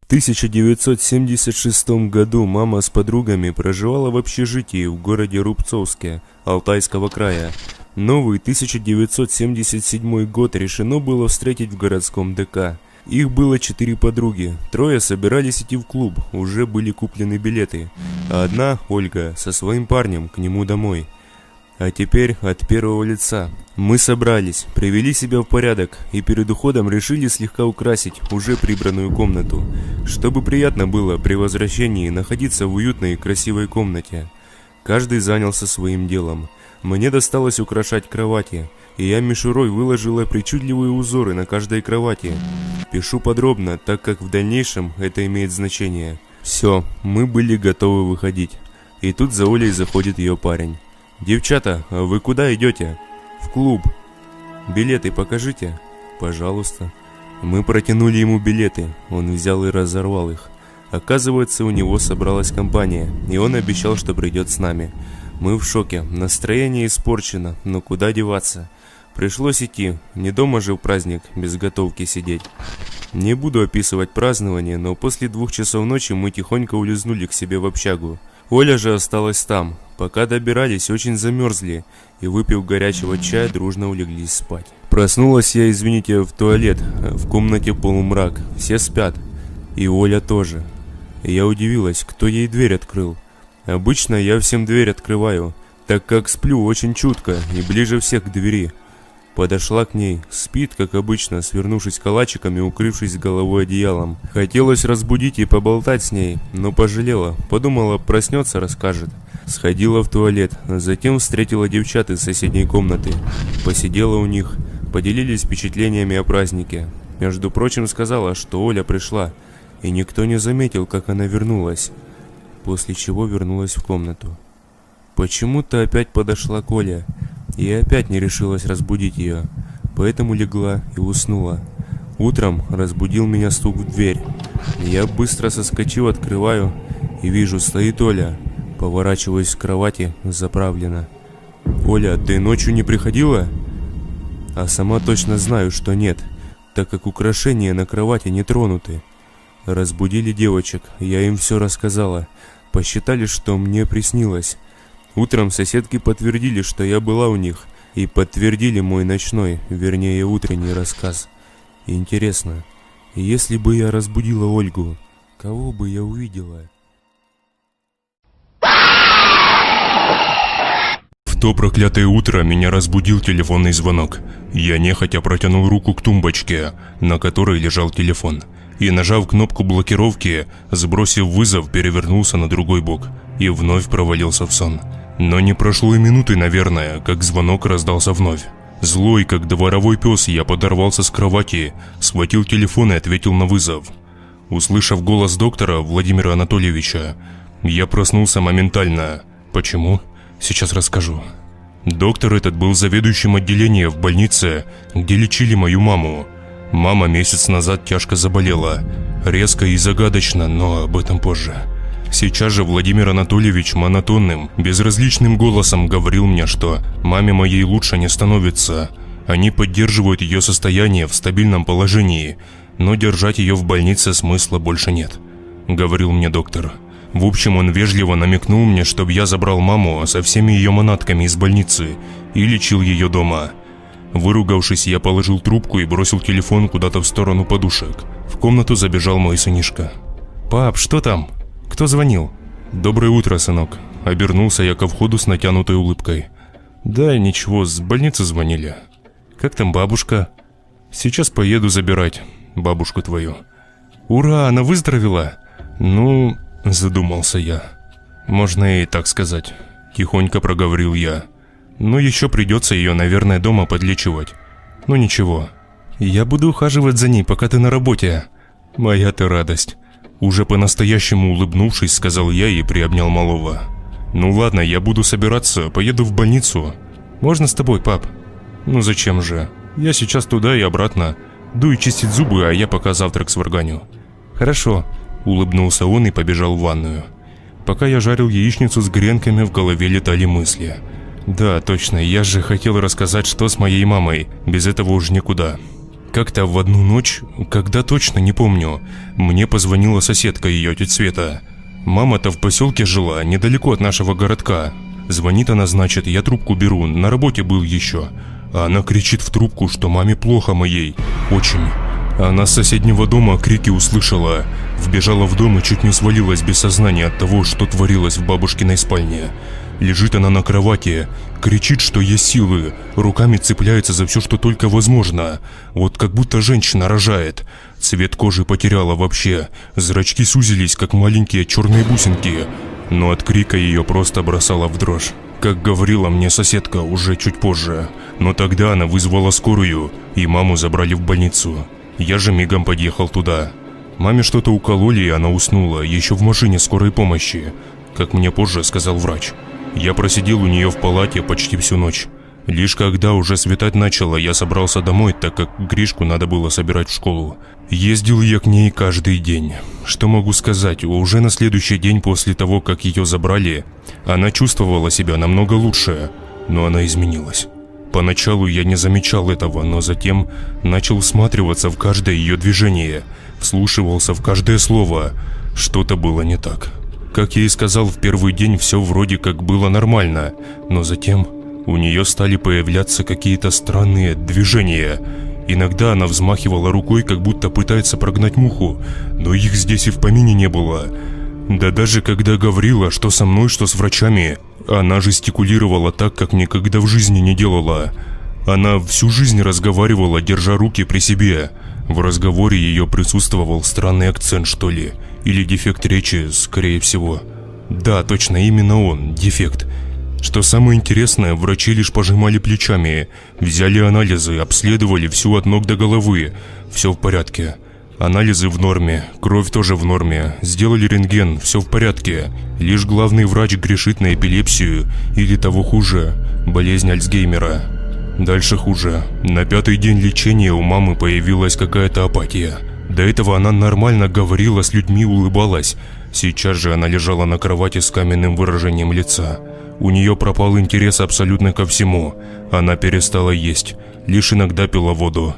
1976 году мама с подругами проживала в общежитии в городе Рубцовске Алтайского края. Новый 1977 год решено было встретить в городском ДК. Их было 4 подруги, 3 собирались идти в клуб, уже были куплены билеты, а одна, Ольга, со своим парнем к нему домой. А теперь от первого лица. Мы собрались, привели себя в порядок и перед уходом решили слегка украсить уже прибранную комнату, чтобы приятно было при возвращении находиться в уютной и красивой комнате. Каждый занялся своим делом. Мне досталось украшать кровати, и я мишурой выложила причудливые узоры на каждой кровати. Пишу подробно, так как в дальнейшем это имеет значение. Все, мы были готовы выходить. И тут за Олей заходит ее парень. «Девчата, а вы куда идете?» «В клуб». «Билеты покажите». «Пожалуйста». Мы протянули ему билеты, он взял и разорвал их. Оказывается, у него собралась компания, и он обещал, что придет с нами. Мы в шоке, настроение испорчено, но куда деваться? Пришлось идти, не дома же в праздник, без готовки сидеть. Не буду описывать празднование, но после 2 часов ночи мы тихонько улизнули к себе в общагу. Оля же осталась там. Пока добирались, очень замерзли, и выпив горячего чая, дружно улеглись спать. Проснулась я, извините, в туалет, в комнате полумрак, все спят, и Оля тоже. Я удивилась, кто ей дверь открыл. Обычно я всем дверь открываю, так как сплю очень чутко и ближе всех к двери. Подошла к ней, спит, как обычно, свернувшись калачиком и укрывшись головой одеялом. Хотелось разбудить и поболтать с ней, но пожалела, подумала, проснется, расскажет. Сходила в туалет, затем встретила девчат из соседней комнаты. Посидела у них, поделились впечатлениями о празднике. Между прочим, сказала, что Оля пришла, и никто не заметил, как она вернулась. После чего вернулась в комнату. Почему-то опять подошла к Оле, и опять не решилась разбудить ее, поэтому легла и уснула. Утром разбудил меня стук в дверь. Я быстро соскочил, открываю, и вижу, стоит Оля. Поворачиваюсь к кровати, заправлена. «Оля, ты ночью не приходила?» А сама точно знаю, что нет, так как украшения на кровати не тронуты. Разбудили девочек, я им все рассказала. Посчитали, что мне приснилось. Утром соседки подтвердили, что я была у них, и подтвердили мой ночной, вернее утренний рассказ. Интересно, если бы я разбудила Ольгу, кого бы я увидела? В то проклятое утро меня разбудил телефонный звонок. Я нехотя протянул руку к тумбочке, на которой лежал телефон, и, нажав кнопку блокировки, сбросив вызов, перевернулся на другой бок и вновь провалился в сон. Но не прошло и минуты, наверное, как звонок раздался вновь. Злой, как дворовой пес, я подорвался с кровати, схватил телефон и ответил на вызов. Услышав голос доктора Владимира Анатольевича, я проснулся моментально. Почему? Сейчас расскажу. Доктор этот был заведующим отделением в больнице, где лечили мою маму. Мама месяц назад тяжко заболела. Резко и загадочно, но об этом позже. Сейчас же Владимир Анатольевич монотонным, безразличным голосом говорил мне, что маме моей лучше не становится. Они поддерживают ее состояние в стабильном положении, но держать ее в больнице смысла больше нет, говорил мне доктор. В общем, он вежливо намекнул мне, чтобы я забрал маму со всеми ее манатками из больницы и лечил ее дома. Выругавшись, я положил трубку и бросил телефон куда-то в сторону подушек. В комнату забежал мой сынишка. «Пап, что там? Кто звонил?» «Доброе утро, сынок». Обернулся я ко входу с натянутой улыбкой. «Да, ничего, с больницы звонили». «Как там бабушка?» «Сейчас поеду забирать бабушку твою». «Ура, она выздоровела?» «Ну...» – задумался я. «Можно и так сказать», – тихонько проговорил я. «Но еще придется ее, наверное, дома подлечивать. Ну ничего. Я буду ухаживать за ней, пока ты на работе». «Моя ты радость». Уже по-настоящему улыбнувшись, сказал я и приобнял малого. «Ну ладно, я буду собираться, поеду в больницу». «Можно с тобой, пап?» «Ну зачем же? Я сейчас туда и обратно. Дуй чистить зубы, а я пока завтрак сварганю». «Хорошо», – улыбнулся он и побежал в ванную. Пока я жарил яичницу с гренками, в голове летали мысли. Да, точно, я же хотел рассказать, что с моей мамой. Без этого уж никуда. Как-то в одну ночь, когда точно не помню, мне позвонила соседка ее, тетя Света. Мама-то в поселке жила, недалеко от нашего городка. Звонит она, значит, я трубку беру, на работе был еще. А она кричит в трубку, что маме плохо моей, очень. Она с соседнего дома крики услышала, вбежала в дом и чуть не свалилась без сознания от того, что творилось в бабушкиной спальне. Лежит она на кровати, кричит, что есть силы, руками цепляется за все, что только возможно. Вот как будто женщина рожает. Цвет кожи потеряла вообще, зрачки сузились, как маленькие черные бусинки. Но от крика ее просто бросала в дрожь. Как говорила мне соседка уже чуть позже. Но тогда она вызвала скорую, и маму забрали в больницу. Я же мигом подъехал туда. Маме что-то укололи, и она уснула, еще в машине скорой помощи, как мне позже сказал врач. Я просидел у нее в палате почти всю ночь. Лишь когда уже светать начало, я собрался домой, так как Гришку надо было собирать в школу. Ездил я к ней каждый день. Что могу сказать, уже на следующий день после того, как ее забрали, она чувствовала себя намного лучше, но она изменилась. Поначалу я не замечал этого, но затем начал всматриваться в каждое ее движение, вслушивался в каждое слово. Что-то было не так. Как я и сказал, в первый день все вроде как было нормально, но затем у нее стали появляться какие-то странные движения. Иногда она взмахивала рукой, как будто пытается прогнать муху, но их здесь и в помине не было. Да даже когда говорила, что со мной, что с врачами, она жестикулировала так, как никогда в жизни не делала. Она всю жизнь разговаривала, держа руки при себе. В разговоре ее присутствовал странный акцент, что ли, или дефект речи, скорее всего. Да, точно, именно он, дефект. Что самое интересное, врачи лишь пожимали плечами, взяли анализы, обследовали всю от ног до головы. Все в порядке. Анализы в норме, кровь тоже в норме, сделали рентген, все в порядке. Лишь главный врач грешит на эпилепсию или того хуже, болезнь Альцгеймера. Дальше хуже. На 5-й день лечения у мамы появилась какая-то апатия. До этого она нормально говорила с людьми, улыбалась. Сейчас же она лежала на кровати с каменным выражением лица. У нее пропал интерес абсолютно ко всему. Она перестала есть, лишь иногда пила воду.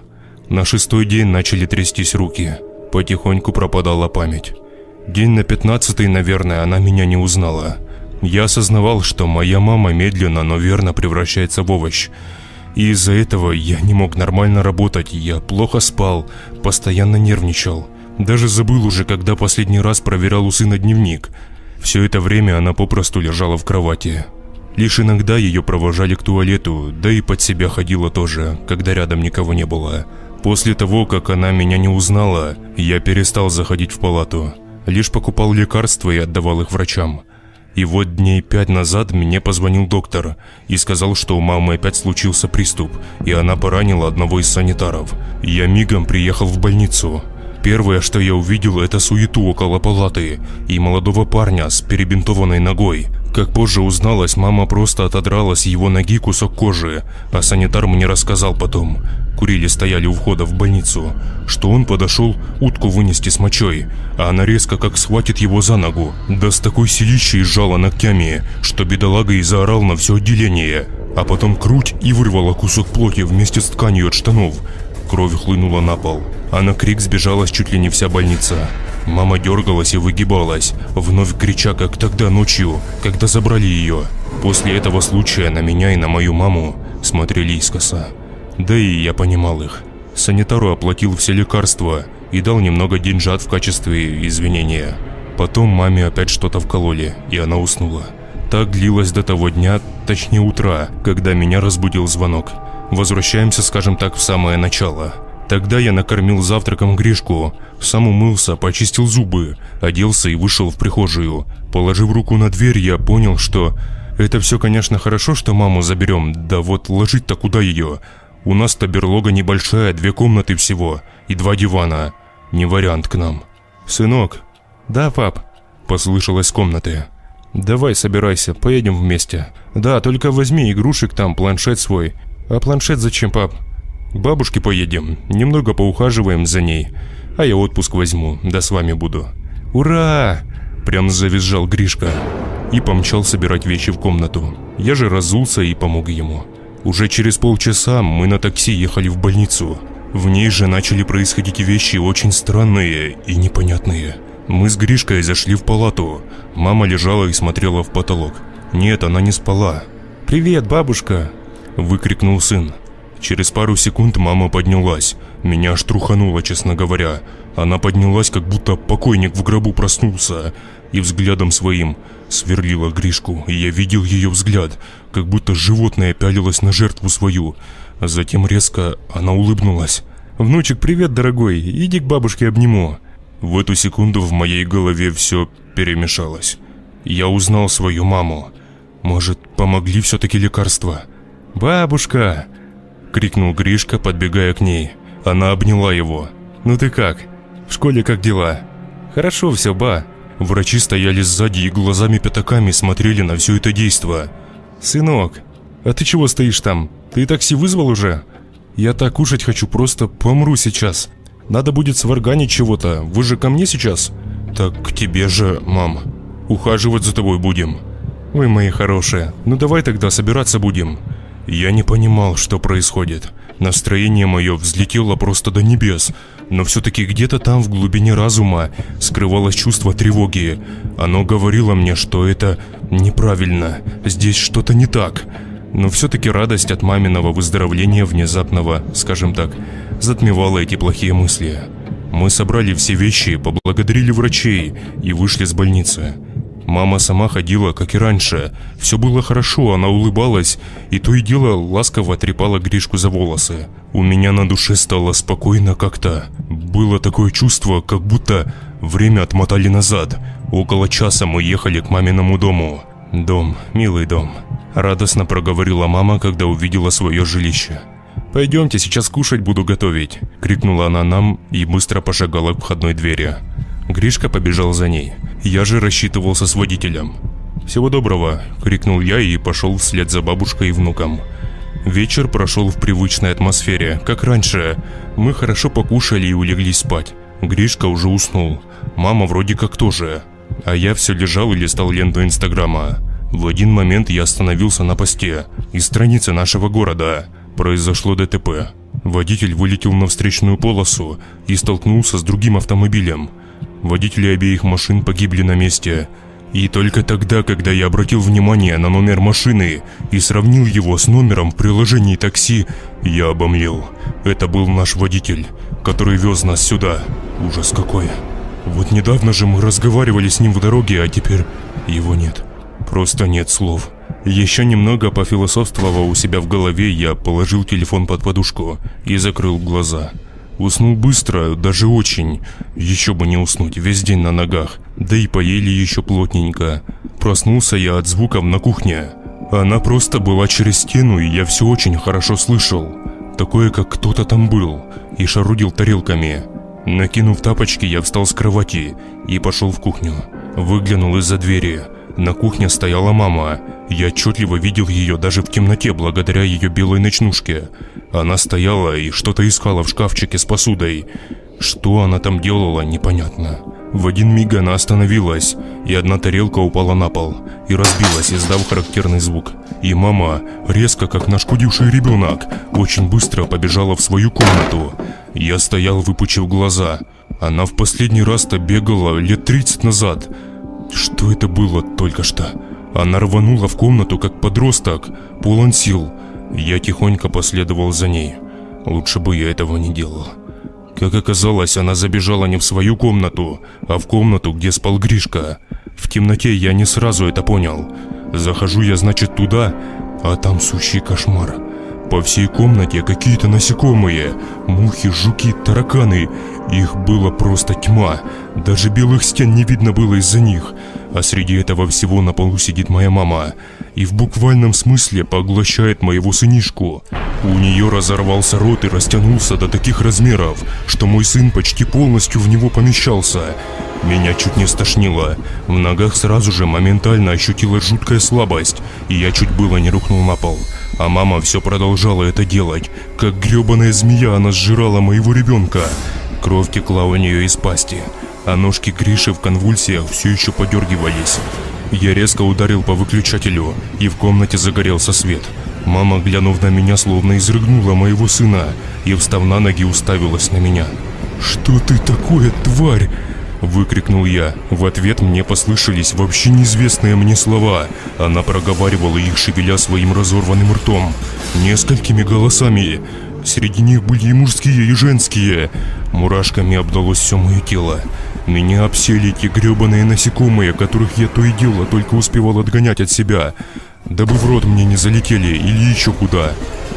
На 6-й день начали трястись руки. Потихоньку пропадала память. День на 15-й, наверное, она меня не узнала. Я осознавал, что моя мама медленно, но верно превращается в овощ. И из-за этого я не мог нормально работать, я плохо спал, постоянно нервничал. Даже забыл уже, когда последний раз проверял у сына дневник. Все это время она попросту лежала в кровати. Лишь иногда ее провожали к туалету, да и под себя ходила тоже, когда рядом никого не было. После того, как она меня не узнала, я перестал заходить в палату. Лишь покупал лекарства и отдавал их врачам. И вот дней 5 назад мне позвонил доктор и сказал, что у мамы опять случился приступ, и она поранила одного из санитаров. Я мигом приехал в больницу. Первое, что я увидел, это суету около палаты и молодого парня с перебинтованной ногой. Как позже узналось, мама просто отодрала с его ноги кусок кожи, а санитар мне рассказал потом. Курили стояли у входа в больницу, что он подошел утку вынести с мочой, а она резко как схватит его за ногу, да с такой силищей сжала ногтями, что бедолага и заорал на все отделение, а потом круть и вырвала кусок плоти вместе с тканью от штанов. Кровь хлынула на пол, а на крик сбежалась чуть ли не вся больница. Мама дергалась и выгибалась, вновь крича, как тогда ночью, когда забрали ее. После этого случая на меня и на мою маму смотрели искоса. Да и я понимал их. Санитару оплатил все лекарства и дал немного деньжат в качестве извинения. Потом маме опять что-то вкололи, и она уснула. Так длилось до того дня, точнее утра, когда меня разбудил звонок. Возвращаемся, скажем так, в самое начало. Тогда я накормил завтраком Гришку, сам умылся, почистил зубы, оделся и вышел в прихожую. Положив руку на дверь, я понял, что это все, конечно, хорошо, что маму заберем, да вот ложить-то куда ее? У нас-то берлога небольшая, 2 комнаты всего и 2 дивана. Не вариант к нам. «Сынок». «Да, пап», – послышалось с комнаты. «Давай, собирайся, поедем вместе. Да, только возьми игрушек там, планшет свой». «А планшет зачем, пап?» «К бабушке поедем, немного поухаживаем за ней. А я отпуск возьму, да с вами буду». «Ура!» – прям завизжал Гришка и помчал собирать вещи в комнату. Я же разулся и помог ему. Уже через полчаса мы на такси ехали в больницу. В ней же начали происходить вещи очень странные и непонятные. Мы с Гришкой зашли в палату. Мама лежала и смотрела в потолок. Нет, она не спала. «Привет, бабушка!» – выкрикнул сын. Через пару секунд мама поднялась. Меня аж трухануло, честно говоря. Она поднялась, как будто покойник в гробу проснулся, и взглядом своим сверлила Гришку. И я видел ее взгляд, как будто животное пялилось на жертву свою. А затем резко она улыбнулась. «Внучек, привет, дорогой, иди к бабушке обниму». В эту секунду в моей голове все перемешалось. Я узнал свою маму. Может, помогли все-таки лекарства? «Бабушка!» — крикнул Гришка, подбегая к ней. Она обняла его. «Ну ты как? В школе как дела?» «Хорошо все, ба». Врачи стояли сзади и глазами-пятаками смотрели на все это действо. «Сынок, а ты чего стоишь там? Ты такси вызвал уже? Я так кушать хочу, просто помру сейчас. Надо будет сварганить чего-то, вы же ко мне сейчас?» «Так к тебе же, мам. Ухаживать за тобой будем». «Вы мои хорошие, ну давай тогда собираться будем». Я не понимал, что происходит. Настроение мое взлетело просто до небес, но все-таки где-то там в глубине разума скрывалось чувство тревоги. Оно говорило мне, что это неправильно, здесь что-то не так. Но все-таки радость от маминого выздоровления внезапного, скажем так, затмевала эти плохие мысли. Мы собрали все вещи, поблагодарили врачей и вышли с больницы. Мама сама ходила, как и раньше. Все было хорошо, она улыбалась и то и дело ласково трепала Гришку за волосы. У меня на душе стало спокойно как-то. Было такое чувство, как будто время отмотали назад. Около часа мы ехали к маминому дому. «Дом, милый дом», — радостно проговорила мама, когда увидела свое жилище. «Пойдемте, сейчас кушать буду готовить», — крикнула она нам и быстро пошагала к входной двери. Гришка побежал за ней. Я же рассчитывался с водителем. «Всего доброго!» – крикнул я и пошел вслед за бабушкой и внуком. Вечер прошел в привычной атмосфере, как раньше. Мы хорошо покушали и улеглись спать. Гришка уже уснул. Мама вроде как тоже. А я все лежал и листал ленту Инстаграма. В один момент я остановился на посте из страницы нашего города. Произошло ДТП. Водитель вылетел на встречную полосу и столкнулся с другим автомобилем. Водители обеих машин погибли на месте. И только тогда, когда я обратил внимание на номер машины и сравнил его с номером в приложении такси, я обомлел. Это был наш водитель, который вез нас сюда. Ужас какой. Вот недавно же мы разговаривали с ним в дороге, а теперь его нет. Просто нет слов. Еще немного пофилософствовав у себя в голове, я положил телефон под подушку и закрыл глаза. Уснул быстро, даже очень. Еще бы не уснуть, весь день на ногах. Да и поели еще плотненько. Проснулся я от звуков на кухне. Она просто была через стену, и я все очень хорошо слышал. Такое, как кто-то там был и шарудил тарелками. Накинув тапочки, я встал с кровати и пошел в кухню. Выглянул из-за двери. На кухне стояла мама. Я отчетливо видел ее даже в темноте благодаря ее белой ночнушке. Она стояла и что-то искала в шкафчике с посудой. Что она там делала, непонятно. В один миг она остановилась, и одна тарелка упала на пол и разбилась, издав характерный звук. И мама, резко как нашкодивший ребенок, очень быстро побежала в свою комнату. Я стоял, выпучив глаза. Она в последний раз-то бегала лет 30 назад. Что это было только что? Она рванула в комнату, как подросток, полон сил. Я тихонько последовал за ней. Лучше бы я этого не делал. Как оказалось, она забежала не в свою комнату, а в комнату, где спал Гришка. В темноте я не сразу это понял. Захожу я, значит, туда, а там сущий кошмар. По всей комнате какие-то насекомые, мухи, жуки, тараканы. Их было просто тьма. Даже белых стен не видно было из-за них. А среди этого всего на полу сидит моя мама и в буквальном смысле поглощает моего сынишку. У нее разорвался рот и растянулся до таких размеров, что мой сын почти полностью в него помещался. Меня чуть не стошнило. В ногах сразу же моментально ощутилась жуткая слабость, и я чуть было не рухнул на пол. А мама все продолжала это делать. Как гребаная змея она сжирала моего ребенка. Кровь текла у нее из пасти, а ножки Гриши в конвульсиях все еще подергивались. Я резко ударил по выключателю, и в комнате загорелся свет. Мама, глянув на меня, словно изрыгнула моего сына и, встав на ноги, уставилась на меня. «Что ты такое, тварь?» – выкрикнул я. В ответ мне послышались вообще неизвестные мне слова. Она проговаривала их, шевеля своим разорванным ртом. Несколькими голосами. Среди них были и мужские, и женские. Мурашками обдалось все мое тело. Меня обсели эти гребаные насекомые, которых я то и дело только успевал отгонять от себя, дабы в рот мне не залетели или еще куда.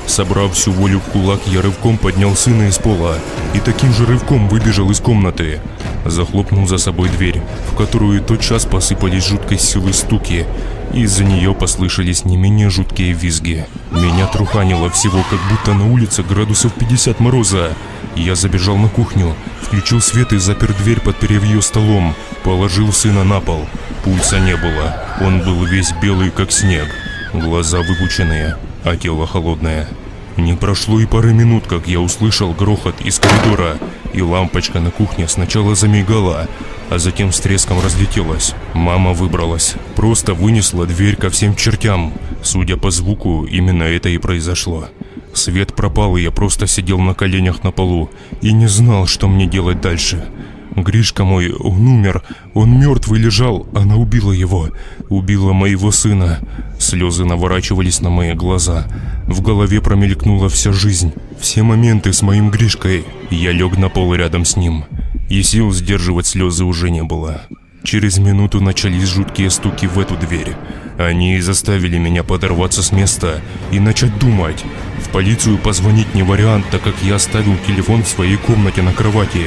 Собрав всю волю в кулак, я рывком поднял сына из пола и таким же рывком выбежал из комнаты. Захлопнул за собой дверь, в которую тотчас посыпались жуткой силой стуки, и из-за нее послышались не менее жуткие визги. Меня труханило всего, как будто на улице градусов 50 мороза. Я забежал на кухню, включил свет и запер дверь, подперев ее столом, положил сына на пол. Пульса не было, он был весь белый, как снег, глаза выпученные, а тело холодное. Не прошло и пары минут, как я услышал грохот из коридора, и лампочка на кухне сначала замигала, а затем с треском разлетелась. Мама выбралась, просто вынесла дверь ко всем чертям. Судя по звуку, именно это и произошло. Свет пропал, и я просто сидел на коленях на полу и не знал, что мне делать дальше. Гришка мой, он умер, он мертвый лежал, она убила его, убила моего сына. Слезы наворачивались на мои глаза. В голове промелькнула вся жизнь, все моменты с моим Гришкой. Я лег на пол рядом с ним, и сил сдерживать слезы уже не было. Через минуту начались жуткие стуки в эту дверь. Они и заставили меня подорваться с места и начать думать. В полицию позвонить не вариант, так как я оставил телефон в своей комнате на кровати.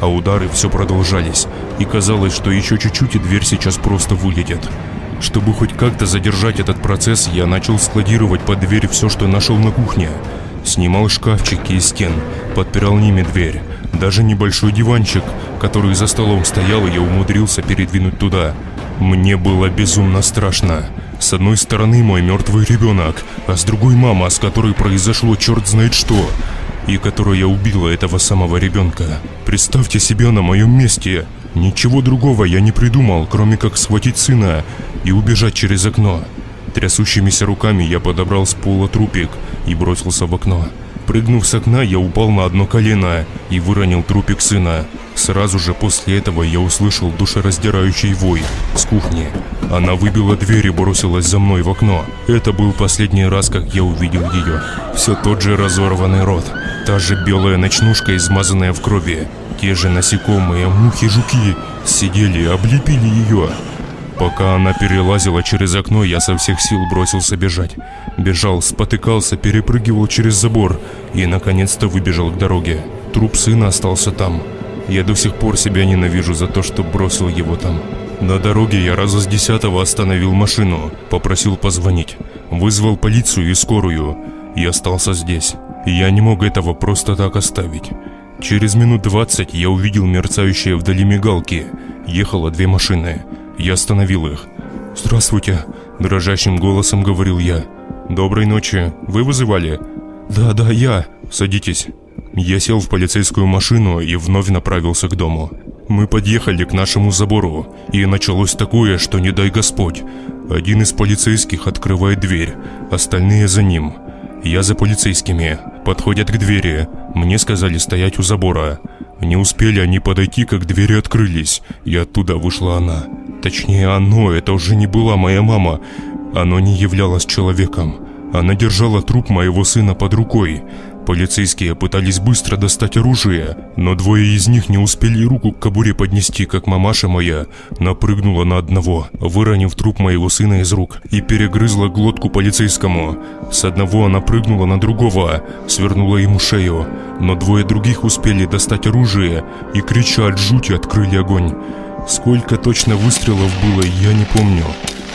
А удары все продолжались, и казалось, что еще чуть-чуть и дверь сейчас просто вылетит. Чтобы хоть как-то задержать этот процесс, я начал складировать под дверь все, что нашел на кухне. Снимал шкафчики из стен, подпирал ними дверь. Даже небольшой диванчик, который за столом стоял, я умудрился передвинуть туда. Мне было безумно страшно. С одной стороны мой мертвый ребенок, а с другой мама, с которой произошло черт знает что, и которая убила этого самого ребенка. Представьте себя на моем месте. Ничего другого я не придумал, кроме как схватить сына и убежать через окно. Трясущимися руками я подобрал с пола трупик и бросился в окно. Прыгнув с окна, я упал на одно колено и выронил трупик сына. Сразу же после этого я услышал душераздирающий вой с кухни. Она выбила дверь и бросилась за мной в окно. Это был последний раз, как я увидел ее. Все тот же разорванный рот, та же белая ночнушка, измазанная в крови. Те же насекомые, мухи, жуки сидели и облепили ее. Пока она перелазила через окно, я со всех сил бросился бежать. Бежал, спотыкался, перепрыгивал через забор и, наконец-то, выбежал к дороге. Труп сына остался там. Я до сих пор себя ненавижу за то, что бросил его там. На дороге я раза с 10-го остановил машину, попросил позвонить, вызвал полицию и скорую и остался здесь. Я не мог этого просто так оставить. Через минут 20 я увидел мерцающие вдали мигалки. Ехало 2 машины. Я остановил их. «Здравствуйте», – дрожащим голосом говорил я. «Доброй ночи. Вы вызывали?» «Да, я. Садитесь». Я сел в полицейскую машину и вновь направился к дому. Мы подъехали к нашему забору, и началось такое, что не дай Господь. Один из полицейских открывает дверь, остальные за ним. Я за полицейскими. Подходят к двери. Мне сказали стоять у забора. Не успели они подойти, как двери открылись, и оттуда вышла она. Точнее, это уже не была моя мама. Оно не являлось человеком. Она держала труп моего сына под рукой. Полицейские пытались быстро достать оружие, но 2 из них не успели руку к кобуре поднести, как мамаша моя напрыгнула на одного, выронив труп моего сына из рук, и перегрызла глотку полицейскому. С одного она прыгнула на другого, свернула ему шею, но 2 других успели достать оружие и, крича от жути, открыли огонь. Сколько точно выстрелов было, я не помню,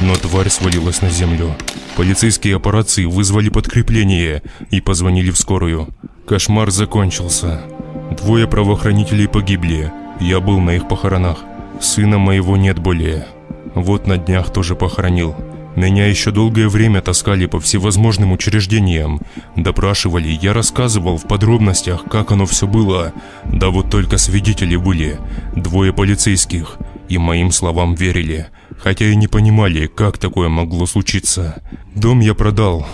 но тварь свалилась на землю. Полицейские по рации вызвали подкрепление и позвонили в скорую. Кошмар закончился. 2 правоохранителей погибли. Я был на их похоронах. Сына моего нет более. Вот на днях тоже похоронил. Меня еще долгое время таскали по всевозможным учреждениям. Допрашивали, я рассказывал в подробностях, как оно все было. Да вот только свидетели были. 2 полицейских. И моим словам верили. Хотя и не понимали, как такое могло случиться. Дом я продал.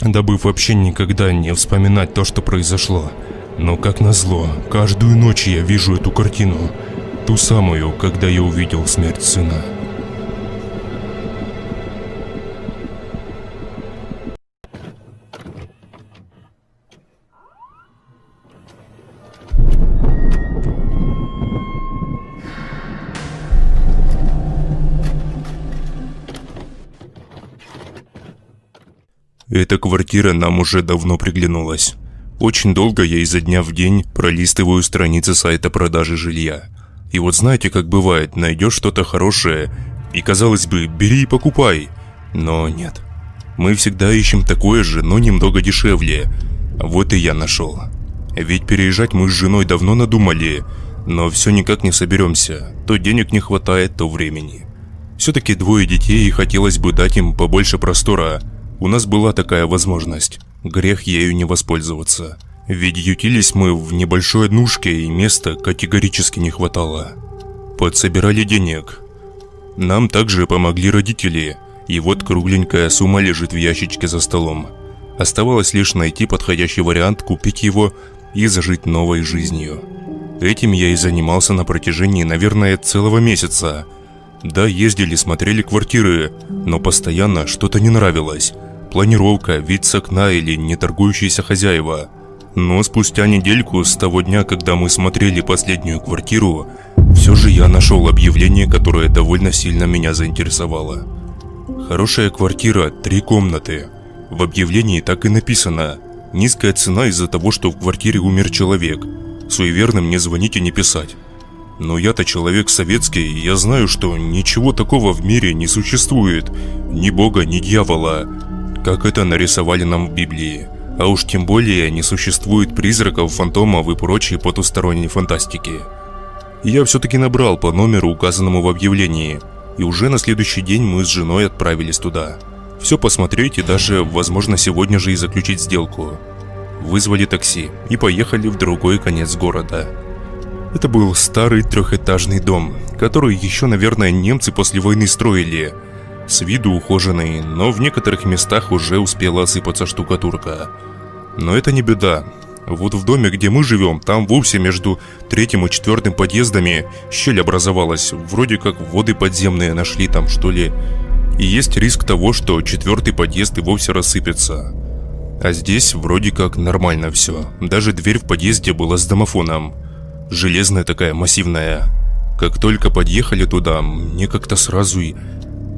дабы вообще никогда не вспоминать то, что произошло. Но как назло, каждую ночь я вижу эту картину, ту самую, когда я увидел смерть сына. Эта квартира нам уже давно приглянулась. Очень долго я изо дня в день пролистываю страницы сайта продажи жилья. И вот знаете, как бывает, найдешь что-то хорошее, и казалось бы, бери и покупай. Но нет. Мы всегда ищем такое же, но немного дешевле. Вот и я нашел. Ведь переезжать мы с женой давно надумали, но все никак не соберемся. То денег не хватает, то времени. Все-таки 2 детей, и хотелось бы дать им побольше простора. У нас была такая возможность. Грех ею не воспользоваться. Ведь ютились мы в небольшой однушке, и места категорически не хватало. Подсобирали денег. Нам также помогли родители. И вот кругленькая сумма лежит в ящичке за столом. Оставалось лишь найти подходящий вариант, купить его и зажить новой жизнью. Этим я и занимался на протяжении, наверное, целого месяца. Да, ездили, смотрели квартиры, но постоянно что-то не нравилось. Планировка, вид с окна или неторгующиеся хозяева. Но спустя недельку с того дня, когда мы смотрели последнюю квартиру, все же я нашел объявление, которое довольно сильно меня заинтересовало. Хорошая квартира, 3 комнаты. В объявлении так и написано: низкая цена из-за того, что в квартире умер человек. Суеверным не звонить и не писать. Но я-то человек советский, и я знаю, что ничего такого в мире не существует. Ни бога, ни дьявола, как это нарисовали нам в Библии. А уж тем более не существует призраков, фантомов и прочей потусторонней фантастики. Я все-таки набрал по номеру, указанному в объявлении, и уже на следующий день мы с женой отправились туда. Все посмотреть и даже, возможно, сегодня же и заключить сделку. Вызвали такси и поехали в другой конец города. Это был старый 3-этажный дом, который еще, наверное, немцы после войны строили. С виду ухоженный, но в некоторых местах уже успела осыпаться штукатурка. Но это не беда. Вот в доме, где мы живем, там вовсе между 3-м и 4-м подъездами щель образовалась. Вроде как воды подземные нашли там, что ли. И есть риск того, что 4-й подъезд и вовсе рассыпется. А здесь вроде как нормально все. Даже дверь в подъезде была с домофоном. Железная такая, массивная. Как только подъехали туда, мне как-то сразу и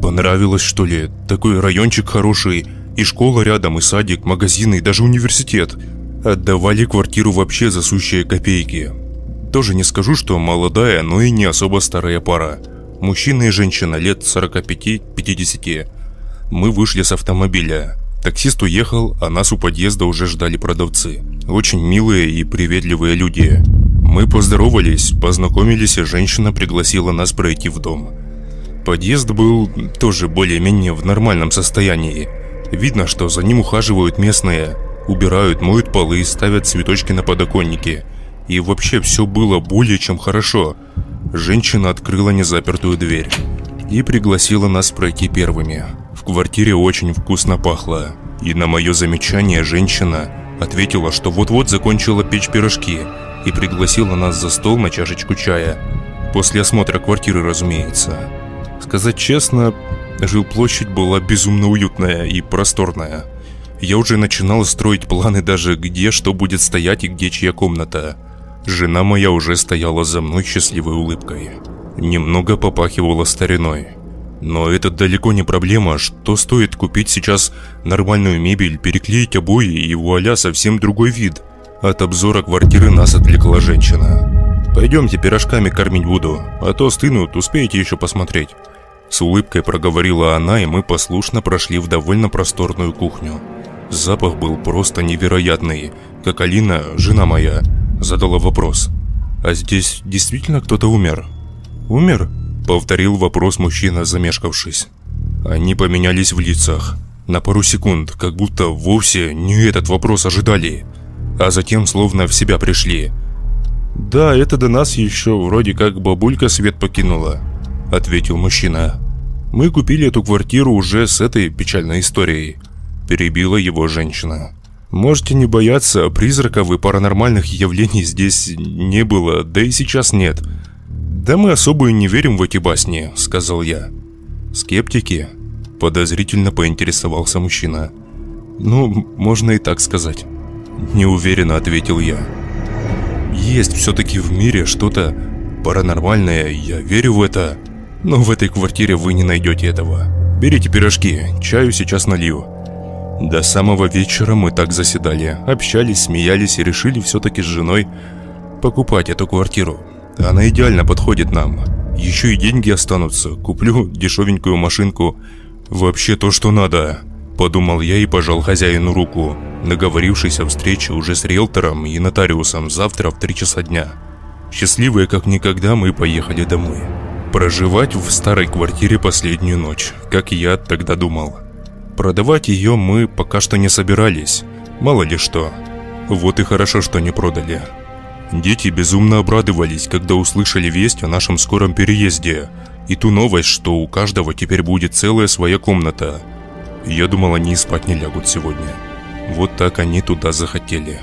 понравилось, что ли. Такой райончик хороший. И школа рядом, и садик, магазины, и даже университет. Отдавали квартиру вообще за сущие копейки. Тоже не скажу, что молодая, но и не особо старая пара. Мужчина и женщина лет 45-50. Мы вышли с автомобиля. Таксист уехал, а нас у подъезда уже ждали продавцы. Очень милые и приветливые люди. Мы поздоровались, познакомились, и женщина пригласила нас пройти в дом. Подъезд был тоже более-менее в нормальном состоянии. Видно, что за ним ухаживают местные. Убирают, моют полы, ставят цветочки на подоконнике. И вообще все было более чем хорошо. Женщина открыла незапертую дверь и пригласила нас пройти первыми. В квартире очень вкусно пахло. И на мое замечание женщина ответила, что вот-вот закончила печь пирожки, и пригласила нас за стол на чашечку чая. После осмотра квартиры, разумеется. Сказать честно, жилплощадь была безумно уютная и просторная. Я уже начинал строить планы даже, где что будет стоять и где чья комната. Жена моя уже стояла за мной счастливой улыбкой. Немного попахивала стариной. Но это далеко не проблема, что стоит купить сейчас нормальную мебель, переклеить обои, и вуаля, совсем другой вид. От обзора квартиры нас отвлекла женщина. «Пойдемте, пирожками кормить буду, а то стынут, успеете еще посмотреть». С улыбкой проговорила она, и мы послушно прошли в довольно просторную кухню. Запах был просто невероятный, как Алина, жена моя, задала вопрос: «А здесь действительно кто-то умер?» «Умер?» — повторил вопрос мужчина, замешкавшись. Они поменялись в лицах. На пару секунд, как будто вовсе не этот вопрос ожидали, а затем словно в себя пришли. «Да, это до нас еще вроде как бабулька свет покинула», — ответил мужчина. «Мы купили эту квартиру уже с этой печальной историей. перебила его женщина. Можете не бояться, призраков и паранормальных явлений здесь не было, да и сейчас нет. Да мы особо и не верим в эти басни, сказал я. Скептики? Подозрительно поинтересовался мужчина. Ну, можно и так сказать. Неуверенно ответил я. Есть все-таки в мире что-то паранормальное, я верю в это. Но в этой квартире вы не найдете этого. Берите пирожки, чаю сейчас налью. До самого вечера мы так заседали, общались, смеялись и решили все-таки с женой покупать эту квартиру. Она идеально подходит нам. Еще и деньги останутся, куплю дешевенькую машинку. Вообще то, что надо. Подумал я и пожал хозяину руку, договорившись о встрече уже с риэлтором и нотариусом завтра в 3 часа дня. Счастливые как никогда мы поехали домой. Проживать в старой квартире последнюю ночь, как я тогда думал. Продавать ее мы пока что не собирались, мало ли что. Вот и хорошо, что не продали. Дети безумно обрадовались, когда услышали весть о нашем скором переезде и ту новость, что у каждого теперь будет целая своя комната. Я думал, они и спать не лягут сегодня. Вот так они туда захотели.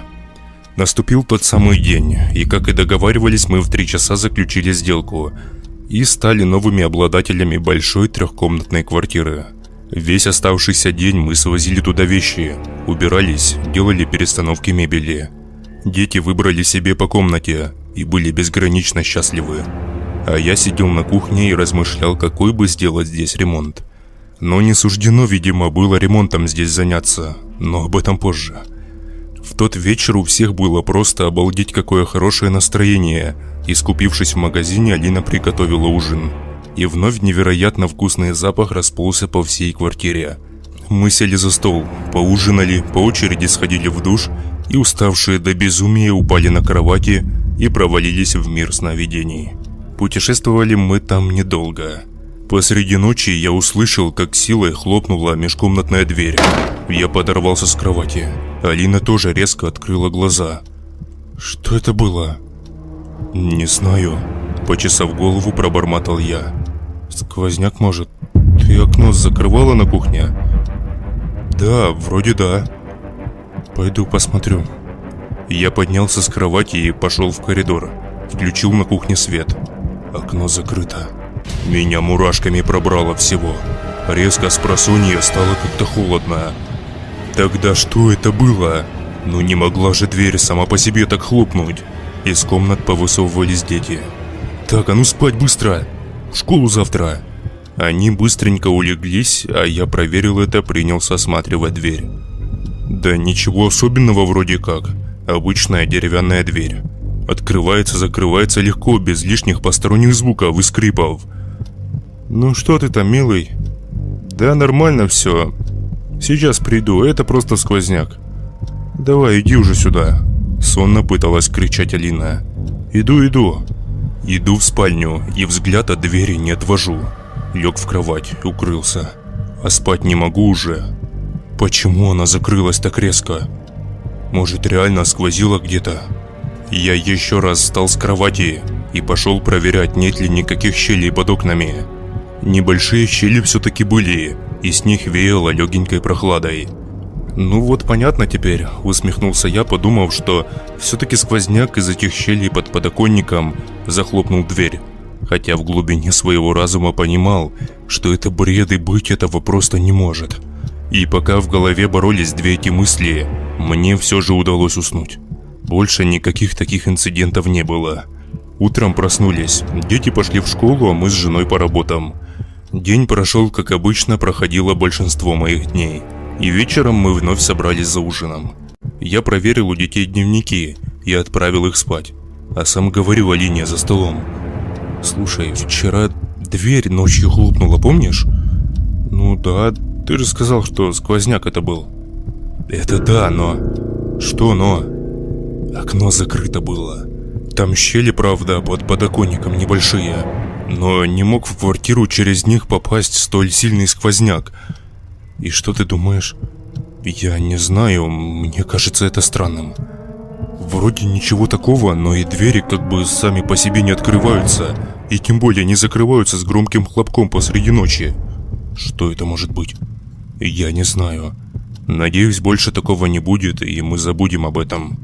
Наступил тот самый день, и как и договаривались, мы в 3 часа заключили сделку и стали новыми обладателями большой 3-комнатной квартиры. Весь оставшийся день мы свозили туда вещи, убирались, делали перестановки мебели. Дети выбрали себе по комнате и были безгранично счастливы. А я сидел на кухне и размышлял, какой бы сделать здесь ремонт. Но не суждено, видимо, было ремонтом здесь заняться, но об этом позже. В тот вечер у всех было просто обалдеть какое хорошее настроение, и скупившись в магазине, Алина приготовила ужин. И вновь невероятно вкусный запах расползся по всей квартире. Мы сели за стол, поужинали, по очереди сходили в душ и, уставшие до безумия, упали на кровати и провалились в мир сновидений. Путешествовали мы там недолго. Посреди ночи я услышал, как силой хлопнула межкомнатная дверь. Я подорвался с кровати. Алина тоже резко открыла глаза. «Что это было?» «Не знаю», – почесав голову, пробормотал я. «Сквозняк, может? Ты окно закрывала на кухне?» «Да, вроде да». «Пойду посмотрю». Я поднялся с кровати и пошел в коридор. Включил на кухне свет. Окно закрыто. Меня мурашками пробрало всего. Резко спросонья стало как-то холодно. Тогда что это было? Ну не могла же дверь сама по себе так хлопнуть. Из комнат повысовывались дети. «Так, а ну спать быстро! В школу завтра!» Они быстренько улеглись, а я проверил это, принялся осматривать дверь. Да ничего особенного вроде как. Обычная деревянная дверь. Открывается-закрывается легко, без лишних посторонних звуков и скрипов. «Ну что ты там, милый?» «Да нормально все. Сейчас приду, это просто сквозняк». «Давай, иди уже сюда», — сонно пыталась кричать Алина. «Иду». Иду в спальню и взгляд от двери не отвожу. Лег в кровать, укрылся. А спать не могу уже. Почему она закрылась так резко? Может, реально сквозила где-то? Я еще раз встал с кровати и пошел проверять, нет ли никаких щелей под окнами. Небольшие щели все-таки были, и с них веяло легенькой прохладой. «Ну вот понятно теперь», — усмехнулся я, подумав, что все-таки сквозняк из этих щелей под подоконником захлопнул дверь. Хотя в глубине своего разума понимал, что это бред и быть этого просто не может. И пока в голове боролись две эти мысли, мне все же удалось уснуть. Больше никаких таких инцидентов не было. Утром проснулись, дети пошли в школу, а мы с женой по работам. День прошел, как обычно проходило большинство моих дней. И вечером мы вновь собрались за ужином. Я проверил у детей дневники и отправил их спать. А сам говорю Алине за столом: «Слушай, вчера дверь ночью хлопнула, помнишь?» «Ну да, ты же сказал, что сквозняк это был». «Это да, но...» «Что но?» «Окно закрыто было. Там щели, правда, под подоконником небольшие, но не мог в квартиру через них попасть столь сильный сквозняк. И что ты думаешь?» «Я не знаю, мне кажется это странным. Вроде ничего такого, но и двери как бы сами по себе не открываются, и тем более не закрываются с громким хлопком посреди ночи. Что это может быть? Я не знаю. Надеюсь, больше такого не будет, и мы забудем об этом.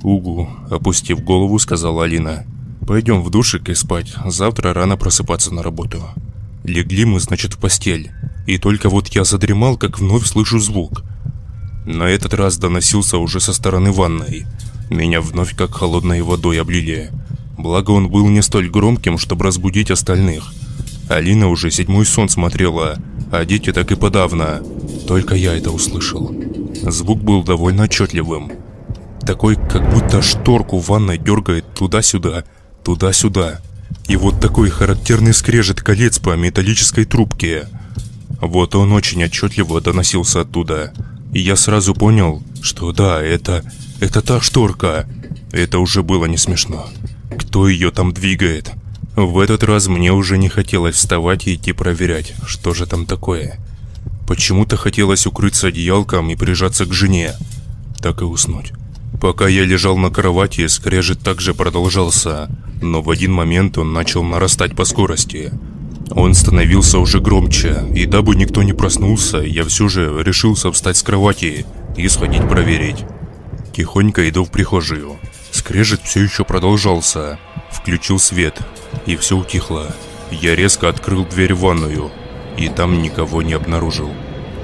Угу, опустив голову, сказала Алина. Пойдем в душик и спать, завтра рано просыпаться на работу. Легли мы, значит, в постель, и только вот я задремал, как вновь слышу звук. На этот раз доносился уже со стороны ванной. Меня вновь как холодной водой облили. Благо он был не столь громким, чтобы разбудить остальных. Алина уже 7-й сон смотрела, а дети так и подавно. Только я это услышал. Звук был довольно отчетливым. Такой, как будто шторку в ванной дергает туда-сюда, туда-сюда. И вот такой характерный скрежет колец по металлической трубке. Вот он очень отчетливо доносился оттуда. И я сразу понял, что да, это та шторка. Это уже было не смешно. Кто ее там двигает? В этот раз мне уже не хотелось вставать и идти проверять, что же там такое. Почему-то хотелось укрыться одеялком и прижаться к жене. Так и уснуть. Пока я лежал на кровати, скрежет также продолжался, но в один момент он начал нарастать по скорости. Он становился уже громче, и дабы никто не проснулся, я все же решился встать с кровати и сходить проверить. Тихонько иду в прихожую. Скрежет все еще продолжался. Включил свет, и все утихло. Я резко открыл дверь в ванную, и там никого не обнаружил.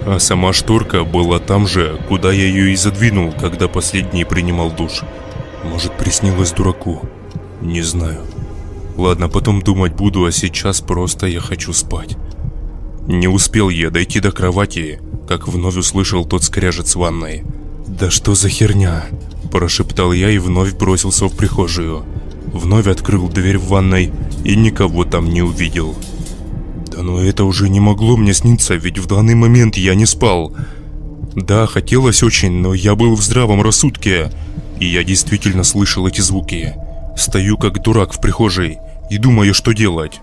А сама шторка была там же, куда я ее и задвинул, когда последний принимал душ. Может, приснилось дураку? Не знаю. Ладно, потом думать буду, а сейчас просто я хочу спать. Не успел я дойти до кровати, как вновь услышал тот скрежет с ванной. «Да что за херня?» – прошептал я и вновь бросился в прихожую. Вновь открыл дверь в ванной и никого там не увидел. Да ну это уже не могло мне сниться, ведь в данный момент я не спал. Да, хотелось очень, но я был в здравом рассудке, и я действительно слышал эти звуки. Стою как дурак в прихожей и думаю, что делать.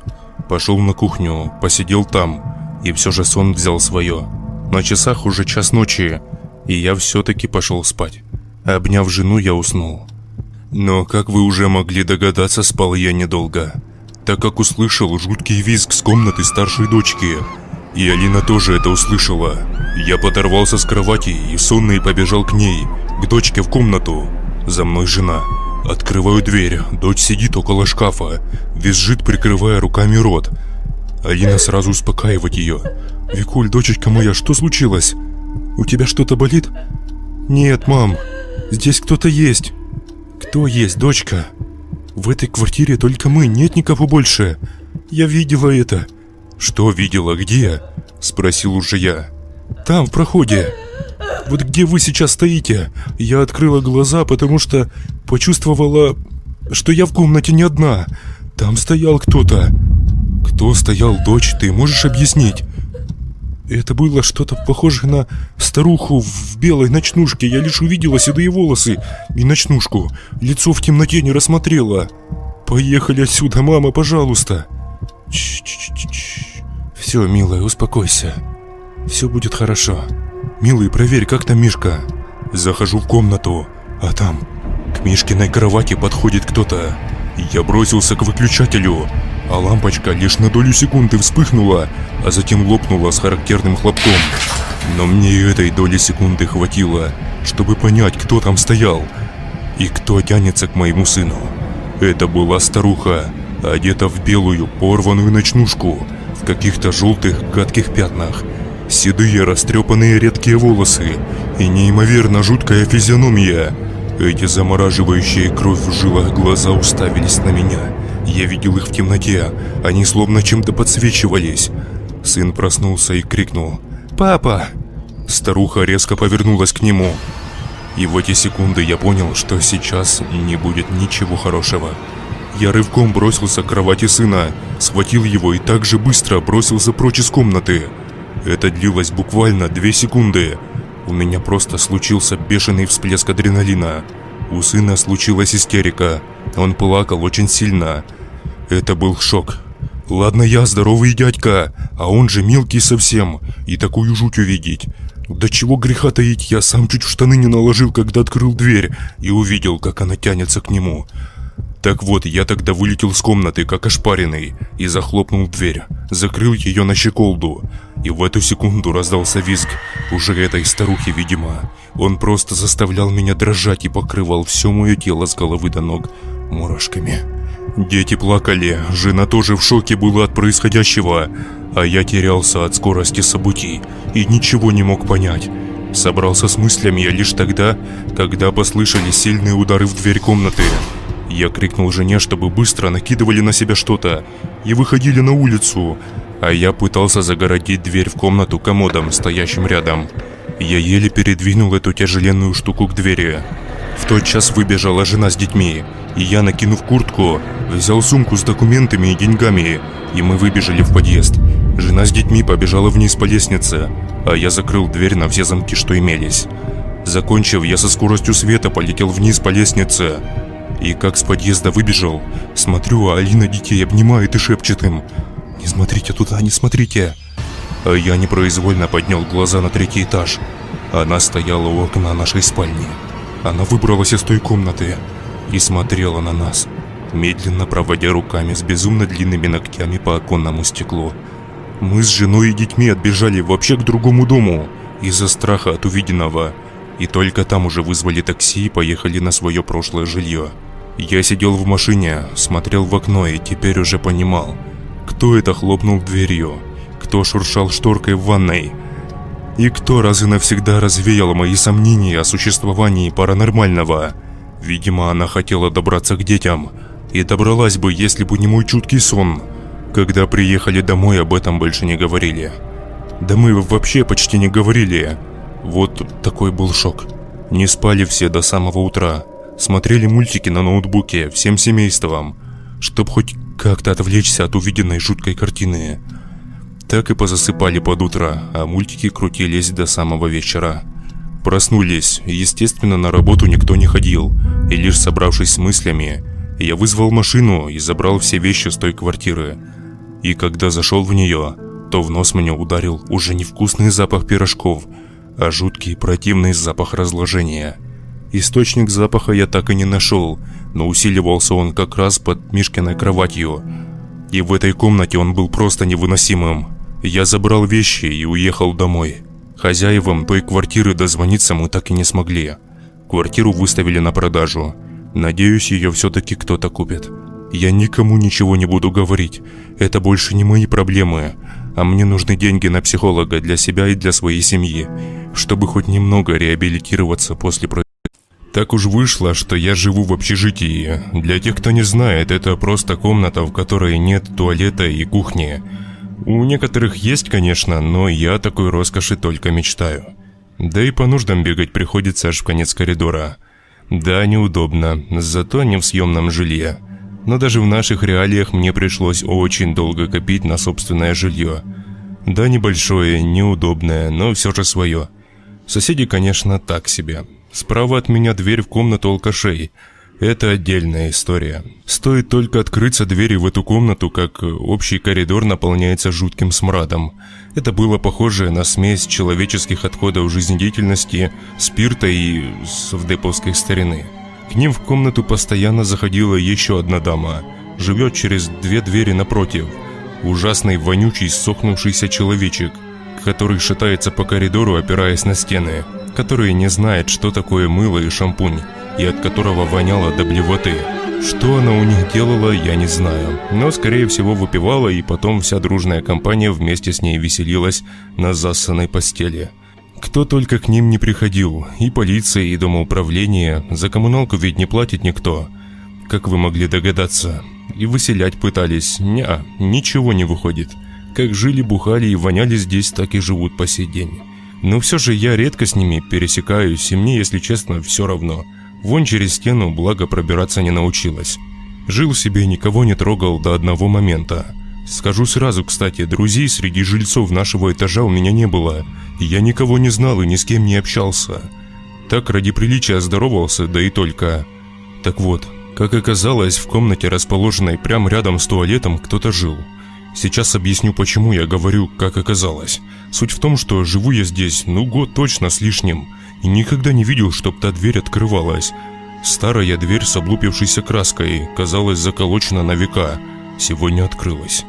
Пошел на кухню, посидел там, и все же сон взял свое. На часах уже 1:00 ночи, и я все-таки пошел спать. Обняв жену, я уснул. Но, как вы уже могли догадаться, спал я недолго, так как услышал жуткий визг с комнаты старшей дочки. И Алина тоже это услышала. Я подорвался с кровати и сонный побежал к ней, к дочке в комнату. За мной жена. Открываю дверь, дочь сидит около шкафа, визжит, прикрывая руками рот. Алина сразу успокаивает ее. «Викуль, дочечка моя, что случилось? У тебя что-то болит?» «Нет, мам, здесь кто-то есть». «Кто есть, дочка?» «В этой квартире только мы, нет никого больше. Я видела это». «Что видела? Где?» – спросил уже я. «Там, в проходе. Вот где вы сейчас стоите. Я открыла глаза, потому что почувствовала, что я в комнате не одна. Там стоял кто-то». «Кто стоял, дочь, ты можешь объяснить?» «Это было что-то похожее на старуху в белой ночнушке. Я лишь увидела седые волосы и ночнушку. Лицо в темноте не рассмотрела. Поехали отсюда, мама, пожалуйста». «Все, милая, успокойся. Все будет хорошо. Милый, проверь, как там Мишка». Захожу в комнату, а там к Мишкиной кровати подходит кто-то. Я бросился к выключателю, а лампочка лишь на долю секунды вспыхнула, а затем лопнула с характерным хлопком. Но мне и этой доли секунды хватило, чтобы понять, кто там стоял и кто тянется к моему сыну. Это была старуха, одета в белую порванную ночнушку, в каких-то желтых гадких пятнах, седые растрепанные редкие волосы и неимоверно жуткая физиономия. Эти замораживающие кровь в жилах глаза уставились на меня. Я видел их в темноте, они словно чем-то подсвечивались. Сын проснулся и крикнул: «Папа!». Старуха резко повернулась к нему. И в эти секунды я понял, что сейчас не будет ничего хорошего. Я рывком бросился к кровати сына, схватил его и так же быстро бросился прочь из комнаты. Это длилось буквально 2 секунды. У меня просто случился бешеный всплеск адреналина. У сына случилась истерика. Он плакал очень сильно. Это был шок. Ладно, я здоровый дядька, а он же мелкий совсем. И такую жуть увидеть. Да чего греха таить, я сам чуть в штаны не наложил, когда открыл дверь и увидел, как она тянется к нему. Так вот, я тогда вылетел с комнаты, как ошпаренный, и захлопнул дверь. Закрыл ее на щеколду. И в эту секунду раздался визг уже этой старухи, видимо. Он просто заставлял меня дрожать и покрывал все мое тело с головы до ног мурашками. Дети плакали, жена тоже в шоке была от происходящего, а я терялся от скорости событий и ничего не мог понять. Собрался с мыслями я лишь тогда, когда послышались сильные удары в дверь комнаты. Я крикнул жене, чтобы быстро накидывали на себя что-то и выходили на улицу, а я пытался загородить дверь в комнату комодом, стоящим рядом. Я еле передвинул эту тяжеленную штуку к двери. В тот час выбежала жена с детьми, и я, накинув куртку, взял сумку с документами и деньгами, и мы выбежали в подъезд. Жена с детьми побежала вниз по лестнице, а я закрыл дверь на все замки, что имелись. Закончив, я со скоростью света полетел вниз по лестнице. И как с подъезда выбежал, смотрю, а Алина детей обнимает и шепчет им: «Не смотрите туда, не смотрите!» А я непроизвольно поднял глаза на 3-й этаж. Она стояла у окна нашей спальни. Она выбралась из той комнаты и смотрела на нас, медленно проводя руками с безумно длинными ногтями по оконному стеклу. Мы с женой и детьми отбежали вообще к другому дому из-за страха от увиденного, и только там уже вызвали такси и поехали на свое прошлое жилье. Я сидел в машине, смотрел в окно и теперь уже понимал, кто это хлопнул дверью, кто шуршал шторкой в ванной, и кто раз и навсегда развеял мои сомнения о существовании паранормального. Видимо, она хотела добраться к детям, и добралась бы, если бы не мой чуткий сон. Когда приехали домой, об этом больше не говорили. Да мы вообще почти не говорили. Вот такой был шок. Не спали все до самого утра. Смотрели мультики на ноутбуке всем семейством, чтоб хоть как-то отвлечься от увиденной жуткой картины. Так и позасыпали под утро, а мультики крутились до самого вечера. Проснулись, естественно, на работу никто не ходил, и лишь собравшись с мыслями, я вызвал машину и забрал все вещи с той квартиры. И когда зашел в нее, то в нос мне ударил уже не вкусный запах пирожков, а жуткий противный запах разложения. Источник запаха я так и не нашел, но усиливался он как раз под Мишкиной кроватью. И в этой комнате он был просто невыносимым. Я забрал вещи и уехал домой. Хозяевам той квартиры дозвониться мы так и не смогли. Квартиру выставили на продажу. Надеюсь, ее все-таки кто-то купит. Я никому ничего не буду говорить. Это больше не мои проблемы. А мне нужны деньги на психолога для себя и для своей семьи, чтобы хоть немного реабилитироваться после произошедшего. Так уж вышло, что я живу в общежитии. Для тех, кто не знает, это просто комната, в которой нет туалета и кухни. У некоторых есть, конечно, но я о такой роскоши только мечтаю. Да и по нуждам бегать приходится аж в конец коридора. Да, неудобно, зато не в съемном жилье. Но даже в наших реалиях мне пришлось очень долго копить на собственное жилье. Да, небольшое, неудобное, но все же свое. Соседи, конечно, так себе. Справа от меня дверь в комнату алкашей. Это отдельная история. Стоит только открыться двери в эту комнату, как общий коридор наполняется жутким смрадом. Это было похоже на смесь человеческих отходов жизнедеятельности, спирта и совдеповской старины. К ним в комнату постоянно заходила еще одна дама. Живет через 2 двери напротив. Ужасный, вонючий, сохнувшийся человечек, который шатается по коридору, опираясь на стены, который не знает, что такое мыло и шампунь, и от которого воняло до блевоты. Что она у них делала, я не знаю, но скорее всего выпивала, и потом вся дружная компания вместе с ней веселилась на зассанной постели. Кто только к ним не приходил, и полиция, и домоуправление, за коммуналку ведь не платит никто, как вы могли догадаться. И выселять пытались, ничего не выходит. Как жили, бухали и воняли здесь, так и живут по сей день. Но все же я редко с ними пересекаюсь, и мне, если честно, все равно. Вон через стену, благо, пробираться не научилась. Жил себе, никого не трогал до одного момента. Скажу сразу, кстати, друзей среди жильцов нашего этажа у меня не было. Я никого не знал и ни с кем не общался. Так ради приличия здоровался, да и только. Так вот, как оказалось, в комнате, расположенной прямо рядом с туалетом, кто-то жил. Сейчас объясню, почему я говорю «как оказалось». Суть в том, что живу я здесь, год точно с лишним, и никогда не видел, чтоб та дверь открывалась. Старая дверь с облупившейся краской, казалось, заколочена на века, сегодня открылась.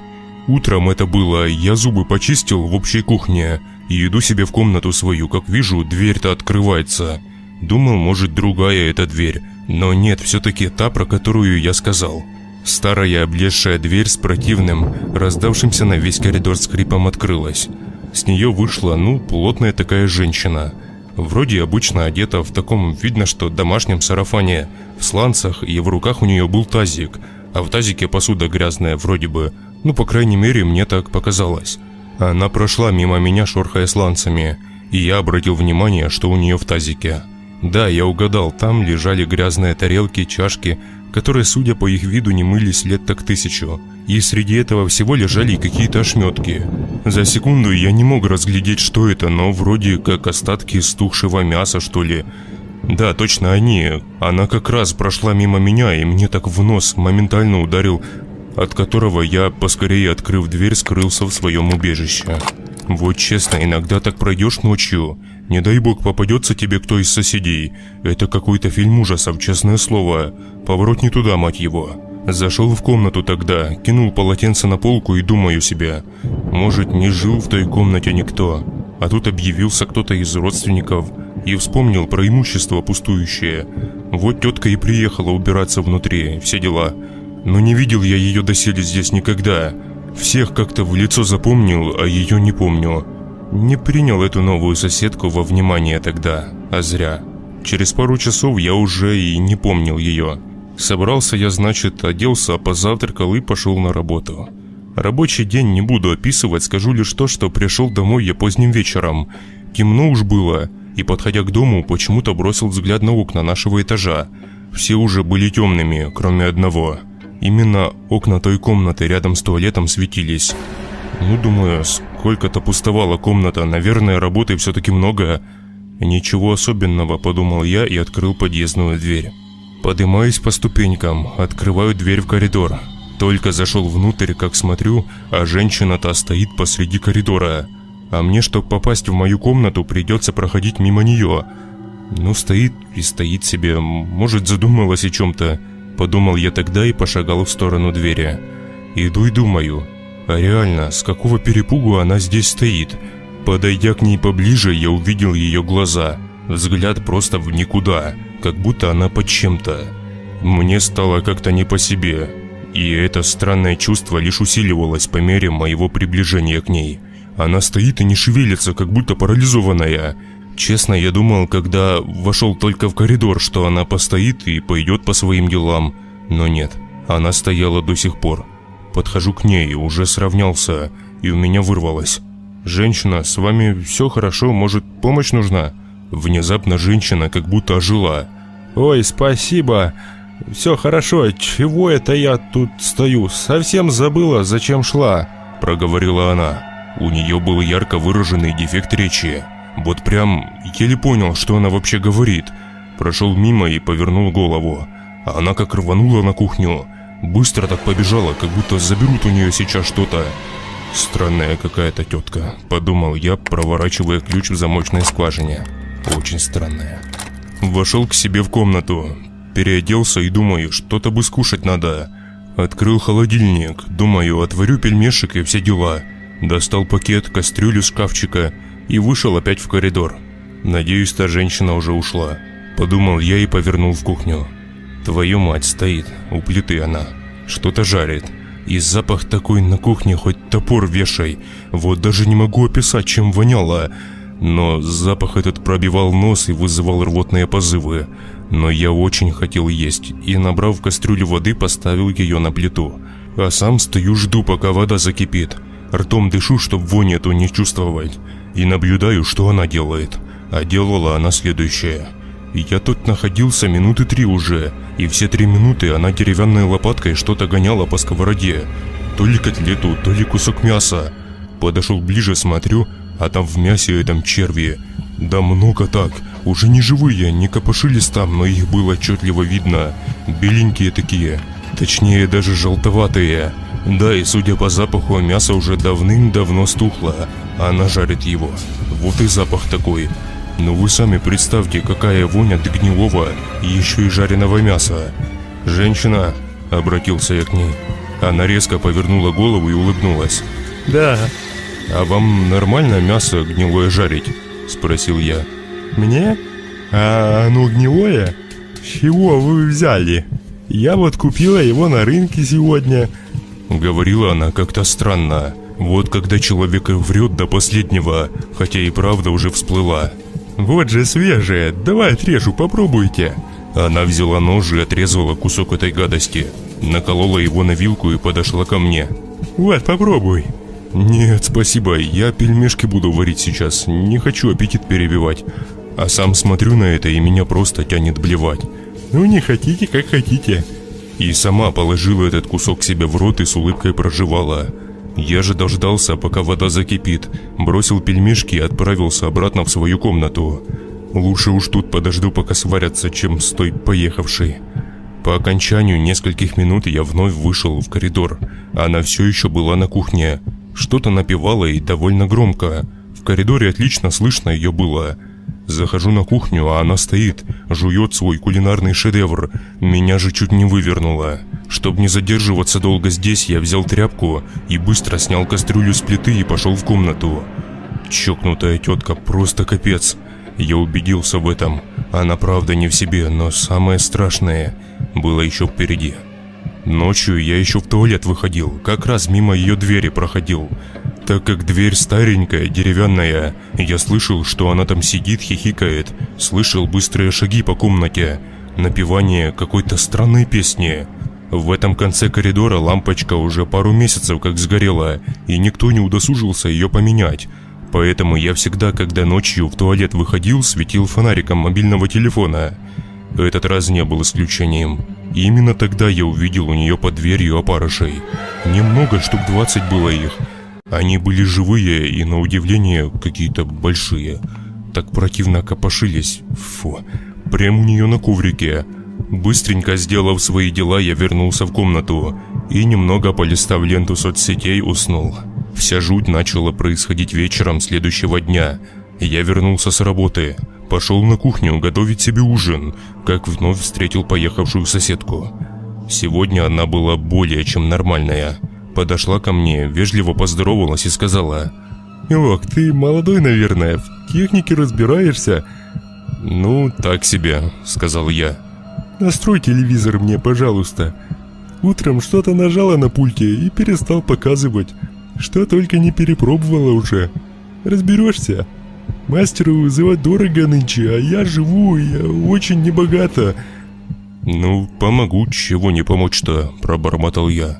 Утром это было, я зубы почистил в общей кухне и иду себе в комнату свою, как вижу, дверь-то открывается. Думал, может, другая эта дверь, но нет, все-таки та, про которую я сказал. Старая облезшая дверь с противным, раздавшимся на весь коридор скрипом открылась. С нее вышла, плотная такая женщина. Вроде обычно одета в таком, видно, что домашнем сарафане, в сланцах, и в руках у нее был тазик, а в тазике посуда грязная вроде бы, по крайней мере, мне так показалось. Она прошла мимо меня, шорхая сланцами, и я обратил внимание, что у нее в тазике. Да, я угадал, там лежали грязные тарелки, чашки, которые, судя по их виду, не мылись лет так 1000, и среди этого всего лежали какие-то ошметки. За секунду я не мог разглядеть, что это, но вроде как остатки стухшего мяса, что ли. Да, точно они. Она как раз прошла мимо меня, и мне так в нос моментально ударил, от которого я, поскорее открыв дверь, скрылся в своем убежище. Вот честно, иногда так пройдешь ночью, не дай бог попадется тебе кто из соседей. Это какой-то фильм ужасов, честное слово. Поворот не туда, мать его. Зашел в комнату тогда, кинул полотенце на полку и думаю себе, может, не жил в той комнате никто. А тут объявился кто-то из родственников и вспомнил про имущество пустующее. Вот тетка и приехала убираться внутри, все дела. Но не видел я ее доселе здесь никогда. Всех как-то в лицо запомнил, а ее не помню. Не принял эту новую соседку во внимание тогда, а зря. Через пару часов я уже и не помнил ее. Собрался я, значит, оделся, позавтракал и пошел на работу. Рабочий день не буду описывать, скажу лишь то, что пришел домой я поздним вечером. Темно уж было, и, подходя к дому, почему-то бросил взгляд на окна нашего этажа. Все уже были темными, кроме одного. Именно окна той комнаты рядом с туалетом светились. Думаю, сколько-то пустовала комната, наверное, работы все-таки много. Ничего особенного, подумал я и открыл подъездную дверь. Поднимаюсь по ступенькам, открываю дверь в коридор. Только зашел внутрь, как смотрю, а женщина-то стоит посреди коридора. А мне, чтобы попасть в мою комнату, придется проходить мимо нее. Стоит и стоит себе, может, задумалась о чем-то. Подумал я тогда и пошагал в сторону двери. Иду и думаю, а реально, с какого перепугу она здесь стоит? Подойдя к ней поближе, я увидел ее глаза. Взгляд просто в никуда, как будто она под чем-то. Мне стало как-то не по себе. И это странное чувство лишь усиливалось по мере моего приближения к ней. Она стоит и не шевелится, как будто парализованная. Честно, я думал, когда вошел только в коридор, что она постоит и пойдет по своим делам. Но нет, она стояла до сих пор. Подхожу к ней, уже сравнялся, и у меня вырвалось. «Женщина, с вами все хорошо, может, помощь нужна?» Внезапно женщина как будто ожила. «Ой, спасибо, все хорошо, чего это я тут стою? Совсем забыла, зачем шла», – проговорила она. У нее был ярко выраженный дефект речи. Вот прям еле понял, что она вообще говорит. Прошел мимо и повернул голову. А она как рванула на кухню. Быстро так побежала, как будто заберут у нее сейчас что-то. Странная какая-то тетка, подумал я, проворачивая ключ в замочной скважине. Очень странная. Вошел к себе в комнату. Переоделся и думаю, что-то бы скушать надо. Открыл холодильник. Думаю, отварю пельмешек и все дела. Достал пакет, кастрюлю с шкафчика и вышел опять в коридор. Надеюсь, та женщина уже ушла. Подумал я и повернул в кухню. Твою мать, стоит, у плиты она. Что-то жарит. И запах такой на кухне, хоть топор вешай. Вот даже не могу описать, чем воняло. Но запах этот пробивал нос и вызывал рвотные позывы. Но я очень хотел есть и, набрав в кастрюлю воды, поставил ее на плиту. А сам стою, жду, пока вода закипит. Ртом дышу, чтоб вонь эту не чувствовать. И наблюдаю, что она делает. А делала она следующее. Я тут находился минуты 3 уже, и все 3 минуты она деревянной лопаткой что-то гоняла по сковороде. То ли котлету, то ли кусок мяса. Подошел ближе, смотрю, а там в мясе этом черви. Да много так, уже не живые, не копошились там, но их было отчетливо видно. Беленькие такие, точнее даже желтоватые. Да, и судя по запаху, мясо уже давным-давно стухло, а она жарит его. Вот и запах такой. Но вы сами представьте, какая вонь от гнилого и еще и жареного мяса. «Женщина», — обратился я к ней, — Она резко повернула голову и улыбнулась. Да. «А вам нормально мясо гнилое жарить?» – спросил я. Мне? А оно гнилое? С чего вы взяли? Я вот купила его на рынке сегодня. Говорила она как-то странно. Вот когда человек врет до последнего, хотя и правда уже всплыла. Вот же свежее, давай отрежу, попробуйте. Она взяла нож и отрезала кусок этой гадости. Наколола его на вилку и подошла ко мне. Вот, попробуй. Нет, спасибо, я пельмешки буду варить сейчас. Не хочу аппетит перебивать. А сам смотрю на это, и меня просто тянет блевать. Ну не хотите, как хотите. И сама положила этот кусок себе в рот и с улыбкой прожевала. Я же дождался, пока вода закипит, бросил пельмешки и отправился обратно в свою комнату. Лучше уж тут подожду, пока сварятся, чем с той поехавшей. По окончанию нескольких минут я вновь вышел в коридор. Она все еще была на кухне. Что-то напевала и довольно громко. В коридоре отлично слышно ее было. Захожу на кухню, а она стоит, жует свой кулинарный шедевр. Меня же чуть не вывернуло. Чтобы не задерживаться долго здесь, я взял тряпку и быстро снял кастрюлю с плиты и пошел в комнату. Чокнутая тетка, просто капец. Я убедился в этом. Она правда не в себе, но самое страшное было еще впереди. Ночью я еще в туалет выходил, как раз мимо ее двери проходил. Так как дверь старенькая, деревянная, я слышал, что она там сидит, хихикает, слышал быстрые шаги по комнате, напевание какой-то странной песни. В этом конце коридора лампочка уже пару месяцев как сгорела, и никто не удосужился ее поменять. Поэтому я всегда, когда ночью в туалет выходил, светил фонариком мобильного телефона. Этот раз не был исключением. И именно тогда я увидел у нее под дверью опарышей. Немного, штук 20 было их. Они были живые и, на удивление, какие-то большие. Так противно копошились. Фу. Прямо у нее на коврике. Быстренько сделав свои дела, я вернулся в комнату и, немного полистав ленту соцсетей, уснул. Вся жуть начала происходить вечером следующего дня. Я вернулся с работы, пошел на кухню готовить себе ужин, как вновь встретил поехавшую соседку. Сегодня она была более чем нормальная. Подошла ко мне, вежливо поздоровалась и сказала: «Ох, ты молодой, наверное, в технике разбираешься?» «Ну, так себе», — сказал я. «Настрой телевизор мне, пожалуйста. Утром что-то нажала на пульте и перестал показывать. Что только не перепробовала уже. Разберешься? Мастера вызывать дорого нынче, а я живу, я очень небогато». «Ну, помогу, чего не помочь-то», — пробормотал я.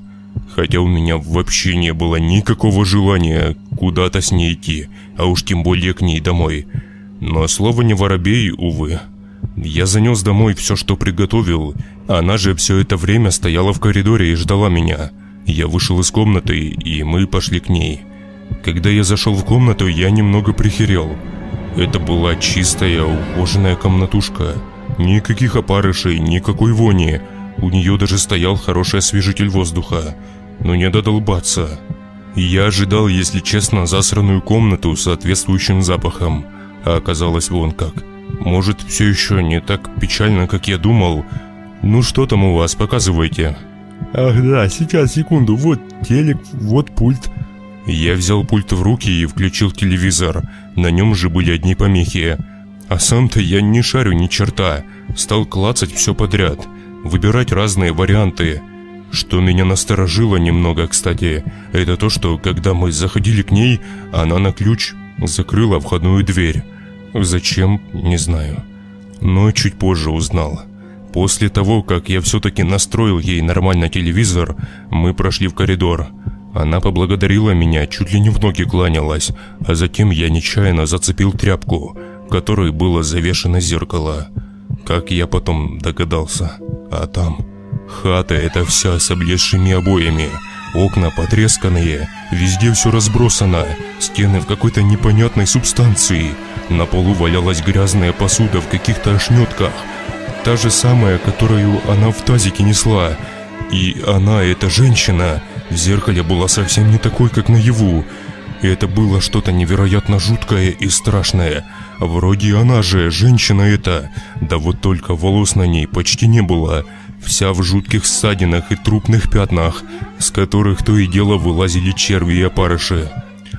Хотя у меня вообще не было никакого желания куда-то с ней идти, а уж тем более к ней домой. Но слово не воробей, увы. Я занес домой все, что приготовил. Она же все это время стояла в коридоре и ждала меня. Я вышел из комнаты, и мы пошли к ней. Когда я зашел в комнату, я немного прихерел. Это была чистая, ухоженная комнатушка. Никаких опарышей, никакой вони. У нее даже стоял хороший освежитель воздуха. Но не додолбаться. Я ожидал, если честно, засранную комнату с соответствующим запахом. А оказалось вон как. Может, все еще не так печально, как я думал. Ну что там у вас, показывайте. Ах да, сейчас, секунду, вот телек, вот пульт. Я взял пульт в руки и включил телевизор. На нем же были одни помехи. А сам-то я не шарю ни черта. Стал клацать все подряд, выбирать разные варианты. Что меня насторожило немного, кстати, это то, что когда мы заходили к ней, она на ключ закрыла входную дверь. Зачем, не знаю. Но чуть позже узнал. После того, как я все-таки настроил ей нормально телевизор, мы прошли в коридор. Она поблагодарила меня, чуть ли не в ноги кланялась, а затем я нечаянно зацепил тряпку, которой было завешено зеркало. Как я потом догадался. А там хата эта вся с облезшими обоями, окна потресканные, везде все разбросано, стены в какой-то непонятной субстанции. На полу валялась грязная посуда в каких-то ошметках, та же самая, которую она в тазике несла. И она, эта женщина, в зеркале была совсем не такой, как наяву. Это было что-то невероятно жуткое и страшное. Вроде она же, женщина эта, да вот только волос на ней почти не было. вся в жутких ссадинах и трупных пятнах, с которых то и дело вылазили черви и опарыши.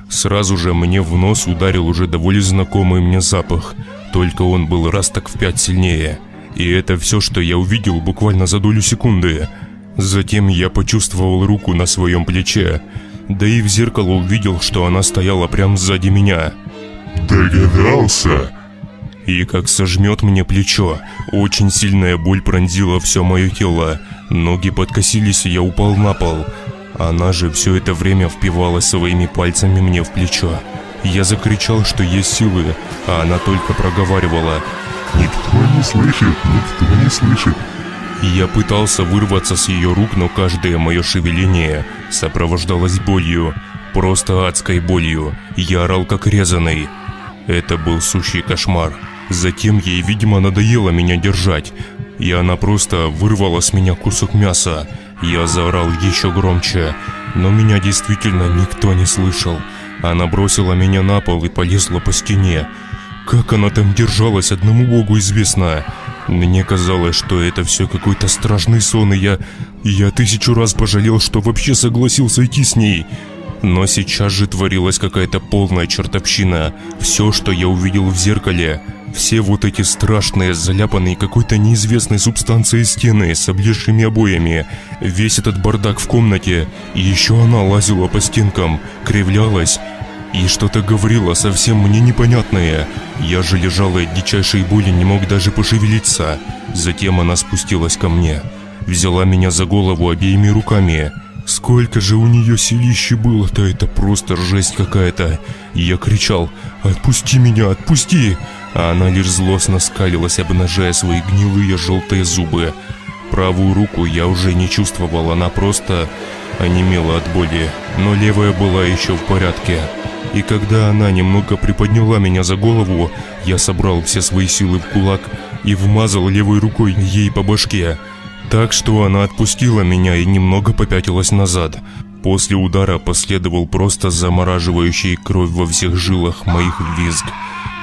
Сразу же мне в нос ударил уже довольно знакомый мне запах, только он был раз так в 5 сильнее. И это все, что я увидел буквально за долю секунды. Затем я почувствовал руку на своем плече, да и в зеркало увидел, что она стояла прямо сзади меня. Догадался? И как сожмет мне плечо, очень сильная боль пронзила все мое тело. Ноги подкосились, и я упал на пол. Она же все это время впивалась своими пальцами мне в плечо. Я закричал, что есть силы, а она только проговаривала: «Никто не слышит, никто не слышит». Я пытался вырваться с ее рук, но каждое мое шевеление сопровождалось болью, просто адской болью. Я орал как резаный. Это был сущий кошмар. Затем ей, видимо, надоело меня держать, и она просто вырвала с меня кусок мяса. Я заорал еще громче, но меня действительно никто не слышал. Она бросила меня на пол и полезла по стене. Как она там держалась, одному богу известно. Мне казалось, что это все какой-то страшный сон, и я 1000 раз пожалел, что вообще согласился идти с ней. Но сейчас же творилась какая-то полная чертовщина. Все, что я увидел в зеркале, все вот эти страшные, заляпанные какой-то неизвестной субстанцией стены с облезшими обоями, весь этот бардак в комнате, и еще она лазила по стенкам, кривлялась и что-то говорила совсем мне непонятное. Я же лежал и от дичайшей боли не мог даже пошевелиться. Затем она спустилась ко мне, взяла меня за голову обеими руками. Сколько же у нее силища было-то, это просто жесть какая-то. Я кричал: «Отпусти меня, отпусти!» А она лишь злостно скалилась, обнажая свои гнилые желтые зубы. Правую руку я уже не чувствовал, она просто онемела от боли, но левая была еще в порядке. И когда она немного приподняла меня за голову, я собрал все свои силы в кулак и вмазал левой рукой ей по башке, так что она отпустила меня и немного попятилась назад. После удара последовал просто замораживающий кровь во всех жилах моих визг.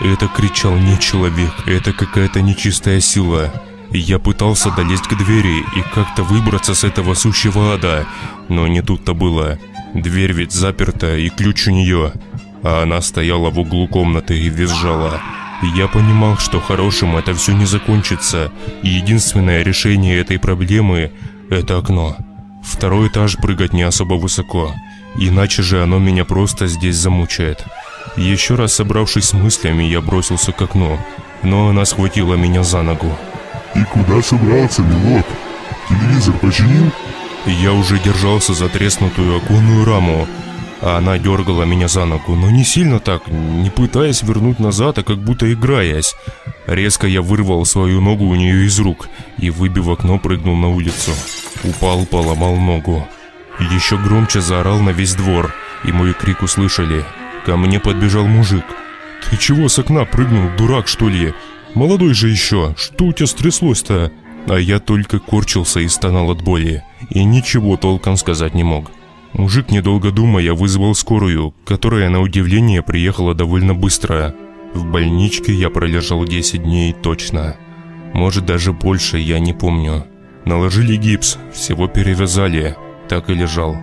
Это кричал не человек, это какая-то нечистая сила. Я пытался долезть к двери и как-то выбраться с этого сущего ада, но не тут-то было. Дверь ведь заперта и ключ у нее, а она стояла в углу комнаты и визжала. Я понимал, что хорошим это все не закончится, и единственное решение этой проблемы – это окно. 2-й этаж прыгать не особо высоко, иначе же оно меня просто здесь замучает. Еще раз собравшись с мыслями, я бросился к окну, но она схватила меня за ногу. «И куда собрался, милок? Телевизор починил?» Я уже держался за треснутую оконную раму, а она дергала меня за ногу, но не сильно так, не пытаясь вернуть назад, а как будто играясь. Резко я вырвал свою ногу у нее из рук и, выбив окно, прыгнул на улицу. Упал, поломал ногу. Еще громче заорал на весь двор, и мой крик услышали. Ко мне подбежал мужик. «Ты чего с окна прыгнул, дурак, что ли? Молодой же еще, что у тебя стряслось-то?» А я только корчился и стонал от боли, и ничего толком сказать не мог. Мужик, недолго думая, вызвал скорую, которая, на удивление, приехала довольно быстро. В больничке я пролежал 10 дней точно. Может, даже больше, я не помню. Наложили гипс, всего перевязали, так и лежал.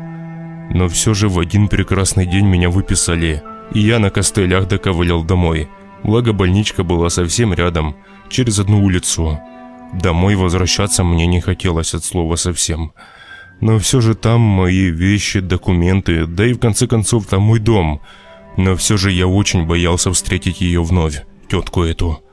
Но все же в один прекрасный день меня выписали, и я на костылях доковылял домой. Благо больничка была совсем рядом, через одну улицу. Домой возвращаться мне не хотелось от слова совсем. Но все же там мои вещи, документы, да и в конце концов там мой дом. Но все же я очень боялся встретить ее вновь, тетку эту.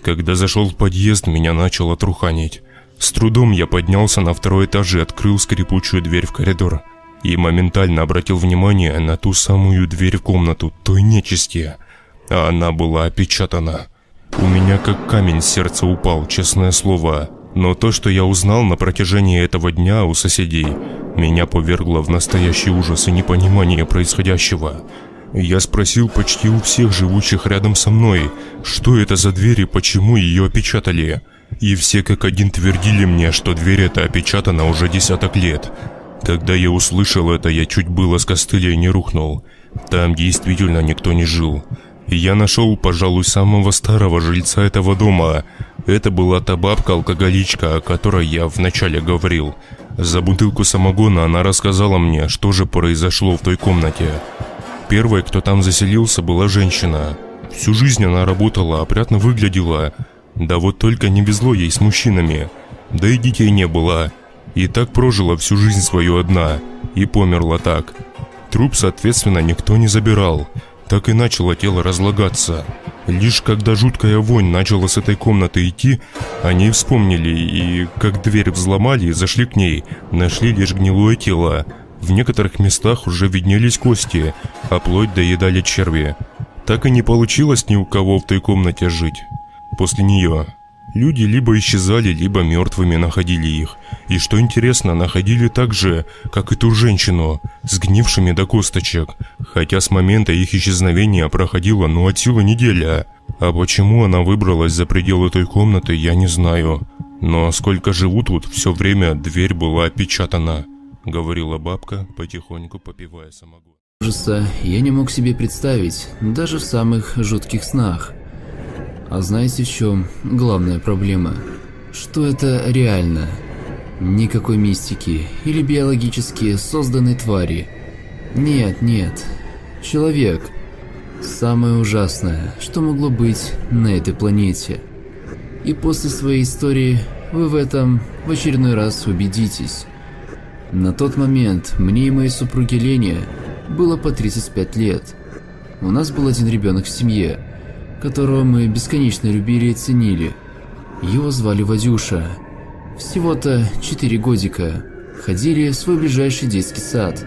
Когда зашел в подъезд, меня начало труханить. С трудом я поднялся на 2-й этаж и открыл скрипучую дверь в коридор. И моментально обратил внимание на ту самую дверь в комнату той нечисти. А она была опечатана. У меня как камень с сердца упал, честное слово. Но то, что я узнал на протяжении этого дня у соседей, меня повергло в настоящий ужас и непонимание происходящего. Я спросил почти у всех живущих рядом со мной, что это за дверь и почему ее опечатали. И все как один твердили мне, что дверь эта опечатана уже десяток лет. Когда я услышал это, я чуть было с костылей не рухнул. Там действительно никто не жил. Я нашел, пожалуй, самого старого жильца этого дома. Это была та бабка-алкоголичка, о которой я вначале говорил. За бутылку самогона она рассказала мне, что же произошло в той комнате. Первой, кто там заселился, была женщина. Всю жизнь она работала, опрятно выглядела. Да вот только не везло ей с мужчинами. Да и детей не было. И так прожила всю жизнь свою одна. И померла так. Труп, соответственно, никто не забирал. Так и начало тело разлагаться. Лишь когда жуткая вонь начала с этой комнаты идти, они вспомнили и, как дверь взломали, зашли к ней, нашли лишь гнилое тело. В некоторых местах уже виднелись кости, а плоть доедали черви. Так и не получилось ни у кого в той комнате жить. После нее люди либо исчезали, либо мертвыми находили их. И что интересно, находили так же, как и ту женщину, сгнившими до косточек. Хотя с момента их исчезновения проходила от силы неделя. А почему она выбралась за пределы той комнаты, я не знаю. Но сколько живу тут, все время дверь была опечатана, говорила бабка, потихоньку попивая самогон. Ужаса я не мог себе представить, даже в самых жутких снах. А знаете, в чем главная проблема? Что это реально. Никакой мистики или биологически созданной твари. Нет. Человек. Самое ужасное, что могло быть на этой планете. И после своей истории вы в этом в очередной раз убедитесь. На тот момент мне и моей супруге Лене было по 35 лет. У нас был один ребенок в семье, которого мы бесконечно любили и ценили. Его звали Вадюша. Всего-то 4 годика. Ходили в свой ближайший детский сад,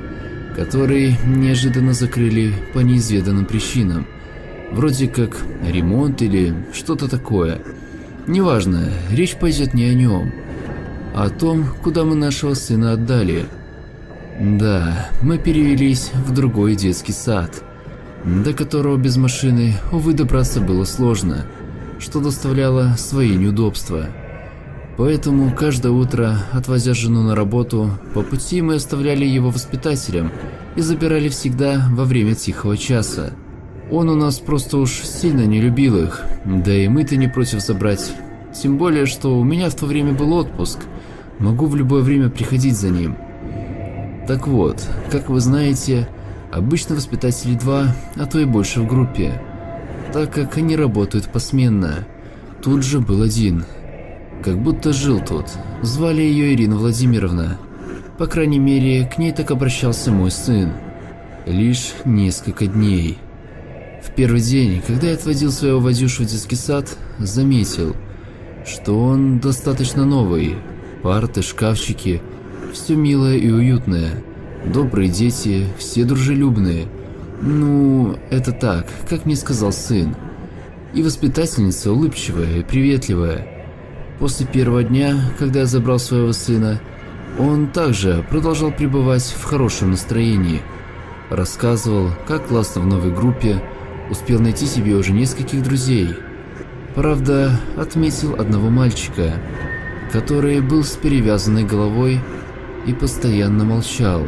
который неожиданно закрыли по неизведанным причинам. Вроде как ремонт или что-то такое. Неважно, речь пойдет не о нем, а о том, куда мы нашего сына отдали. Да, мы перевелись в другой детский сад, до которого без машины, увы, добраться было сложно, что доставляло свои неудобства. Поэтому каждое утро, отвозя жену на работу, по пути мы оставляли его воспитателям и забирали всегда во время тихого часа. Он у нас просто уж сильно не любил их, да и мы-то не против забрать. Тем более, что у меня в то время был отпуск, могу в любое время приходить за ним. Так вот, как вы знаете, обычно воспитателей 2, а то и больше в группе, так как они работают посменно. Тут же был один, как будто жил тут. Звали ее Ирина Владимировна. По крайней мере, к ней так обращался мой сын. Лишь несколько дней. В первый день, когда я отводил своего Вадюшу в детский сад, заметил, что он достаточно новый. Парты, шкафчики, все милое и уютное. Добрые дети, все дружелюбные. Ну, это так, как мне сказал сын. И воспитательница улыбчивая и приветливая. После первого дня, когда я забрал своего сына, он также продолжал пребывать в хорошем настроении. Рассказывал, как классно в новой группе, успел найти себе уже нескольких друзей. Правда, отметил одного мальчика, который был с перевязанной головой и постоянно молчал.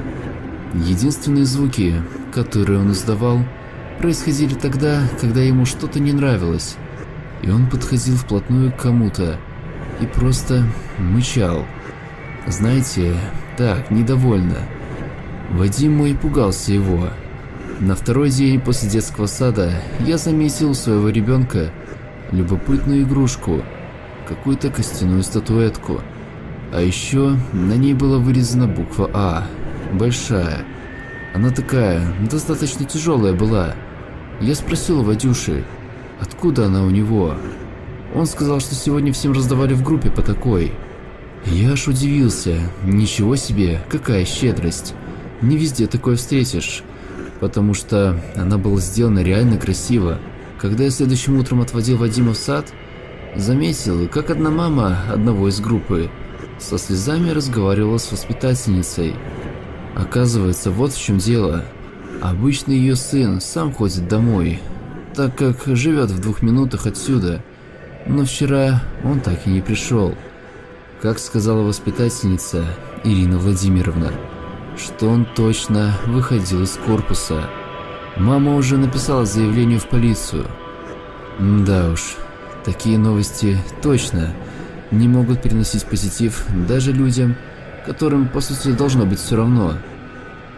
Единственные звуки, которые он издавал, происходили тогда, когда ему что-то не нравилось, и он подходил вплотную к кому-то и просто мычал. Знаете, так, недовольно. Вадим мой пугался его. На второй день после детского сада я заметил у своего ребенка любопытную игрушку, какую-то костяную статуэтку. А еще на ней была вырезана буква А, большая. Она такая, достаточно тяжелая была. Я спросил у Вадюши, откуда она у него. Он сказал, что сегодня всем раздавали в группе по такой. Я аж удивился, ничего себе, какая щедрость. Не везде такое встретишь, потому что она была сделана реально красиво. Когда я следующим утром отводил Вадима в сад, заметил, как одна мама одного из группы со слезами разговаривала с воспитательницей. Оказывается, вот в чем дело. Обычно ее сын сам ходит домой, так как живет в 2 минутах отсюда. Но вчера он так и не пришел. Как сказала воспитательница Ирина Владимировна, что он точно выходил из корпуса. Мама уже написала заявление в полицию. Да уж, Такие новости точно не могут приносить позитив даже людям, которым по сути должно быть все равно.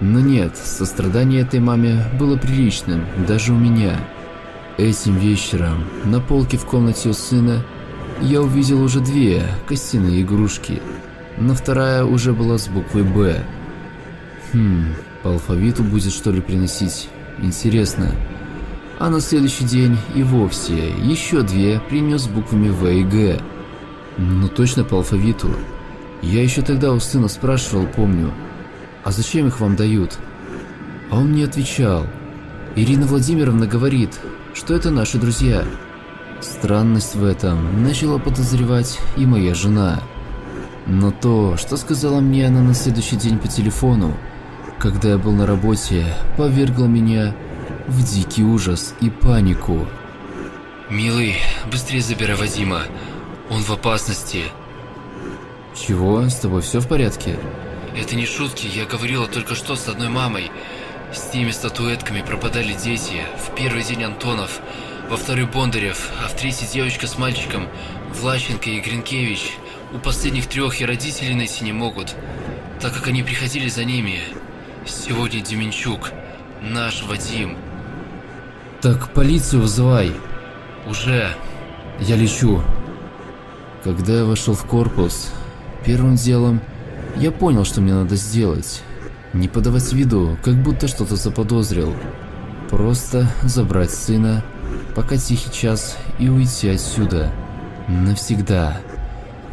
Но нет, сострадание этой маме было приличным, даже у меня. Этим вечером на полке в комнате у сына я увидел уже 2 костяные игрушки, но вторая уже была с буквой «Б». По алфавиту будет что ли приносить? Интересно. А на следующий день и вовсе еще 2 принес с буквами «В» и «Г». Ну точно по алфавиту. Я еще тогда у сына спрашивал, помню, а зачем их вам дают? А он мне отвечал: Ирина Владимировна говорит, что это наши друзья. Странность в этом начала подозревать и моя жена. Но то, что сказала мне она на следующий день по телефону, когда я был на работе, повергло меня в дикий ужас и панику. «Милый, быстрее забирай Вадима, он в опасности». «Чего? С тобой все в порядке?» «Это не шутки, я говорила только что с одной мамой. С теми статуэтками пропадали дети. В первый день Антонов, во второй Бондарев, а в третий девочка с мальчиком, Влащенко и Гринкевич. У последних 3 и родителей найти не могут, так как они приходили за ними. Сегодня Деменчук, наш Вадим». «Так полицию вызывай». «Уже». «Я лечу». Когда я вошел в корпус, первым делом я понял, что мне надо сделать. Не подавать виду, как будто что-то заподозрил. Просто забрать сына, пока тихий час, и уйти отсюда. Навсегда.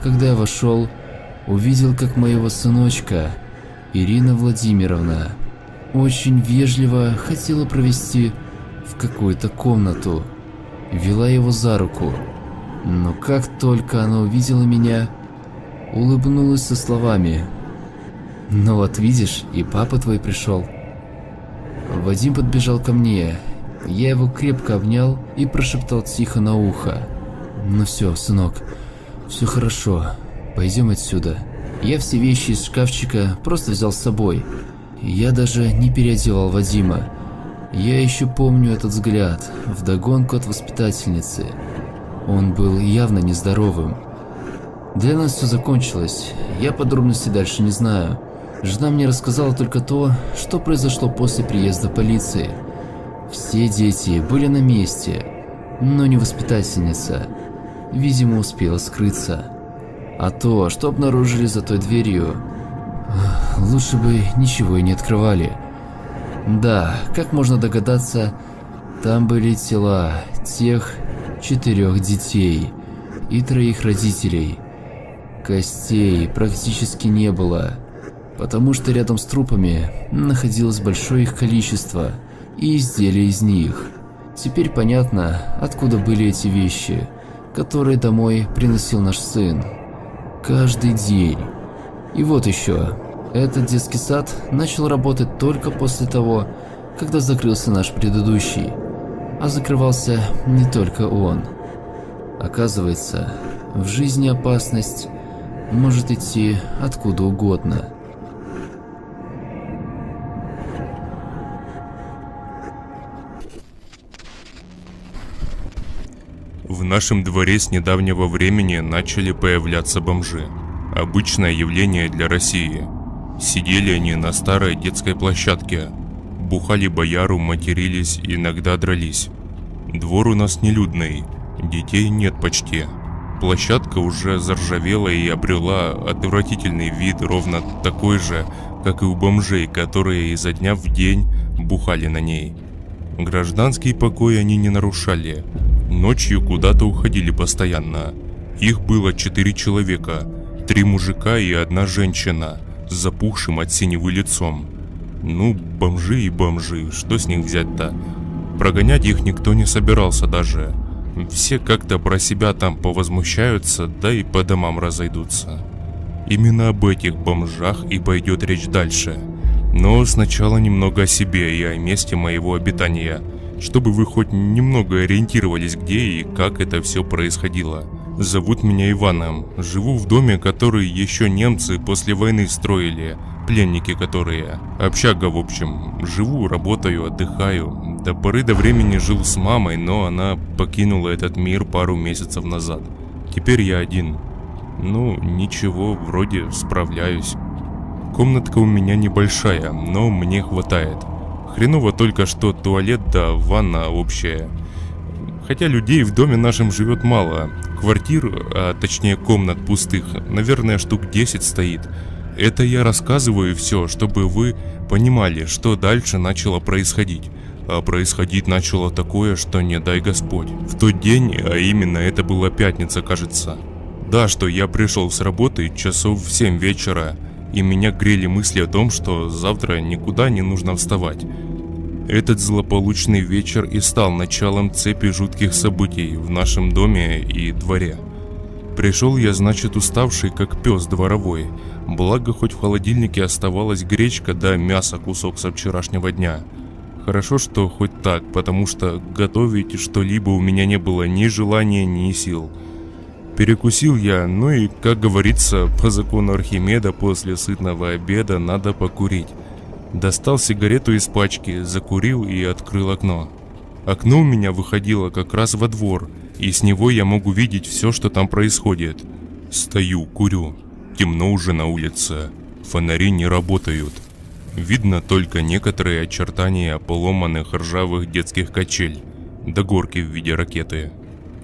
Когда я вошел, увидел, как моего сыночка, Ирина Владимировна, очень вежливо хотела провести в какую-то комнату. Вела его за руку. Но как только она увидела меня, улыбнулась со словами: «Ну вот видишь, и папа твой пришел». Вадим подбежал ко мне. Я его крепко обнял и прошептал тихо на ухо: «Ну все, сынок, все хорошо, пойдем отсюда». Я все вещи из шкафчика просто взял с собой. Я даже не переодевал Вадима. Я еще помню этот взгляд, вдогонку от воспитательницы. Он был явно нездоровым. Для нас все закончилось, я подробностей дальше не знаю. Жена мне рассказала только то, что произошло после приезда полиции. Все дети были на месте, но не воспитательница. Видимо, успела скрыться. А то, что обнаружили за той дверью, лучше бы ничего и не открывали. Да, как можно догадаться, там были тела тех 4 детей и 3 родителей. Костей практически не было, потому что рядом с трупами находилось большое их количество и изделия из них. Теперь понятно, откуда были эти вещи, которые домой приносил наш сын. Каждый день. И вот еще. Этот детский сад начал работать только после того, когда закрылся наш предыдущий. А закрывался не только он. Оказывается, в жизни опасность может идти откуда угодно. В нашем дворе с недавнего времени начали появляться бомжи. Обычное явление для России. Сидели они на старой детской площадке. Бухали бояру, матерились, иногда дрались. Двор у нас нелюдный, детей нет почти. Площадка уже заржавела и обрела отвратительный вид, ровно такой же, как и у бомжей, которые изо дня в день бухали на ней. Гражданский покой они не нарушали. Ночью куда-то уходили постоянно. Их было 4 человека, 3 мужика и 1 женщина с запухшим от синевы лицом. Ну, бомжи и бомжи, что с них взять-то? Прогонять их никто не собирался даже. Все как-то про себя там повозмущаются, да и по домам разойдутся. Именно об этих бомжах и пойдет речь дальше. Но сначала немного о себе и о месте моего обитания, чтобы вы хоть немного ориентировались, где и как это все происходило. Зовут меня Иваном, живу в доме, который еще немцы после войны строили, пленники которые. Общага в общем, живу, работаю, отдыхаю, До поры до времени жил с мамой, но она покинула этот мир пару месяцев назад. Теперь я один. Ну, ничего, вроде справляюсь. Комнатка у меня небольшая, но мне хватает. Хреново только, что туалет да ванна общая. Хотя людей в доме нашем живет мало. Квартир, а точнее комнат пустых, наверное, штук 10 стоит. Это я рассказываю все, чтобы вы понимали, что дальше начало происходить. А происходить начало такое, что не дай Господь. В тот день, а именно это была пятница, кажется. Да, что я пришел с работы часов в 7 вечера, и меня грели мысли о том, что завтра никуда не нужно вставать. Этот злополучный вечер и стал началом цепи жутких событий в нашем доме и дворе. Пришел я, значит, уставший, как пес дворовой. Благо, хоть в холодильнике оставалась гречка да мясо кусок со вчерашнего дня. Хорошо, что хоть так, потому что готовить что-либо у меня не было ни желания, ни сил. Перекусил я, ну и, как говорится, по закону Архимеда, после сытного обеда надо покурить. Достал сигарету из пачки, закурил и открыл окно. Окно у меня выходило как раз во двор, и с него я мог увидеть все, что там происходит. Стою, курю. Темно уже на улице. Фонари не работают. Видно только некоторые очертания поломанных ржавых детских качель, да горки в виде ракеты.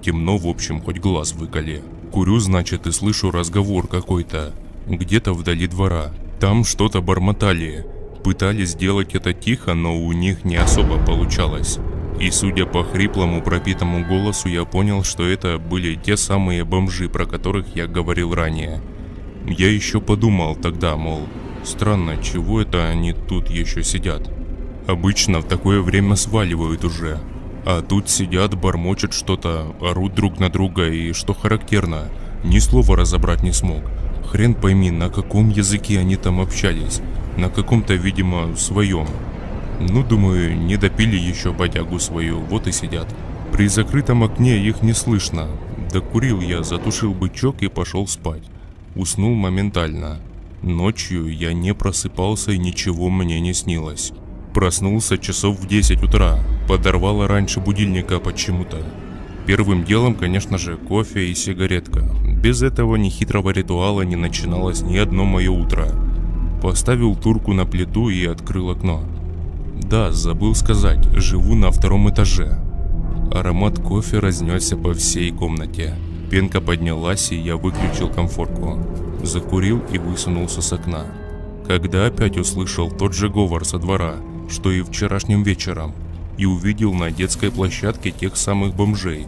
Темно, в общем, хоть глаз выколи. Курю, значит, и слышу разговор какой-то. Где-то вдали двора. Там что-то бормотали. Пытались сделать это тихо, но у них не особо получалось. И судя по хриплому пропитому голосу, я понял, что это были те самые бомжи, про которых я говорил ранее. Я еще подумал тогда, мол, странно, чего это они тут еще сидят? Обычно в такое время сваливают уже. А тут сидят, бормочут что-то, орут друг на друга, и, что характерно, ни слова разобрать не смог. Хрен пойми, на каком языке они там общались. На каком-то, видимо, своем. Ну, думаю, не допили еще бодягу свою, вот и сидят. При закрытом окне их не слышно. Докурил я, затушил бычок и пошел спать. Уснул моментально. Ночью я не просыпался и ничего мне не снилось. Проснулся часов в 10 утра. Подорвало раньше будильника почему-то. Первым делом, конечно же, кофе и сигаретка. Без этого нехитрого ритуала не начиналось ни одно мое утро. Поставил турку на плиту и открыл окно. Да, забыл сказать, живу на 2-м этаже. Аромат кофе разнесся по всей комнате. Пенка поднялась, и я выключил комфорку. Закурил и высунулся с окна. Когда опять услышал тот же говор со двора, что и вчерашним вечером, и увидел на детской площадке тех самых бомжей.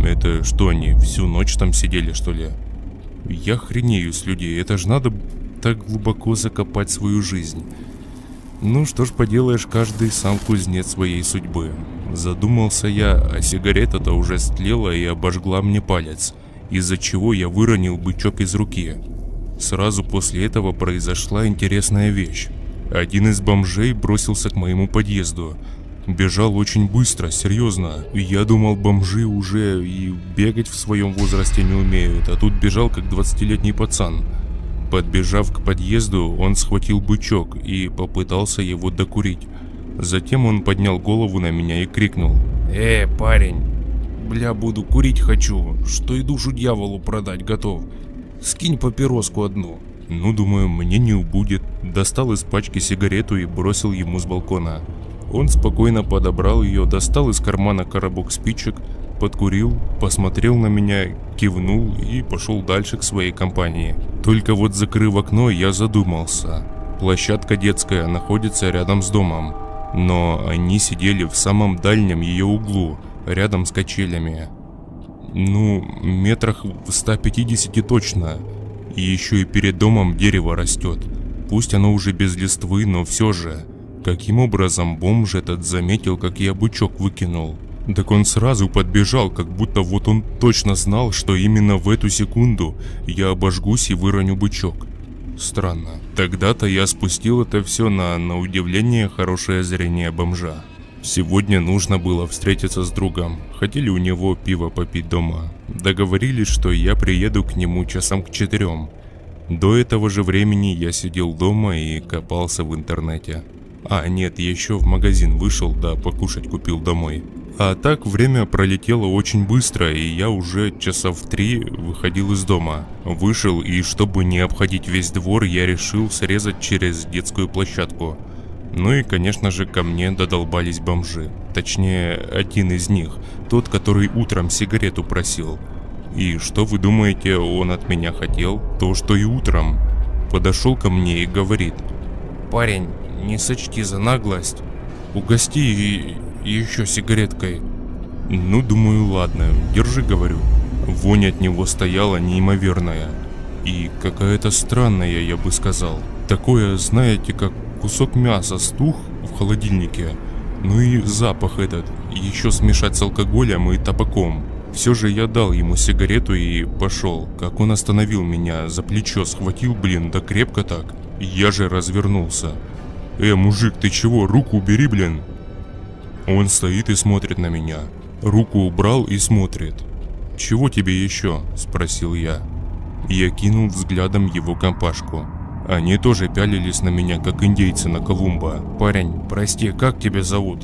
Это что, они всю ночь там сидели, что ли? Я хренею с людей, это ж надо так глубоко закопать свою жизнь. Ну что ж поделаешь, каждый сам кузнец своей судьбы. Задумался я, а сигарета-то уже стлела и обожгла мне палец, из-за чего я выронил бычок из руки. Сразу после этого произошла интересная вещь. Один из бомжей бросился к моему подъезду. Бежал очень быстро, серьезно. Я думал, бомжи уже и бегать в своем возрасте не умеют, а тут бежал как 20-летний пацан. Подбежав к подъезду, он схватил бычок и попытался его докурить. Затем он поднял голову на меня и крикнул: парень, бля, буду курить хочу, что и душу дьяволу продать готов. Скинь папироску одну. Ну, думаю, мне не убудет. Достал из пачки сигарету и бросил ему с балкона. Он спокойно подобрал ее, достал из кармана коробок спичек, подкурил, посмотрел на меня, кивнул и пошел дальше к своей компании. Только вот, закрыв окно, я задумался. Площадка детская находится рядом с домом, но они сидели в самом дальнем ее углу, рядом с качелями. Ну, метрах в 150 точно. И еще и перед домом дерево растет. Пусть оно уже без листвы, но все же. Каким образом бомж этот заметил, как я бычок выкинул? Так он сразу подбежал, как будто вот он точно знал, что именно в эту секунду я обожгусь и выроню бычок. Странно. Тогда-то я спустил это все на удивление хорошее зрение бомжа. Сегодня нужно было встретиться с другом. Хотели у него пиво попить дома. Договорились, что я приеду к нему часам к 4. До этого же времени я сидел дома и копался в интернете. А, нет, еще в магазин вышел, да покушать купил домой. А так время пролетело очень быстро, и я уже часа в 3 выходил из дома. Вышел, и чтобы не обходить весь двор, я решил срезать через детскую площадку. Ну и, конечно же, ко мне додолбались бомжи. Точнее, один из них, тот, который утром сигарету просил. И что вы думаете, он от меня хотел? То, что и утром. Подошел ко мне и говорит: «Парень, не сочти за наглость, угости и еще сигареткой». Ну, думаю, ладно, держи, говорю. Вонь от него стояла неимоверная. И какая-то странная, я бы сказал. Такое, знаете, как кусок мяса стух в холодильнике. Ну и запах этот, еще смешать с алкоголем и табаком. Все же я дал ему сигарету и пошел. Как он остановил меня, за плечо схватил, да крепко так. Я же развернулся. Мужик, ты чего, руку убери, Он стоит и смотрит на меня. Руку убрал и смотрит. «Чего тебе еще?» – спросил я. Я кинул взглядом его компашку. Они тоже пялились на меня, как индейцы на Колумба. «Парень, прости, как тебя зовут?»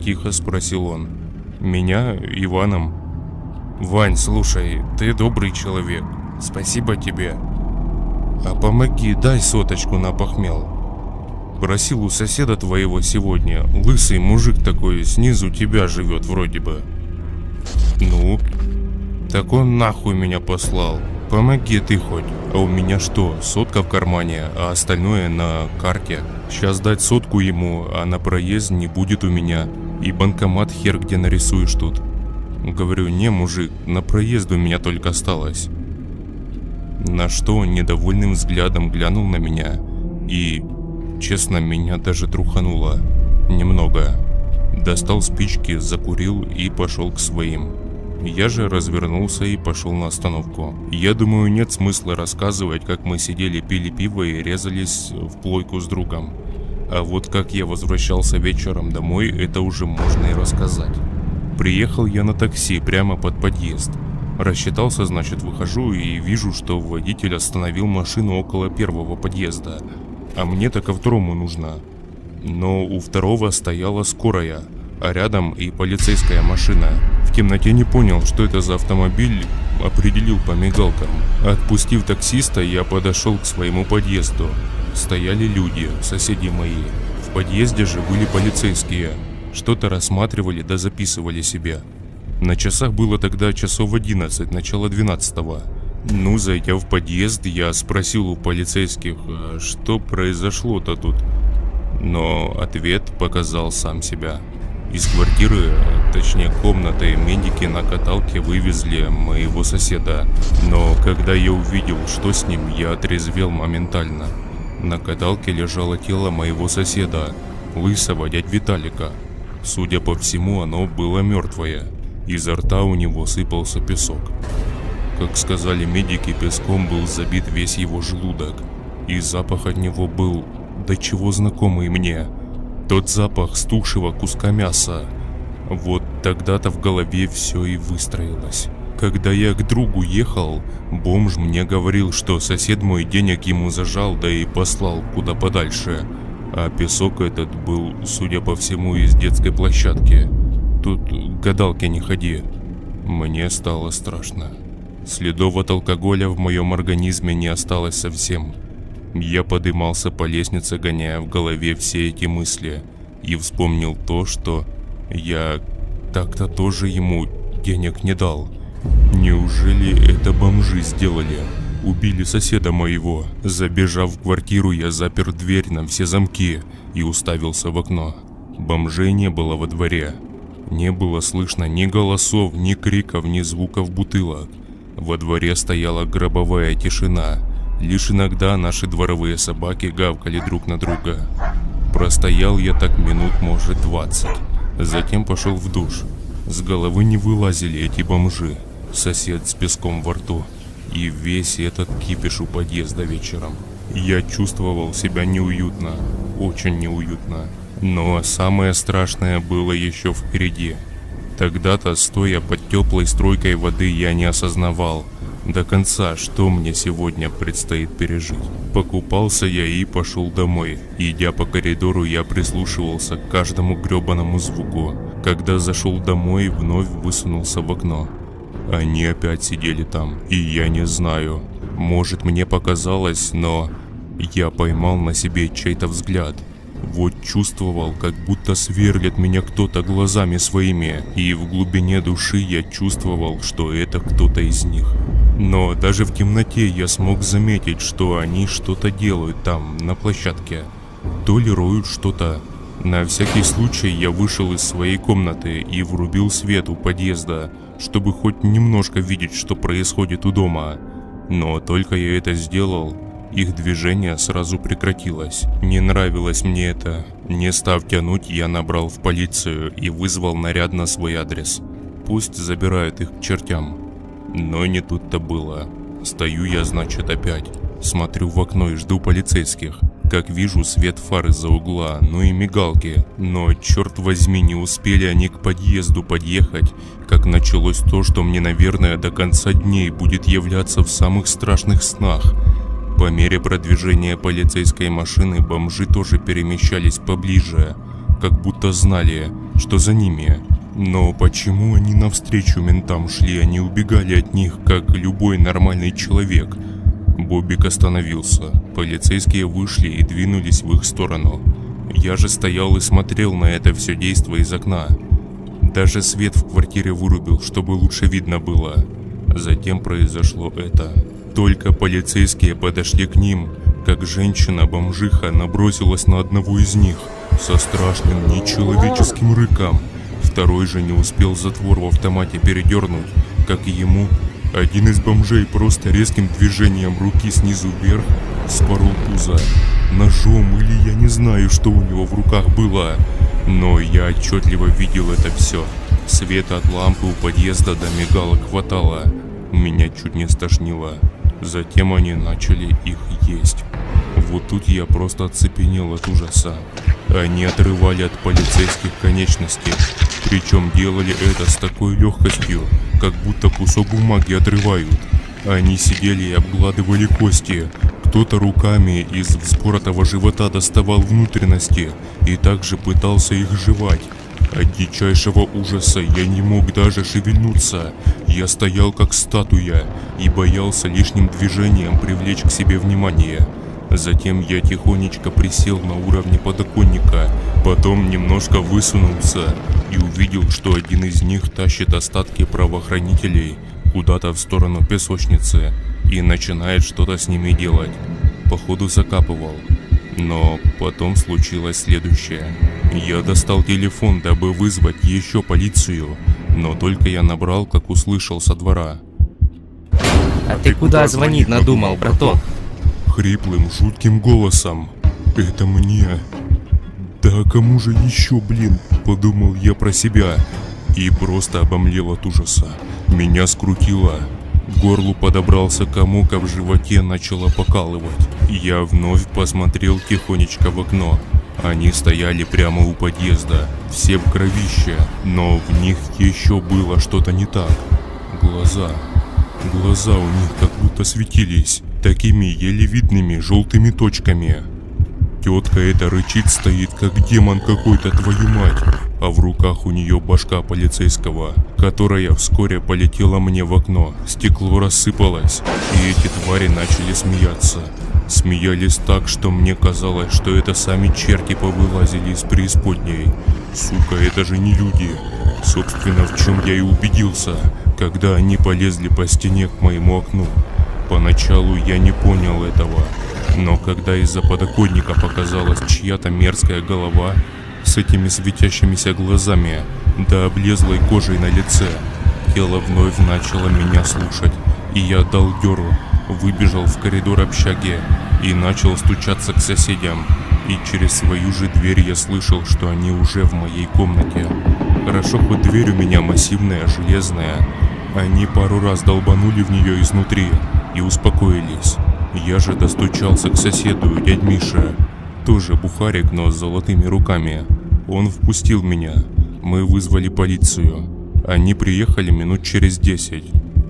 Тихо спросил он. «Меня Иваном». «Вань, слушай, ты добрый человек. Спасибо тебе. А помоги, дай соточку на похмел. Просил у соседа твоего сегодня. Лысый мужик такой снизу тебя живет вроде бы». «Ну?» «Так он нахуй меня послал. Помоги ты хоть. А у меня что, сотка в кармане, а остальное на карте. Сейчас дать сотку ему, а на проезд не будет у меня. И банкомат хер где нарисуешь тут». Говорю: «Не, мужик, на проезд у меня только осталось». На что он недовольным взглядом глянул на меня. И, честно, меня даже трухануло. Немного. Достал спички, закурил и пошел к своим. Я же развернулся и пошел на остановку. Я думаю, нет смысла рассказывать, как мы сидели, пили пиво и резались в плойку с другом. А вот как я возвращался вечером домой, это уже можно и рассказать. Приехал я на такси прямо под подъезд. Рассчитался, значит, выхожу и вижу, что водитель остановил машину около первого подъезда. А мне-то ко второму нужно. Но у второго стояла скорая, а рядом и полицейская машина. В темноте не понял, что это за автомобиль, определил по мигалкам. Отпустив таксиста, я подошел к своему подъезду. Стояли люди, соседи мои. В подъезде же были полицейские. Что-то рассматривали да записывали себе. На часах было тогда часов 11, начало 12-го. Ну, зайдя в подъезд, я спросил у полицейских, что произошло-то тут. Но ответ показал сам себя. Из квартиры, точнее комнаты, медики на каталке вывезли моего соседа. Но когда я увидел, что с ним, я отрезвел моментально. На каталке лежало тело моего соседа, лысого дядь Виталика. Судя по всему, оно было мертвое. Изо рта у него сыпался песок. Как сказали медики, песком был забит весь его желудок. И запах от него был до чего знакомый мне. Тот запах стухшего куска мяса. Вот тогда-то в голове все и выстроилось. Когда я к другу ехал, бомж мне говорил, что сосед мой денег ему зажал, да и послал куда подальше. А песок этот был, судя по всему, из детской площадки. Тут к гадалке не ходи. Мне стало страшно. Следов от алкоголя в моем организме не осталось совсем. Я подымался по лестнице, гоняя в голове все эти мысли. И вспомнил то, что я так-то тоже ему денег не дал. Неужели это бомжи сделали? Убили соседа моего. Забежав в квартиру, я запер дверь на все замки и уставился в окно. Бомжей не было во дворе. Не было слышно ни голосов, ни криков, ни звуков бутылок. Во дворе стояла гробовая тишина. Лишь иногда наши дворовые собаки гавкали друг на друга. Простоял я так минут, может, 20. Затем пошел в душ. С головы не вылазили эти бомжи. Сосед с песком во рту. И весь этот кипиш у подъезда вечером. Я чувствовал себя неуютно. Очень неуютно. Но самое страшное было еще впереди. Тогда-то, стоя под теплой струйкой воды, я не осознавал, до конца, что мне сегодня предстоит пережить. Покупался я и пошел домой. Идя по коридору, я прислушивался к каждому гребаному звуку. Когда зашел домой, вновь высунулся в окно. Они опять сидели там, и я не знаю. Может, мне показалось, но я поймал на себе чей-то взгляд. Вот чувствовал, как будто сверлит меня кто-то глазами своими, и в глубине души я чувствовал, что это кто-то из них. Но даже в темноте я смог заметить, что они что-то делают там, на площадке. То ли роют что-то. На всякий случай я вышел из своей комнаты и врубил свет у подъезда, чтобы хоть немножко видеть, что происходит у дома. Но только я это сделал, их движение сразу прекратилось. Не нравилось мне это. Не став тянуть, я набрал в полицию и вызвал наряд на свой адрес. Пусть забирают их к чертям. Но не тут-то было. Стою я, значит, опять. Смотрю в окно и жду полицейских. Как вижу свет фар из-за угла, ну и мигалки. Но, черт возьми, не успели они к подъезду подъехать, как началось то, что мне, наверное, до конца дней будет являться в самых страшных снах. По мере продвижения полицейской машины бомжи тоже перемещались поближе, как будто знали, что за ними. Но почему они навстречу ментам шли, а не убегали от них, как любой нормальный человек? Бобик остановился. Полицейские вышли и двинулись в их сторону. Я же стоял и смотрел на это все действо из окна. Даже свет в квартире вырубил, чтобы лучше видно было. Затем произошло это. Только полицейские подошли к ним, как женщина-бомжиха набросилась на одного из них со страшным нечеловеческим рыком. Второй же не успел затвор в автомате передернуть, как и ему. Один из бомжей просто резким движением руки снизу вверх спорол пузо ножом, или я не знаю, что у него в руках было, но я отчетливо видел это все. Света от лампы у подъезда до мигалок хватало, меня чуть не стошнило. Затем они начали их есть. Вот тут я просто оцепенел от ужаса. Они отрывали от полицейских конечности, причем делали это с такой легкостью, как будто кусок бумаги отрывают. Они сидели и обгладывали кости. Кто-то руками из вспоротого живота доставал внутренности и также пытался их жевать. От дичайшего ужаса я не мог даже шевельнуться. Я стоял как статуя и боялся лишним движением привлечь к себе внимание. Затем я тихонечко присел на уровне подоконника, потом немножко высунулся и увидел, что один из них тащит остатки правоохранителей куда-то в сторону песочницы и начинает что-то с ними делать. Походу закапывал. Но потом случилось следующее. Я достал телефон, дабы вызвать еще полицию, но только я набрал, как услышал со двора. А ты куда звонить надумал, браток? Хриплым, жутким голосом. Это мне. Да кому же еще, блин, подумал я про себя и просто обомлел от ужаса. Меня скрутило. К горлу подобрался комок, а в животе начало покалывать. Я вновь посмотрел тихонечко в окно. Они стояли прямо у подъезда, все в кровище, но в них еще было что-то не так. Глаза у них как будто светились, такими еле видными желтыми точками. Тетка эта рычит, стоит как демон какой-то, твою мать, а в руках у нее башка полицейского, которая вскоре полетела мне в окно. Стекло рассыпалось, и эти твари начали смеяться. Смеялись так, что мне казалось, что это сами черти повылазили из преисподней. Сука, это же не люди. Собственно, в чем я и убедился, когда они полезли по стене к моему окну. Поначалу я не понял этого, но когда из-за подоконника показалась чья-то мерзкая голова с этими светящимися глазами да облезлой кожей на лице, тело вновь начало меня слушать, и я дал дёру, выбежал в коридор общаги и начал стучаться к соседям, и через свою же дверь я слышал, что они уже в моей комнате. Хорошо, хоть дверь у меня массивная, железная. Они пару раз долбанули в нее изнутри и успокоились. Я же достучался к соседу, дядь Миша, тоже бухарик, но с золотыми руками. Он впустил меня. Мы вызвали полицию. Они приехали минут через 10.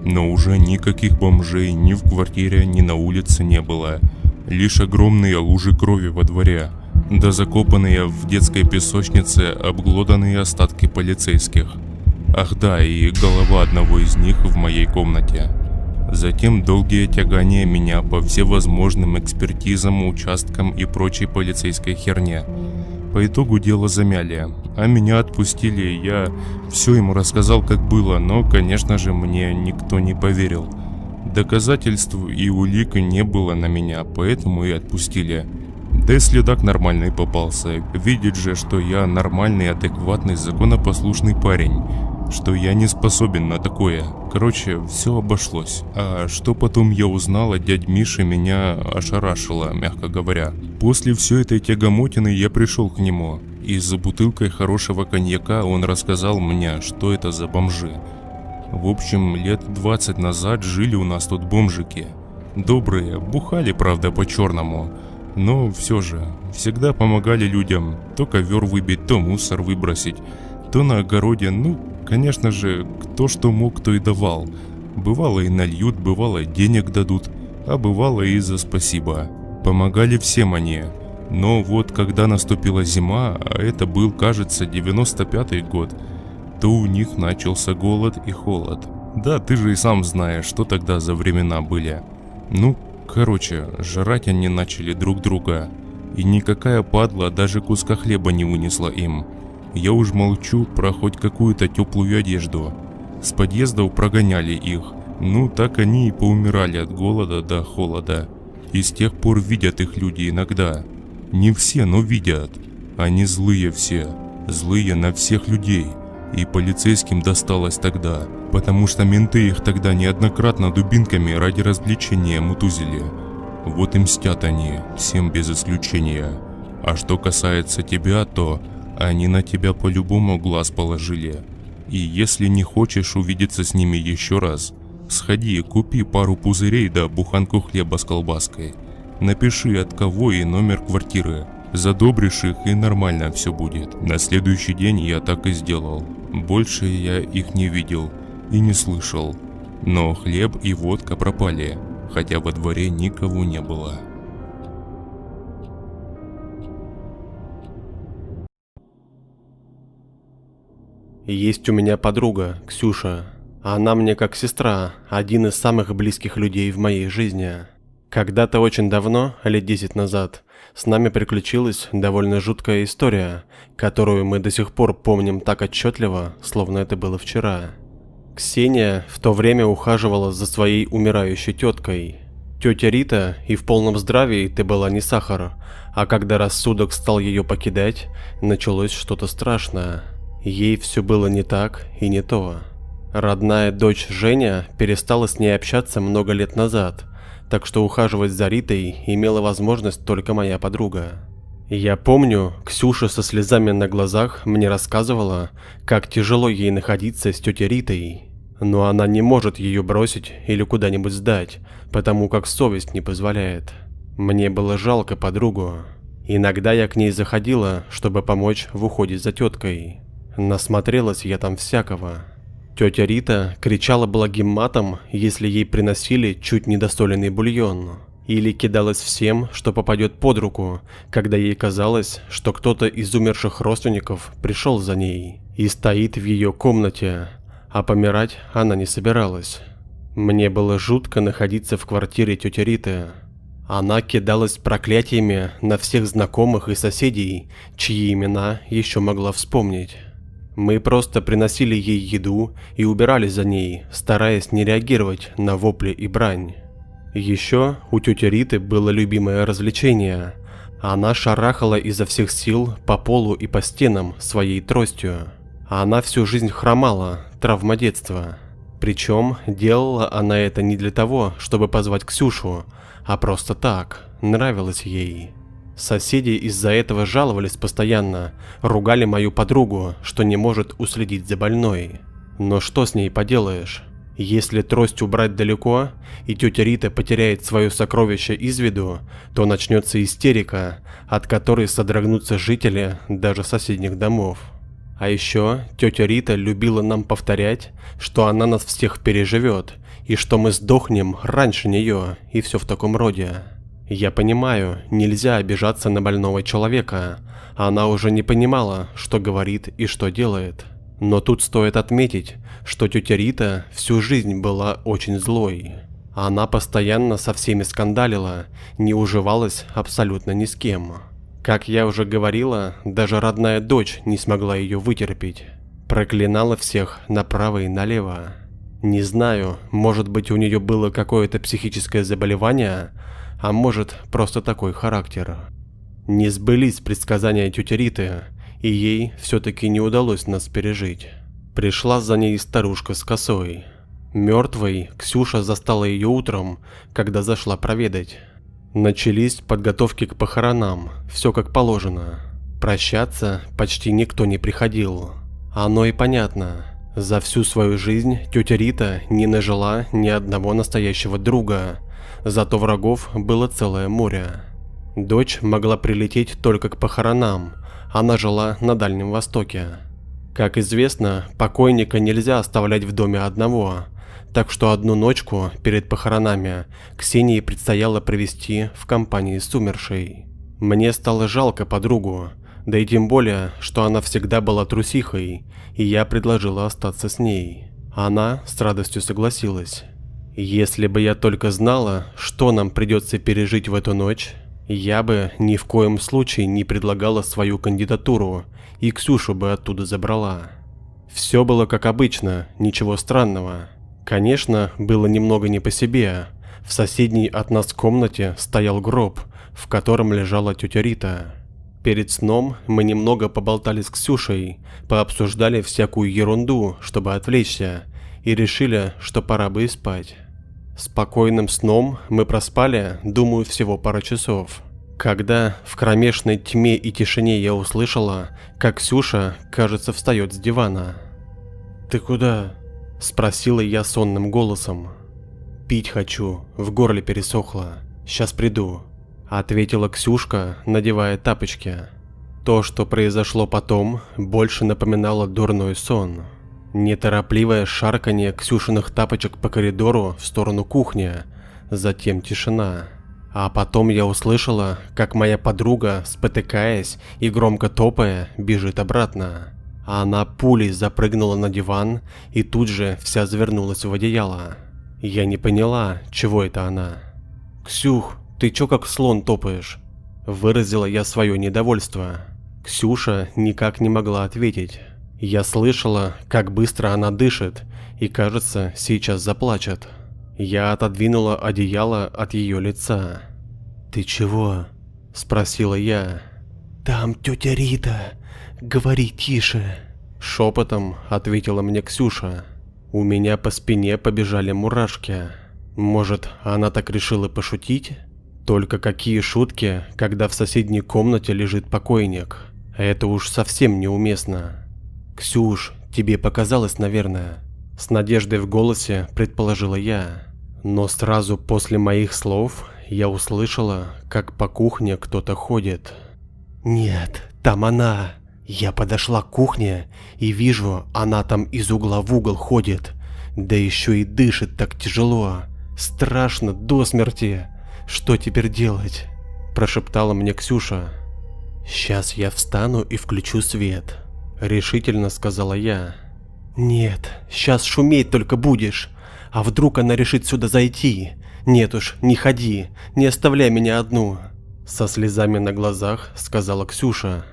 Но уже никаких бомжей ни в квартире, ни на улице не было. Лишь огромные лужи крови во дворе, да закопанные в детской песочнице обглоданные остатки полицейских. Ах да, и голова одного из них в моей комнате. Затем долгие тягания меня по всевозможным экспертизам, участкам и прочей полицейской херне. По итогу дело замяли, а меня отпустили. Я все ему рассказал, как было, но, конечно же, мне никто не поверил. Доказательств и улик не было на меня, поэтому и отпустили. Да и следак нормальный попался. Видит же, что я нормальный, адекватный, законопослушный парень. Что я не способен на такое. Короче, все обошлось. А что потом я узнал от дяди Миши, меня ошарашило, мягко говоря. После всей этой тягомотины я пришел к нему. И за бутылкой хорошего коньяка он рассказал мне, что это за бомжи. В общем, лет 20 назад жили у нас тут бомжики. Добрые, бухали, правда, по-черному. Но все же, всегда помогали людям. То ковер выбить, то мусор выбросить, то на огороде, конечно же, кто что мог, то и давал. Бывало и нальют, бывало денег дадут, а бывало и за спасибо. Помогали всем они. Но вот когда наступила зима, а это был, кажется, 95-й год, то у них начался голод и холод. Да, ты же и сам знаешь, что тогда за времена были. Короче, жрать они начали друг друга. И никакая падла даже куска хлеба не вынесла им. Я уж молчу про хоть какую-то теплую одежду. С подъездов прогоняли их. Так они и поумирали от голода до холода. И с тех пор видят их люди иногда. Не все, но видят. Они злые все. Злые на всех людей. И полицейским досталось тогда. Потому что менты их тогда неоднократно дубинками ради развлечения мутузили. Вот и мстят они, всем без исключения. А что касается тебя, то... они на тебя по-любому глаз положили. И если не хочешь увидеться с ними еще раз, сходи, купи пару пузырей да буханку хлеба с колбаской. Напиши от кого и номер квартиры. Задобришь их, и нормально все будет. На следующий день я так и сделал. Больше я их не видел и не слышал. Но хлеб и водка пропали, хотя во дворе никого не было. Есть у меня подруга, Ксюша. Она мне как сестра, один из самых близких людей в моей жизни. Когда-то очень давно, лет 10 назад, с нами приключилась довольно жуткая история, которую мы до сих пор помним так отчетливо, словно это было вчера. Ксения в то время ухаживала за своей умирающей теткой. Тетя Рита и в полном здравии ты была не сахар, а когда рассудок стал ее покидать, началось что-то страшное. Ей все было не так и не то. Родная дочь Женя перестала с ней общаться много лет назад, так что ухаживать за Ритой имела возможность только моя подруга. Я помню, Ксюша со слезами на глазах мне рассказывала, как тяжело ей находиться с тетей Ритой, но она не может ее бросить или куда-нибудь сдать, потому как совесть не позволяет. Мне было жалко подругу. Иногда я к ней заходила, чтобы помочь в уходе за теткой. Насмотрелась я там всякого. Тетя Рита кричала благим матом, если ей приносили чуть недосоленный бульон, или кидалась всем, что попадет под руку, когда ей казалось, что кто-то из умерших родственников пришел за ней и стоит в ее комнате, а помирать она не собиралась. Мне было жутко находиться в квартире тети Риты. Она кидалась проклятиями на всех знакомых и соседей, чьи имена еще могла вспомнить. Мы просто приносили ей еду и убирали за ней, стараясь не реагировать на вопли и брань. Еще у тети Риты было любимое развлечение. Она шарахала изо всех сил по полу и по стенам своей тростью. Она всю жизнь хромала, травма детства. Причем делала она это не для того, чтобы позвать Ксюшу, а просто так, нравилось ей. Соседи из-за этого жаловались постоянно, ругали мою подругу, что не может уследить за больной. Но что с ней поделаешь? Если трость убрать далеко, и тетя Рита потеряет свое сокровище из виду, то начнется истерика, от которой содрогнутся жители даже соседних домов. А еще тетя Рита любила нам повторять, что она нас всех переживет и что мы сдохнем раньше нее, и все в таком роде. Я понимаю, нельзя обижаться на больного человека, она уже не понимала, что говорит и что делает. Но тут стоит отметить, что тетя Рита всю жизнь была очень злой. Она постоянно со всеми скандалила, не уживалась абсолютно ни с кем. Как я уже говорила, даже родная дочь не смогла ее вытерпеть. Проклинала всех направо и налево. Не знаю, может быть, у нее было какое-то психическое заболевание, а может, просто такой характер. Не сбылись предсказания тети Риты, и ей все-таки не удалось нас пережить. Пришла за ней старушка с косой. Мертвой Ксюша застала ее утром, когда зашла проведать. Начались подготовки к похоронам, все как положено. Прощаться почти никто не приходил. Оно и понятно. За всю свою жизнь тетя Рита не нажила ни одного настоящего друга, зато врагов было целое море. Дочь могла прилететь только к похоронам, она жила на Дальнем Востоке. Как известно, покойника нельзя оставлять в доме одного, так что одну ночку перед похоронами Ксении предстояло провести в компании с умершей. Мне стало жалко подругу, да и тем более, что она всегда была трусихой, и я предложила остаться с ней. Она с радостью согласилась. Если бы я только знала, что нам придется пережить в эту ночь, я бы ни в коем случае не предлагала свою кандидатуру, и Ксюшу бы оттуда забрала. Все было как обычно, ничего странного. Конечно, было немного не по себе. В соседней от нас комнате стоял гроб, в котором лежала тетя Рита. Перед сном мы немного поболтали с Ксюшей, пообсуждали всякую ерунду, чтобы отвлечься, и решили, что пора бы и спать. Спокойным сном мы проспали, думаю, всего пару часов. Когда в кромешной тьме и тишине я услышала, как Ксюша, кажется, встает с дивана. «Ты куда?» – спросила я сонным голосом. «Пить хочу, в горле пересохло. Сейчас приду», – ответила Ксюшка, надевая тапочки. То, что произошло потом, больше напоминало дурной сон. Неторопливое шарканье Ксюшиных тапочек по коридору в сторону кухни, затем тишина. А потом я услышала, как моя подруга, спотыкаясь и громко топая, бежит обратно. Она пулей запрыгнула на диван и тут же вся завернулась в одеяло. Я не поняла, чего это она. «Ксюх, ты чё как слон топаешь?» Выразила я свое недовольство. Ксюша никак не могла ответить. Я слышала, как быстро она дышит и, кажется, сейчас заплачет. Я отодвинула одеяло от ее лица. «Ты чего?» – спросила я. «Там тетя Рита, говори тише», – шепотом ответила мне Ксюша. У меня по спине побежали мурашки. Может, она так решила пошутить? Только какие шутки, когда в соседней комнате лежит покойник? Это уж совсем неуместно. «Ксюш, тебе показалось, наверное?» С надеждой в голосе предположила я. Но сразу после моих слов я услышала, как по кухне кто-то ходит. «Нет, там она!» Я подошла к кухне и вижу, она там из угла в угол ходит. Да еще и дышит так тяжело. Страшно до смерти. Что теперь делать? Прошептала мне Ксюша. «Сейчас я встану и включу свет», решительно сказала я. «Нет, сейчас шуметь только будешь. А вдруг она решит сюда зайти? Нет уж, не ходи, не оставляй меня одну», со слезами на глазах сказала Ксюша.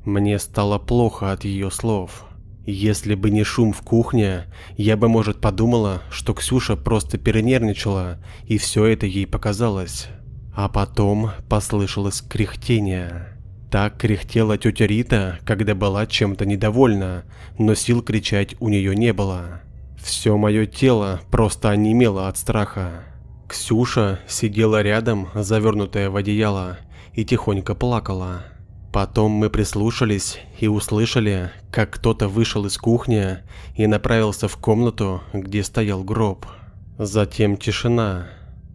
Мне стало плохо от ее слов. Если бы не шум в кухне, я бы, может, подумала, что Ксюша просто перенервничала, и все это ей показалось. А потом послышалось кряхтение. Так кряхтела тетя Рита, когда была чем-то недовольна, но сил кричать у нее не было. Все мое тело просто онемело от страха. Ксюша сидела рядом, завернутая в одеяло, и тихонько плакала. Потом мы прислушались и услышали, как кто-то вышел из кухни и направился в комнату, где стоял гроб. Затем тишина.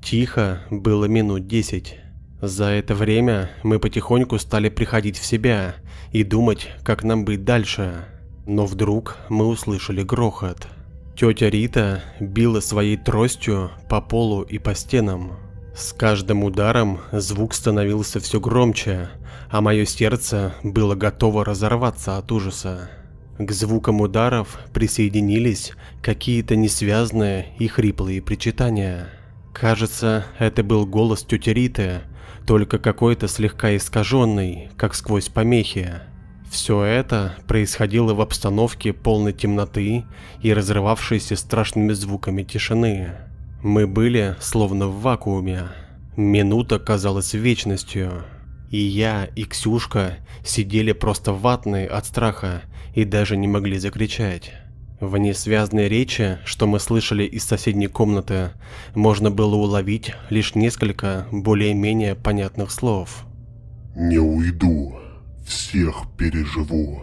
Тихо было минут 10. За это время мы потихоньку стали приходить в себя и думать, как нам быть дальше. Но вдруг мы услышали грохот. Тетя Рита била своей тростью по полу и по стенам. С каждым ударом звук становился все громче, а мое сердце было готово разорваться от ужаса. К звукам ударов присоединились какие-то несвязные и хриплые причитания. Кажется, это был голос тети Риты, только какой-то слегка искаженный, как сквозь помехи. Все это происходило в обстановке полной темноты и разрывавшейся страшными звуками тишины. Мы были словно в вакууме. Минута казалась вечностью. И я, и Ксюшка сидели просто ватные от страха и даже не могли закричать. В несвязной речи, что мы слышали из соседней комнаты, можно было уловить лишь несколько более-менее понятных слов. «Не уйду, всех переживу».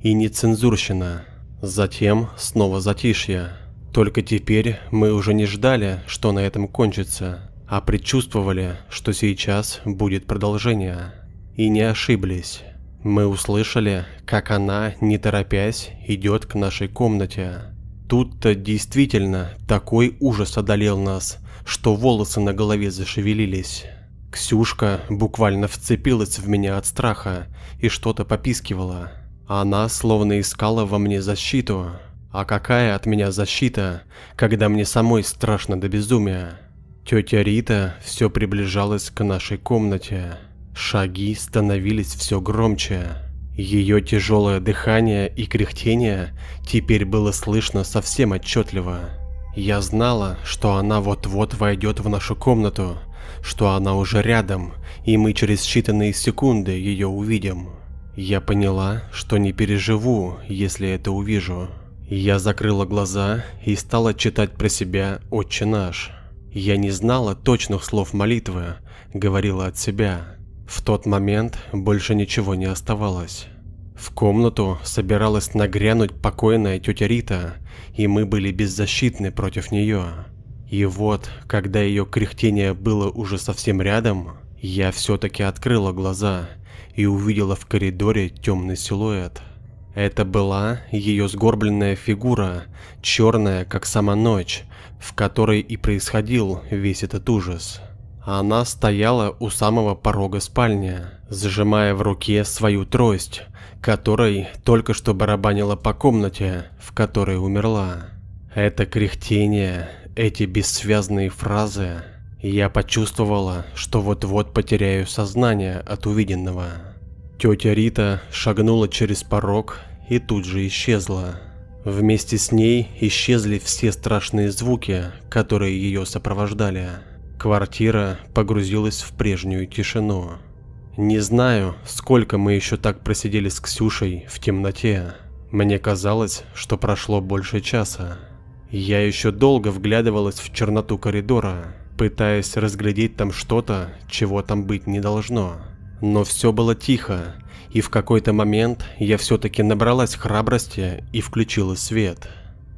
И нецензурщина. Затем снова затишье. Только теперь мы уже не ждали, что на этом кончится, а предчувствовали, что сейчас будет продолжение. И не ошиблись. Мы услышали, как она, не торопясь, идет к нашей комнате. Тут-то действительно такой ужас одолел нас, что волосы на голове зашевелились. Ксюшка буквально вцепилась в меня от страха и что-то попискивала. Она словно искала во мне защиту. А какая от меня защита, когда мне самой страшно до безумия? Тетя Рита все приближалась к нашей комнате. Шаги становились все громче. Ее тяжелое дыхание и кряхтение теперь было слышно совсем отчетливо. Я знала, что она вот-вот войдет в нашу комнату, что она уже рядом, и мы через считанные секунды ее увидим. Я поняла, что не переживу, если это увижу. Я закрыла глаза и стала читать про себя «Отче наш». Я не знала точных слов молитвы, говорила от себя. В тот момент больше ничего не оставалось. В комнату собиралась нагрянуть покойная тетя Рита, и мы были беззащитны против нее. И вот, когда ее кряхтение было уже совсем рядом, я все-таки открыла глаза и увидела в коридоре темный силуэт. Это была ее сгорбленная фигура, черная, как сама ночь, в которой и происходил весь этот ужас. Она стояла у самого порога спальни, сжимая в руке свою трость, которой только что барабанила по комнате, в которой умерла. Это кряхтение, эти бессвязные фразы. Я почувствовала, что вот-вот потеряю сознание от увиденного. Тетя Рита шагнула через порог и тут же исчезла. Вместе с ней исчезли все страшные звуки, которые ее сопровождали. Квартира погрузилась в прежнюю тишину. Не знаю, сколько мы еще так просидели с Ксюшей в темноте. Мне казалось, что прошло больше часа. Я еще долго вглядывалась в черноту коридора, пытаясь разглядеть там что-то, чего там быть не должно. Но все было тихо, и в какой-то момент я все-таки набралась храбрости и включила свет.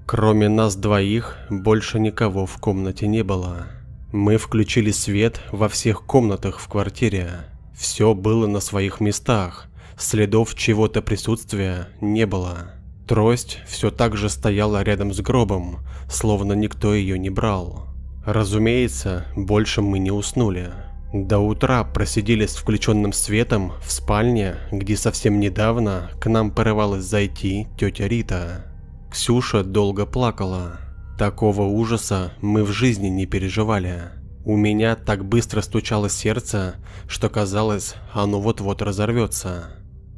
Кроме нас двоих, больше никого в комнате не было. Мы включили свет во всех комнатах в квартире. Все было на своих местах, следов чего-то присутствия не было. Трость все так же стояла рядом с гробом, словно никто ее не брал. Разумеется, больше мы не уснули. До утра просидели с включенным светом в спальне, где совсем недавно к нам порывалась зайти тетя Рита. Ксюша долго плакала. Такого ужаса мы в жизни не переживали. У меня так быстро стучало сердце, что казалось, оно вот-вот разорвется.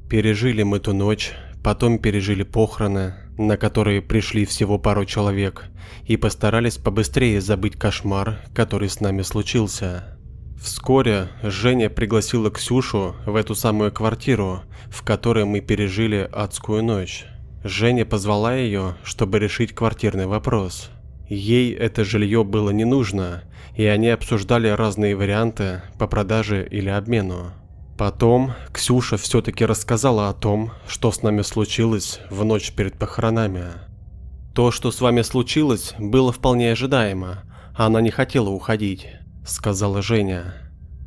Пережили мы ту ночь, потом пережили похороны, на которые пришли всего пару человек, и постарались побыстрее забыть кошмар, который с нами случился. Вскоре Женя пригласила Ксюшу в эту самую квартиру, в которой мы пережили адскую ночь. Женя позвала ее, чтобы решить квартирный вопрос. Ей это жилье было не нужно, и они обсуждали разные варианты по продаже или обмену. Потом Ксюша все-таки рассказала о том, что с нами случилось в ночь перед похоронами. «То, что с вами случилось, было вполне ожидаемо. Она не хотела уходить», — сказала Женя.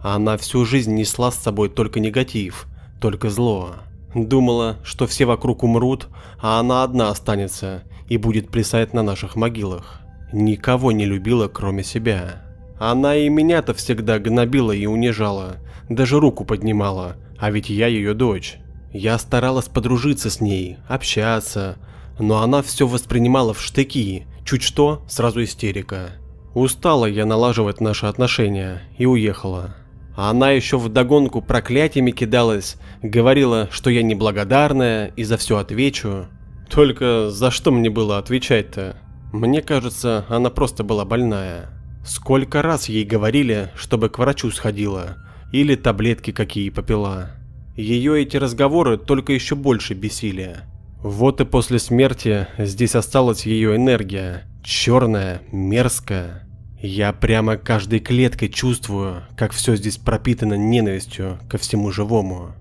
«Она всю жизнь несла с собой только негатив, только зло. Думала, что все вокруг умрут, а она одна останется и будет плясать на наших могилах. Никого не любила, кроме себя. Она и меня-то всегда гнобила и унижала, даже руку поднимала, а ведь я ее дочь. Я старалась подружиться с ней, общаться, но она все воспринимала в штыки, чуть что, сразу истерика. Устала я налаживать наши отношения и уехала. А она еще вдогонку проклятиями кидалась, говорила, что я неблагодарная и за все отвечу. Только за что мне было отвечать-то? Мне кажется, она просто была больная. Сколько раз ей говорили, чтобы к врачу сходила, или таблетки какие попила. Ее эти разговоры только еще больше бесили. Вот и после смерти здесь осталась ее энергия, черная, мерзкая. Я прямо каждой клеткой чувствую, как все здесь пропитано ненавистью ко всему живому.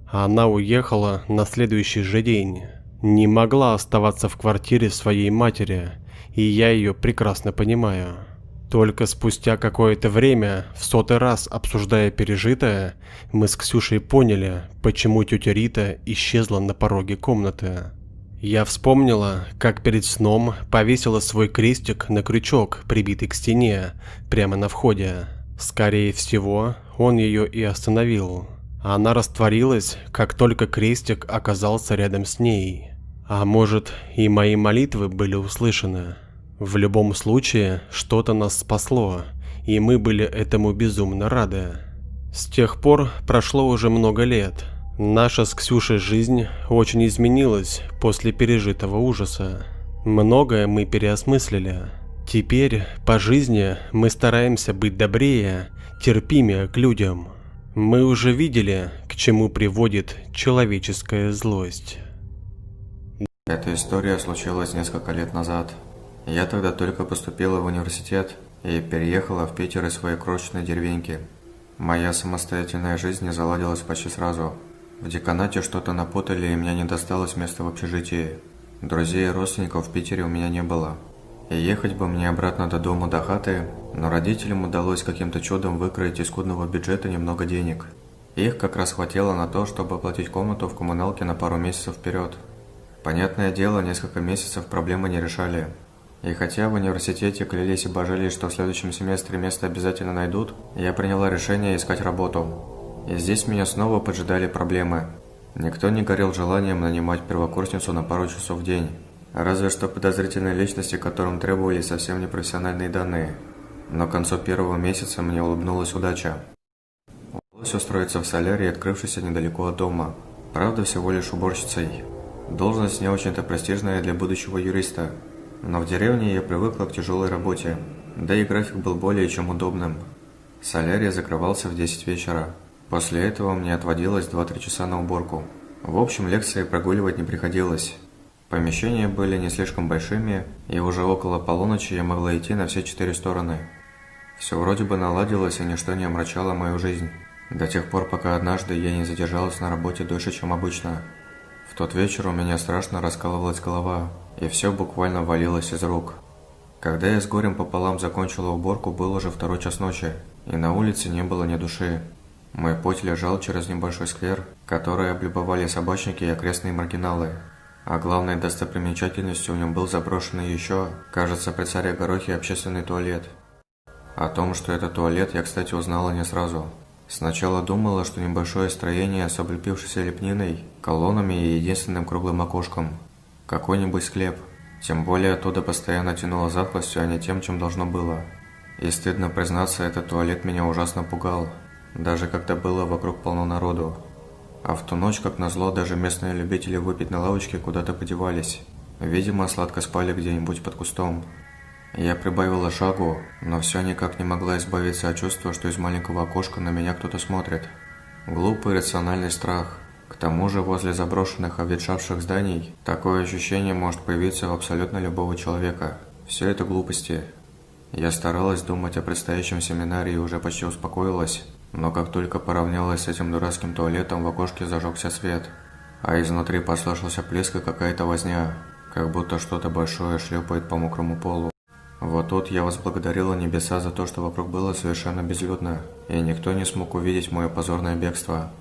Она уехала на следующий же день. Не могла оставаться в квартире своей матери, и я ее прекрасно понимаю. Только спустя какое-то время, в 100-й раз обсуждая пережитое, мы с Ксюшей поняли, почему тетя Рита исчезла на пороге комнаты. Я вспомнила, как перед сном повесила свой крестик на крючок, прибитый к стене, прямо на входе. Скорее всего, он ее и остановил. Она растворилась, как только крестик оказался рядом с ней. А может, и мои молитвы были услышаны. В любом случае, что-то нас спасло, и мы были этому безумно рады. С тех пор прошло уже много лет. Наша с Ксюшей жизнь очень изменилась после пережитого ужаса. Многое мы переосмыслили. Теперь по жизни мы стараемся быть добрее, терпимее к людям. Мы уже видели, к чему приводит человеческая злость. Эта история случилась несколько лет назад. Я тогда только поступила в университет и переехала в Питер из своей крошечной деревеньки. Моя самостоятельная жизнь не заладилась почти сразу. В деканате что-то напутали, и мне не досталось места в общежитии. Друзей и родственников в Питере у меня не было. И ехать бы мне обратно до дома, до хаты, но родителям удалось каким-то чудом выкроить из скудного бюджета немного денег. Их как раз хватило на то, чтобы оплатить комнату в коммуналке на пару месяцев вперед. Понятное дело, несколько месяцев проблемы не решали. И хотя в университете клялись и божились, что в следующем семестре место обязательно найдут, я приняла решение искать работу. И здесь меня снова поджидали проблемы. Никто не горел желанием нанимать первокурсницу на пару часов в день. Разве что подозрительные личности, которым требовались совсем непрофессиональные данные. Но к концу первого месяца мне улыбнулась удача. Удалось устроиться в солярий, открывшийся недалеко от дома. Правда, всего лишь уборщицей. Должность не очень-то престижная для будущего юриста. Но в деревне я привыкла к тяжелой работе. Да и график был более чем удобным. Солярий закрывался в 10 вечера. После этого мне отводилось 2-3 часа на уборку. В общем, лекции прогуливать не приходилось. Помещения были не слишком большими, и уже около полуночи я могла идти на все 4 стороны. Все вроде бы наладилось, и ничто не омрачало мою жизнь. До тех пор, пока однажды я не задержалась на работе дольше, чем обычно. В тот вечер у меня страшно раскалывалась голова, и все буквально валилось из рук. Когда я с горем пополам закончила уборку, был уже 2 час ночи, и на улице не было ни души. Мой путь лежал через небольшой сквер, который облюбовали собачники и окрестные маргиналы. А главной достопримечательностью в нем был заброшенный еще, кажется, при царе Горохе общественный туалет. О том, что это туалет, я, кстати, узнала не сразу. Сначала думала, что небольшое строение с облепившейся лепниной, колоннами и единственным круглым окошком. Какой-нибудь склеп. Тем более оттуда постоянно тянуло затхлостью, а не тем, чем должно было. И стыдно признаться, этот туалет меня ужасно пугал. Даже когда было вокруг полно народу. А в ту ночь, как назло, даже местные любители выпить на лавочке куда-то подевались. Видимо, сладко спали где-нибудь под кустом. Я прибавила шагу, но все никак не могла избавиться от чувства, что из маленького окошка на меня кто-то смотрит. Глупый рациональный страх. К тому же возле заброшенных, обветшавших зданий такое ощущение может появиться у абсолютно любого человека. Все это глупости. Я старалась думать о предстоящем семинаре и уже почти успокоилась. Но как только поравнялась с этим дурацким туалетом, в окошке зажегся свет, а изнутри послышался плеск и какая-то возня, как будто что-то большое шлепает по мокрому полу. Вот тут я возблагодарила небеса за то, что вокруг было совершенно безлюдно, и никто не смог увидеть мое позорное бегство.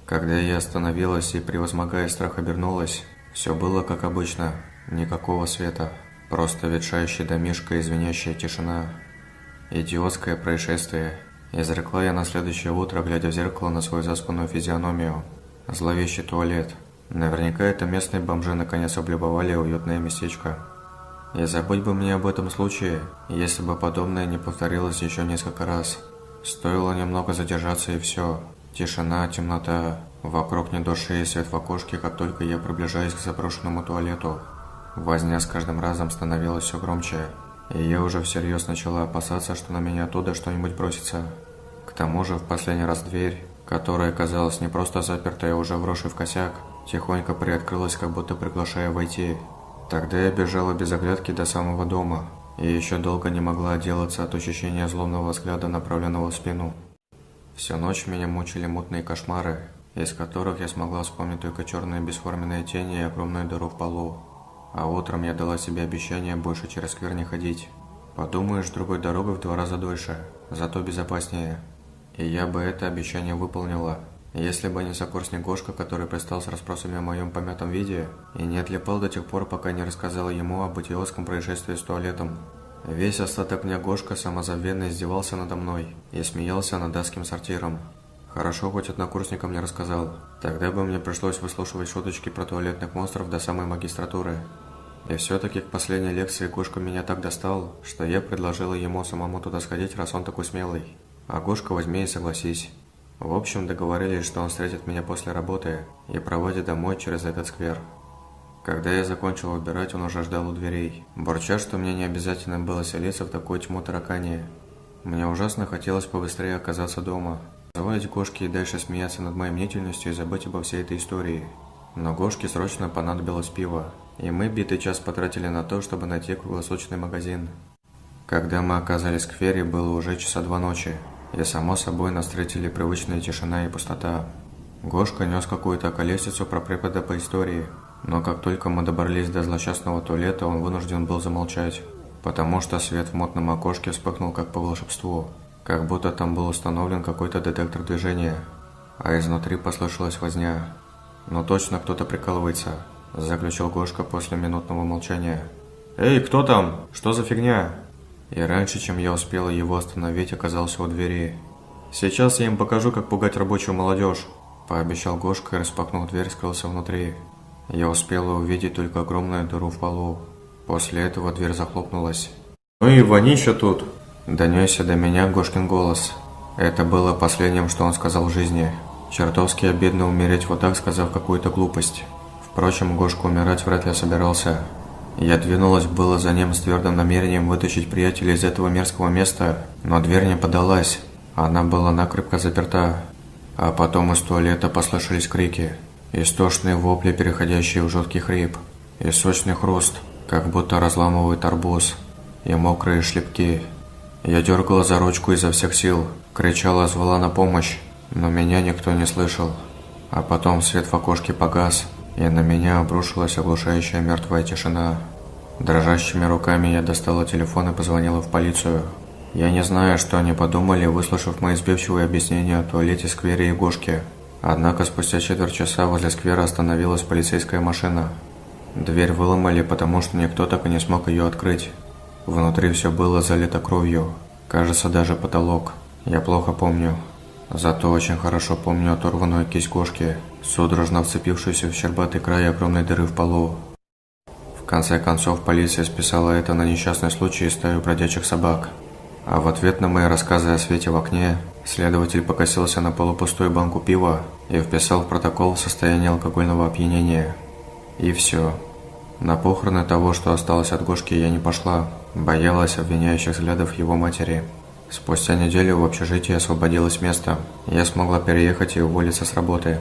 Когда я остановилась и, превозмогая страх, обернулась, все было как обычно, никакого света, просто ветшающий домишко и звенящая тишина. Идиотское происшествие. Изрекла я на следующее утро, глядя в зеркало на свою заспанную физиономию. Зловещий туалет. Наверняка это местные бомжи наконец облюбовали уютное местечко. И забыть бы мне об этом случае, если бы подобное не повторилось еще несколько раз. Стоило немного задержаться и все. Тишина, темнота. Вокруг ни души и свет в окошке, как только я приближаюсь к заброшенному туалету. Возня с каждым разом становилась все громче, и я уже всерьез начала опасаться, что на меня оттуда что-нибудь бросится. К тому же в последний раз дверь, которая казалась не просто запертой, а уже вросшей в косяк, тихонько приоткрылась, как будто приглашая войти. Тогда я бежала без оглядки до самого дома, и еще долго не могла отделаться от ощущения злобного взгляда, направленного в спину. Всю ночь меня мучили мутные кошмары, из которых я смогла вспомнить только черные бесформенные тени и огромную дыру в полу. А утром я дала себе обещание больше через сквер не ходить. Подумаешь, другой дорогой в 2 раза дольше, зато безопаснее. И я бы это обещание выполнила, если бы не сокурсник Гошка, который пристал с расспросами о моем помятом виде и не отлипал до тех пор, пока не рассказала ему об идиотском происшествии с туалетом. Весь остаток дня Гошка самозабвенно издевался надо мной и смеялся над адским сортиром. Хорошо, хоть однокурсникам не рассказал. Тогда бы мне пришлось выслушивать шуточки про туалетных монстров до самой магистратуры. И все-таки к последней лекции Гошка меня так достал, что я предложила ему самому туда сходить, раз он такой смелый. А Гошка возьми и согласись. В общем, договорились, что он встретит меня после работы и проводит домой через этот сквер. Когда я закончил убирать, он уже ждал у дверей, бурча, что мне не обязательно было селиться в такую тьму таракани. Мне ужасно хотелось побыстрее оказаться дома, позволить Гошке и дальше смеяться над моей мнительностью и забыть обо всей этой истории. Но Гошке срочно понадобилось пиво, и мы битый час потратили на то, чтобы найти круглосуточный магазин. Когда мы оказались в сквере, было уже часа 2 ночи, и само собой нас встретили привычная тишина и пустота. Гошка нес какую-то околесицу про препода по истории, но как только мы добрались до злосчастного туалета, он вынужден был замолчать, потому что свет в мутном окошке вспыхнул как по волшебству, как будто там был установлен какой-то детектор движения, а изнутри послышалась возня. «Ну точно кто-то прикалывается», – заключил Гошка после минутного молчания. «Эй, кто там? Что за фигня?» И раньше, чем я успела его остановить, оказался у двери. «Сейчас я им покажу, как пугать рабочую молодежь», – пообещал Гошка и, распахнув дверь, скрылся внутри. Я успела увидеть только огромную дыру в полу. После этого дверь захлопнулась. «Ну и вонища тут!» – донесся до меня Гошкин голос. Это было последним, что он сказал в жизни. Чертовски обидно умереть вот так, сказав какую-то глупость. Впрочем, Гошка умирать вряд ли собирался. Я двинулась было за ним с твердым намерением вытащить приятеля из этого мерзкого места, но дверь не поддалась. Она была накрепко заперта. А потом из туалета послышались крики. Истошные вопли, переходящие в жуткий хрип. И сочный хруст, как будто разламывает арбуз. И мокрые шлепки. Я дергала за ручку изо всех сил, кричала, звала на помощь, но меня никто не слышал. А потом свет в окошке погас, и на меня обрушилась оглушающая мертвая тишина. Дрожащими руками я достала телефон и позвонила в полицию. Я не знаю, что они подумали, выслушав мои сбивчивые объяснения о туалете, сквере и Гошке. Однако спустя 4 часа возле сквера остановилась полицейская машина. Дверь выломали, потому что никто так и не смог ее открыть. Внутри все было залито кровью. Кажется, даже потолок. Я плохо помню. Зато очень хорошо помню оторванную кисть Гошки, судорожно вцепившуюся в щербатый край огромной дыры в полу. В конце концов, полиция списала это на несчастный случай и стаю бродячих собак. А в ответ на мои рассказы о свете в окне, следователь покосился на полупустую банку пива и вписал в протокол состояние алкогольного опьянения. И все. На похороны того, что осталось от Гошки, я не пошла, боялась обвиняющих взглядов его матери. Спустя неделю в общежитии освободилось место, я смогла переехать и уволиться с работы.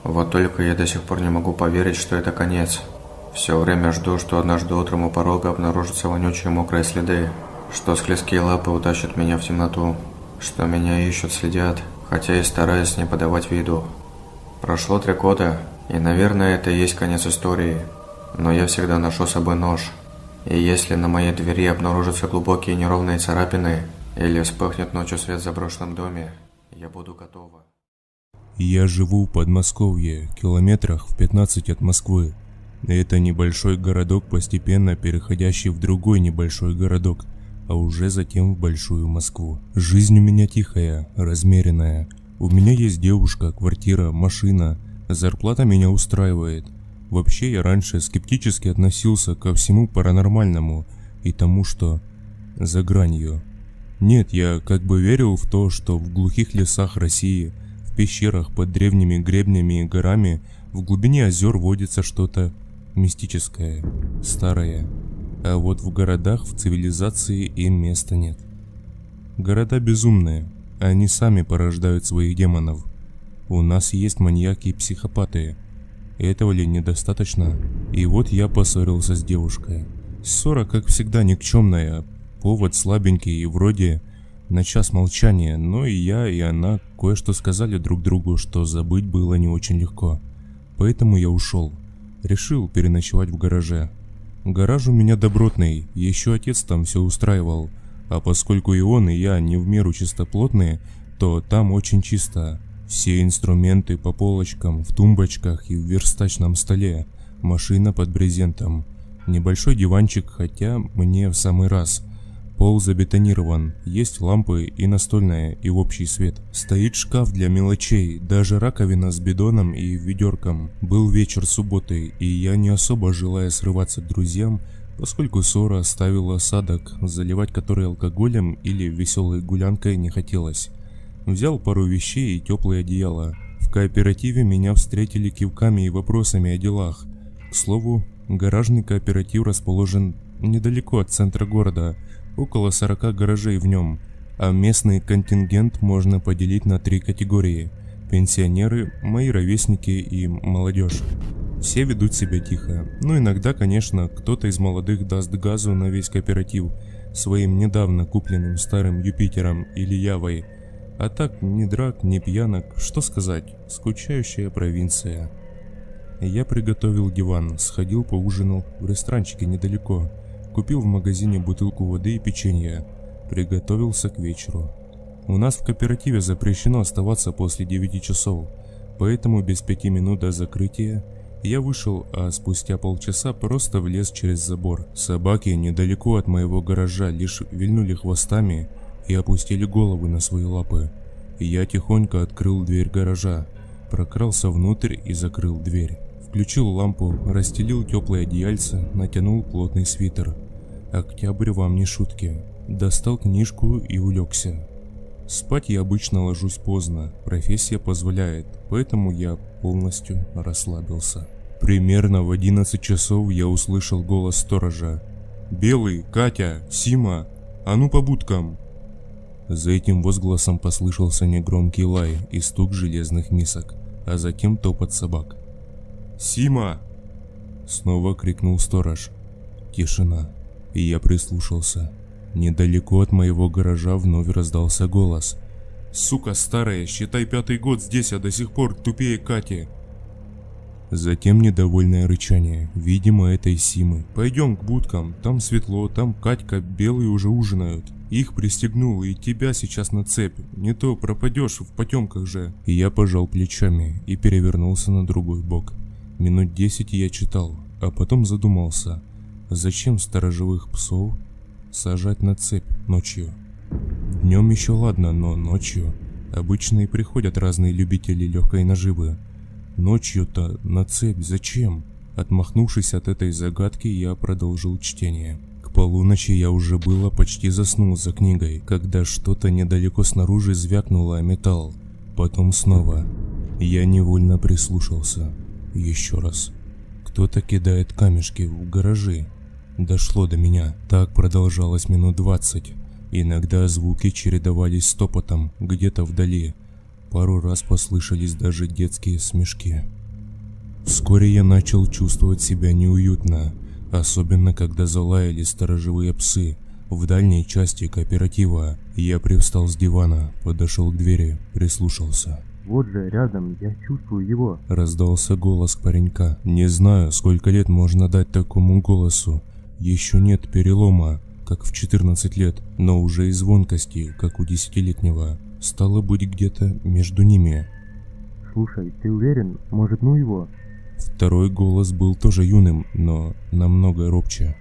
Вот только я до сих пор не могу поверить, что это конец. Все время жду, что однажды утром у порога обнаружатся вонючие мокрые следы, что склизкие лапы утащат меня в темноту, что меня ищут, следят, хотя и стараюсь не подавать виду. Прошло 3 года, и, наверное, это и есть конец истории, но я всегда ношу с собой нож. И если на моей двери обнаружатся глубокие неровные царапины, или вспыхнет ночью свет в заброшенном доме, я буду готова. Я живу в Подмосковье, километрах в 15 от Москвы. Это небольшой городок, постепенно переходящий в другой небольшой городок, а уже затем в большую Москву. Жизнь у меня тихая, размеренная. У меня есть девушка, квартира, машина. Зарплата меня устраивает. Вообще я раньше скептически относился ко всему паранормальному и тому, что за гранью. Нет, я как бы верил в то, что в глухих лесах России, в пещерах под древними гребнями и горами, в глубине озер водится что-то мистическое, старое. А вот в городах, в цивилизации им места нет. Города безумные, они сами порождают своих демонов. У нас есть маньяки и психопаты. Этого ли недостаточно? И вот я поссорился с девушкой. Ссора, как всегда, никчемная. Повод слабенький и вроде на час молчания, но и я, и она кое-что сказали друг другу, что забыть было не очень легко. Поэтому я ушел. Решил переночевать в гараже. Гараж у меня добротный, еще отец там все устраивал. А поскольку и он, и я не в меру чистоплотные, то там очень чисто. Все инструменты по полочкам, в тумбочках и в верстачном столе. Машина под брезентом. Небольшой диванчик, хотя мне в самый раз. Пол забетонирован, есть лампы и настольная, и общий свет. Стоит шкаф для мелочей, даже раковина с бидоном и ведерком. Был вечер субботы, и я, не особо желая срываться к друзьям, поскольку ссора оставила осадок, заливать который алкоголем или веселой гулянкой не хотелось. Взял пару вещей и теплое одеяло. В кооперативе меня встретили кивками и вопросами о делах. К слову, гаражный кооператив расположен недалеко от центра города, около 40 гаражей в нем, а местный контингент можно поделить на 3 категории: пенсионеры, мои ровесники и молодежь. Все ведут себя тихо, но иногда, конечно, кто-то из молодых даст газу на весь кооператив своим недавно купленным старым Юпитером или Явой. А так, ни драк, ни пьянок, что сказать, скучающая провинция. Я приготовил диван, сходил поужинал в ресторанчике недалеко, купил в магазине бутылку воды и печенье, приготовился к вечеру. У нас в кооперативе запрещено оставаться после 9 часов, поэтому без 5 минут до закрытия я вышел, а спустя полчаса просто влез через забор. Собаки недалеко от моего гаража лишь вильнули хвостами и опустили головы на свои лапы. Я тихонько открыл дверь гаража, прокрался внутрь и закрыл дверь. Включил лампу, расстелил теплое одеяльце, натянул плотный свитер. Октябрь вам не шутки. Достал книжку и улегся. Спать я обычно ложусь поздно, профессия позволяет, поэтому я полностью расслабился. Примерно в 11 часов я услышал голос сторожа. «Белый, Катя, Сима, а ну по будкам!» За этим возгласом послышался негромкий лай и стук железных мисок, а затем топот собак. «Сима!» — снова крикнул сторож. Тишина, и я прислушался. Недалеко от моего гаража вновь раздался голос. «Сука старая, считай 5-й год здесь, а до сих пор тупее Кати!» Затем недовольное рычание, видимо, этой Симы. «Пойдем к будкам, там светло, там Катька, Белый уже ужинают. Их пристегнул, и тебя сейчас на цепь, не то пропадешь в потемках же». И я пожал плечами и перевернулся на другой бок. Минут 10 я читал, а потом задумался, зачем сторожевых псов сажать на цепь ночью? Днем еще ладно, но ночью обычно и приходят разные любители легкой наживы. Ночью-то на цепь зачем? Отмахнувшись от этой загадки, я продолжил чтение. К полуночи я уже было почти заснул за книгой, когда что-то недалеко снаружи звякнуло о металл. Потом снова. Я невольно прислушался. Еще раз. Кто-то кидает камешки в гаражи. Дошло до меня. Так продолжалось минут 20. Иногда звуки чередовались с топотом где-то вдали. Пару раз послышались даже детские смешки. Вскоре я начал чувствовать себя неуютно, особенно когда залаяли сторожевые псы в дальней части кооператива. Я привстал с дивана, подошел к двери, прислушался. «Вот же, рядом, я чувствую его», — раздался голос паренька. Не знаю, сколько лет можно дать такому голосу. Еще нет перелома, как в 14 лет, но уже и звонкости, как у 10-летнего. Стало быть, где-то между ними. Слушай, ты уверен? Может, ну его? Второй голос был тоже юным, но намного робче.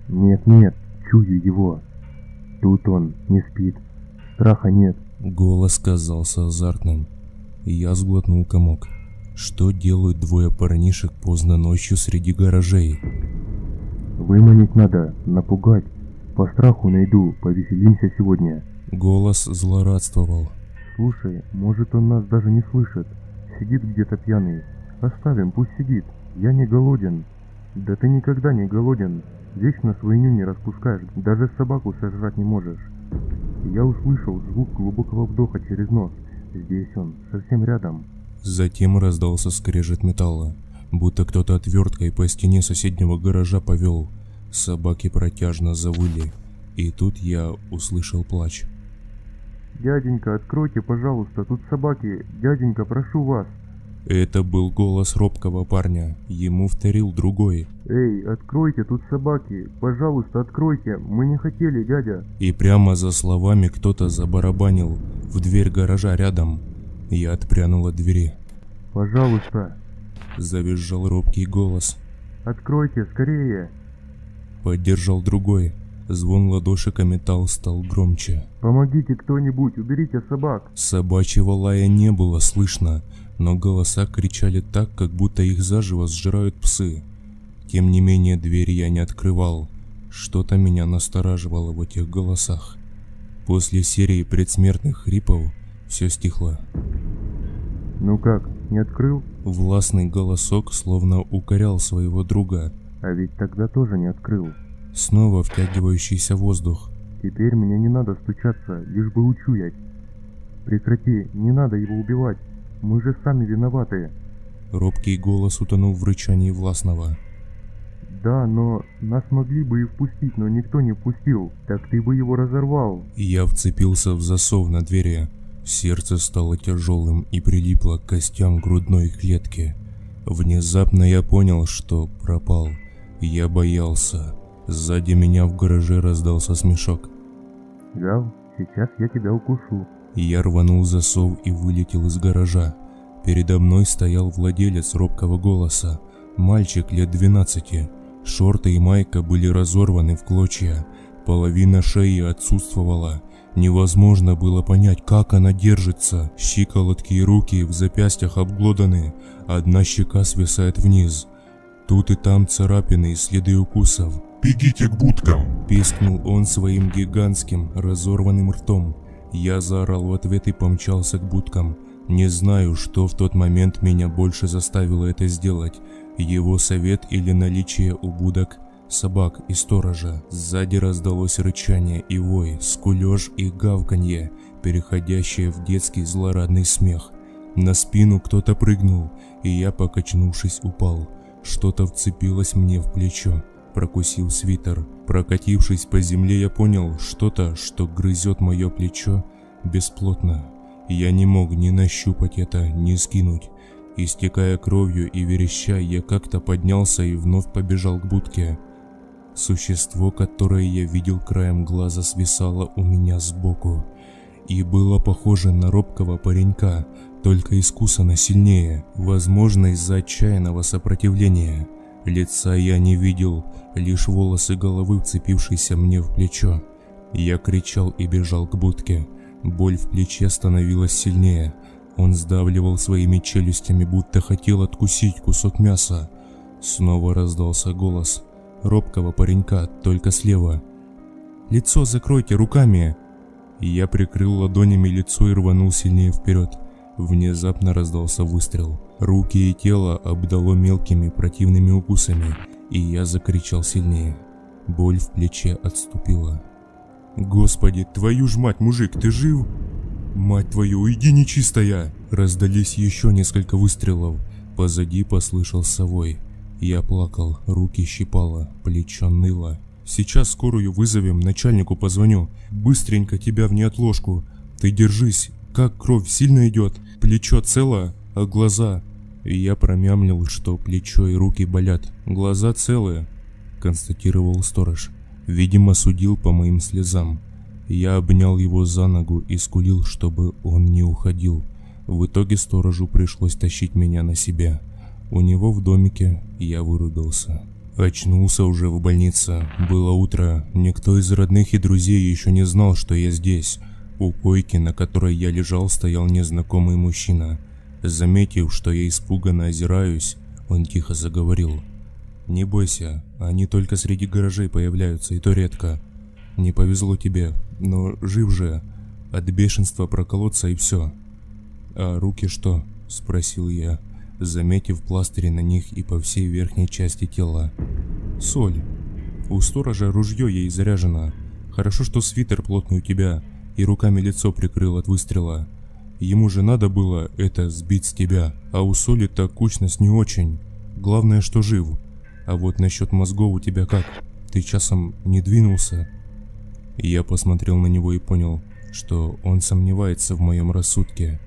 Нет, чую его. Тут он, не спит. Страха нет. Голос казался азартным. Я сглотнул комок. Что делают двое парнишек поздно ночью среди гаражей? Выманить надо, напугать. По страху найду, повеселимся сегодня. Голос злорадствовал. Слушай, может он нас даже не слышит. Сидит где-то пьяный. Оставим, пусть сидит. Я не голоден. Да ты никогда не голоден. Вечно свинью не распускаешь, даже собаку сожрать не можешь. Я услышал звук глубокого вдоха через нос. Здесь он, совсем рядом. Затем раздался скрежет металла, будто кто-то отверткой по стене соседнего гаража повел. Собаки протяжно завыли, и тут я услышал плач. Дяденька, откройте, пожалуйста, тут собаки. Дяденька, прошу вас. Это был голос робкого парня, ему вторил другой. Эй, откройте, тут собаки. Пожалуйста, откройте, мы не хотели, дядя. И прямо за словами кто-то забарабанил в дверь гаража рядом. Я отпрянул от двери. Пожалуйста. Завизжал робкий голос. Откройте, скорее. Поддержал другой. Звон ладошек о металл стал громче. Помогите кто-нибудь, уберите собак. Собачьего лая не было слышно, но голоса кричали так, как будто их заживо сжирают псы. Тем не менее, дверь я не открывал. Что-то меня настораживало в этих голосах. После серии предсмертных хрипов все стихло. Ну как, не открыл? Властный голосок словно укорял своего друга. А ведь тогда тоже не открыл. Снова втягивающийся воздух. Теперь мне не надо стучаться, лишь бы учуять. Прекрати, не надо его убивать. Мы же сами виноваты. Робкий голос утонул в рычании властного. Да, но нас могли бы и впустить, но никто не впустил. Так ты бы его разорвал. Я вцепился в засов на двери. Сердце стало тяжелым и прилипло к костям грудной клетки. Внезапно я понял, что пропал. Я боялся. Сзади меня в гараже раздался смешок. Гав, сейчас я тебя укушу. Я рванул засов и вылетел из гаража. Передо мной стоял владелец робкого голоса. Мальчик лет 12. Шорты и майка были разорваны в клочья. Половина шеи отсутствовала. Невозможно было понять, как она держится. Щиколотки и руки в запястьях обглоданы. Одна щека свисает вниз. Тут и там царапины и следы укусов. Бегите к будкам. Пискнул он своим гигантским, разорванным ртом. Я заорал в ответ и помчался к будкам. Не знаю, что в тот момент меня больше заставило это сделать. Его совет или наличие у будок собак и сторожа. Сзади раздалось рычание и вой, скулёж и гавканье, переходящее в детский злорадный смех. На спину кто-то прыгнул, и я, покачнувшись, упал. Что-то вцепилось мне в плечо. Прокусил свитер. Прокатившись по земле, я понял, что-то, что грызет мое плечо, бесплотно. Я не мог ни нащупать это, ни скинуть. Истекая кровью и вереща, я как-то поднялся и вновь побежал к будке. Существо, которое я видел краем глаза, свисало у меня сбоку. И было похоже на робкого паренька, только искусано сильнее, возможно, из-за отчаянного сопротивления. Лица я не видел, лишь волосы головы, вцепившиеся мне в плечо. Я кричал и бежал к будке. Боль в плече становилась сильнее. Он сдавливал своими челюстями, будто хотел откусить кусок мяса. Снова раздался голос робкого паренька, только слева. «Лицо закройте руками!» Я прикрыл ладонями лицо и рванул сильнее вперед. Внезапно раздался выстрел. Руки и тело обдало мелкими противными укусами, и я закричал сильнее. Боль в плече отступила. «Господи, твою ж мать, мужик, ты жив? Мать твою, уйди, нечистая!» Раздались еще несколько выстрелов. Позади послышался вой. Я плакал, руки щипало, плечо ныло. «Сейчас скорую вызовем, начальнику позвоню. Быстренько тебя в неотложку. Ты держись, как кровь сильно идет. Плечо цело, а глаза...» Я промямлил, что плечо и руки болят. «Глаза целые», констатировал сторож. Видимо, судил по моим слезам. Я обнял его за ногу и скулил, чтобы он не уходил. В итоге сторожу пришлось тащить меня на себе. У него в домике я вырубился. Очнулся уже в больнице. Было утро. Никто из родных и друзей еще не знал, что я здесь. У койки, на которой я лежал, стоял незнакомый мужчина. Заметив, что я испуганно озираюсь, он тихо заговорил. «Не бойся, они только среди гаражей появляются, и то редко. Не повезло тебе, но жив же. От бешенства проколоться и все». «А руки что?» – спросил я, заметив пластыри на них и по всей верхней части тела. «Соль. У сторожа ружье ей заряжено. Хорошо, что свитер плотный у тебя, и руками лицо прикрыл от выстрела. Ему же надо было это сбить с тебя, а у Соли-то кучность не очень. Главное, что жив. А вот насчет мозгов у тебя как? Ты часом не двинулся?» Я посмотрел на него и понял, что он сомневается в моем рассудке.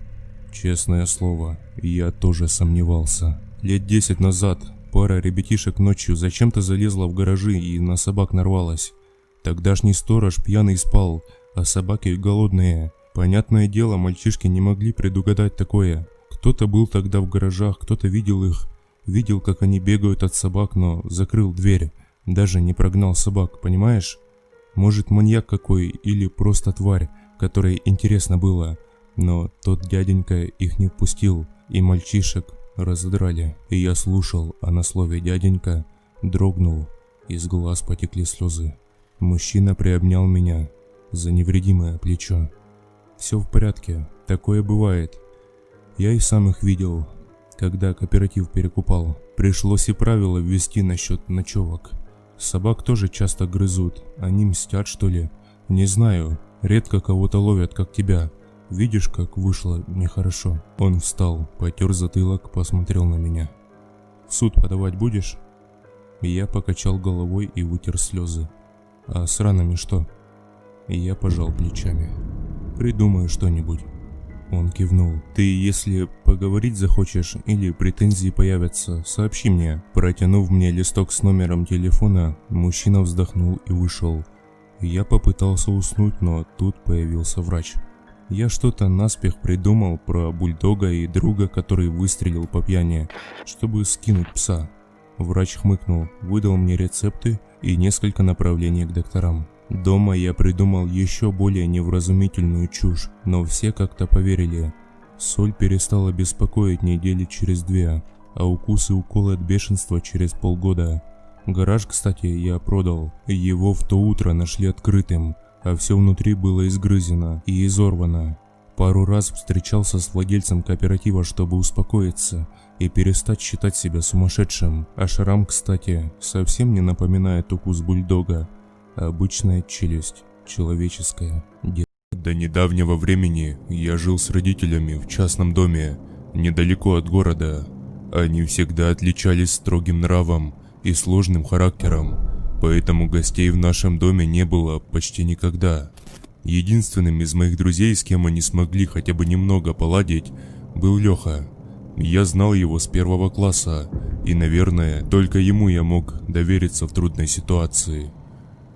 Честное слово, я тоже сомневался. Лет 10 назад пара ребятишек ночью зачем-то залезла в гаражи и на собак нарвалась. Тогдашний сторож пьяный спал, а собаки голодные. Понятное дело, мальчишки не могли предугадать такое. Кто-то был тогда в гаражах, кто-то видел их. Видел, как они бегают от собак, но закрыл дверь. Даже не прогнал собак, понимаешь? Может, маньяк какой или просто тварь, которой интересно было. Но тот дяденька их не впустил, и мальчишек разодрали. И я слушал, а на слове «дяденька» дрогнул, из глаз потекли слезы. Мужчина приобнял меня за невредимое плечо. «Все в порядке, такое бывает. Я и сам их видел, когда кооператив перекупал. Пришлось и правила ввести насчет ночевок. Собак тоже часто грызут, они мстят, что ли? Не знаю, редко кого-то ловят, как тебя. Видишь, как вышло нехорошо». Он встал, потер затылок, посмотрел на меня. «В суд подавать будешь?» Я покачал головой и вытер слезы. «А с ранами что?» Я пожал плечами. «Придумаю что-нибудь». Он кивнул. «Ты, если поговорить захочешь или претензии появятся, сообщи мне». Протянув мне листок с номером телефона, мужчина вздохнул и вышел. Я попытался уснуть, но тут появился врач. Я что-то наспех придумал про бульдога и друга, который выстрелил по пьяни, чтобы скинуть пса. Врач хмыкнул, выдал мне рецепты и несколько направлений к докторам. Дома я придумал еще более невразумительную чушь, но все как-то поверили. Соль перестала беспокоить недели через 2, а укусы и уколы от бешенства через полгода. Гараж, кстати, я продал. Его в то утро нашли открытым, а все внутри было изгрызено и изорвано. Пару раз встречался с владельцем кооператива, чтобы успокоиться и перестать считать себя сумасшедшим. А шрам, кстати, совсем не напоминает укус бульдога. Обычная челюсть, человеческая. До недавнего времени я жил с родителями в частном доме, недалеко от города. Они всегда отличались строгим нравом и сложным характером, поэтому гостей в нашем доме не было почти никогда. Единственным из моих друзей, с кем они смогли хотя бы немного поладить, был Леха. Я знал его с 1 класса, и, наверное, только ему я мог довериться в трудной ситуации.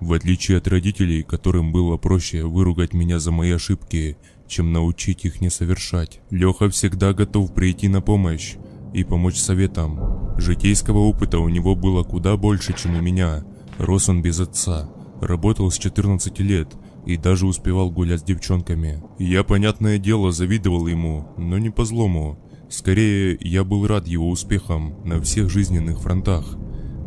В отличие от родителей, которым было проще выругать меня за мои ошибки, чем научить их не совершать, Леха всегда готов прийти на помощь и помочь советам. Житейского опыта у него было куда больше, чем у меня. Рос он без отца, работал с 14 лет и даже успевал гулять с девчонками. Я, понятное дело, завидовал ему, но не по злому. Скорее, я был рад его успехам на всех жизненных фронтах.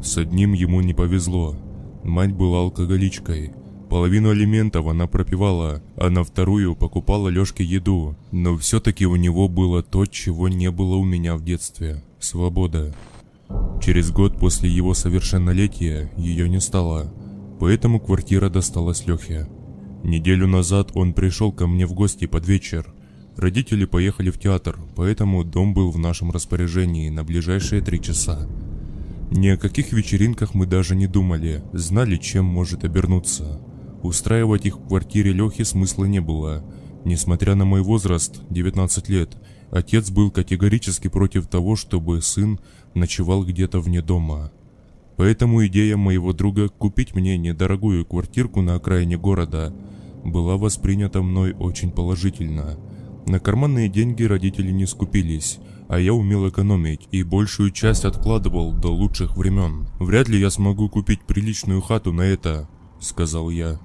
С одним ему не повезло. Мать была алкоголичкой. Половину алиментов она пропивала, а на вторую покупала Лёшке еду. Но все-таки у него было то, чего не было у меня в детстве – свобода. Через год после его совершеннолетия ее не стало, поэтому квартира досталась Лёхе. Неделю назад он пришел ко мне в гости под вечер. Родители поехали в театр, поэтому дом был в нашем распоряжении на ближайшие 3 часа. Ни о каких вечеринках мы даже не думали, знали, чем может обернуться. Устраивать их в квартире Лёхи смысла не было. Несмотря на мой возраст, 19 лет, отец был категорически против того, чтобы сын ночевал где-то вне дома. Поэтому идея моего друга купить мне недорогую квартирку на окраине города была воспринята мной очень положительно. На карманные деньги родители не скупились, а я умел экономить и большую часть откладывал до лучших времен. «Вряд ли я смогу купить приличную хату на это», — сказал я.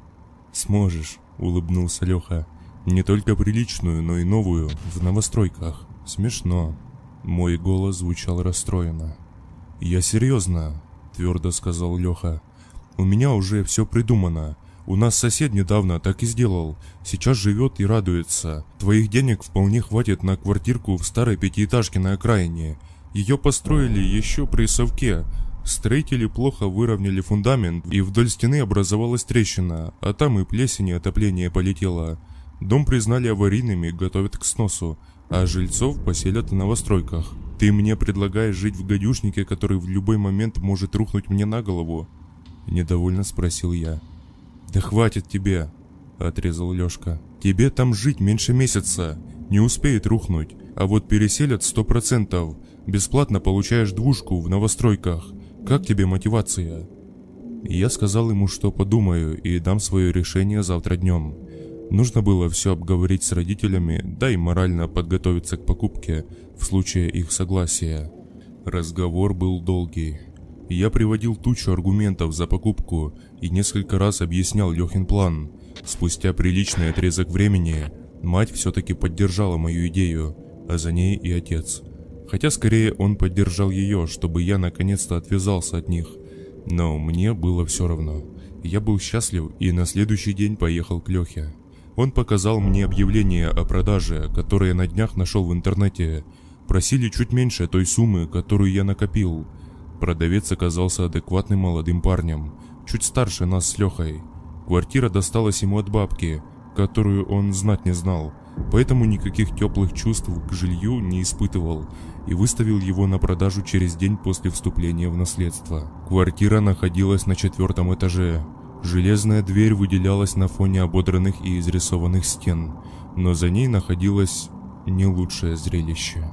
«Сможешь», — улыбнулся Леха. «Не только приличную, но и новую, в новостройках». «Смешно». Мой голос звучал расстроенно. «Я серьезно», — твердо сказал Леха. «У меня уже все придумано. У нас сосед недавно так и сделал. Сейчас живет и радуется. Твоих денег вполне хватит на квартирку в старой пятиэтажке на окраине. Ее построили еще при совке. Строители плохо выровняли фундамент, и вдоль стены образовалась трещина, а там и плесень и отопление полетело. Дом признали аварийным и готовят к сносу, а жильцов поселят в новостройках. Ты мне предлагаешь жить в гадюшнике, который в любой момент может рухнуть мне на голову?» Недовольно спросил я. «Да хватит тебе», — отрезал Лёшка. «Тебе там жить меньше месяца, не успеет рухнуть, а вот переселят 100%. Бесплатно получаешь двушку в новостройках. Как тебе мотивация?» Я сказал ему, что подумаю и дам свое решение завтра днем. Нужно было все обговорить с родителями, да и морально подготовиться к покупке в случае их согласия. Разговор был долгий. Я приводил тучу аргументов за покупку и несколько раз объяснял Лехин план. Спустя приличный отрезок времени мать все-таки поддержала мою идею, а за ней и отец. Хотя скорее он поддержал ее, чтобы я наконец-то отвязался от них. Но мне было все равно. Я был счастлив и на следующий день поехал к Лехе. Он показал мне объявление о продаже, которое на днях нашел в интернете. Просили чуть меньше той суммы, которую я накопил. Продавец оказался адекватным молодым парнем, чуть старше нас с Лехой. Квартира досталась ему от бабки, которую он знать не знал, поэтому никаких теплых чувств к жилью не испытывал и выставил его на продажу через день после вступления в наследство. Квартира находилась на 4-м этаже. Железная дверь выделялась на фоне ободранных и изрисованных стен, но за ней находилось не лучшее зрелище.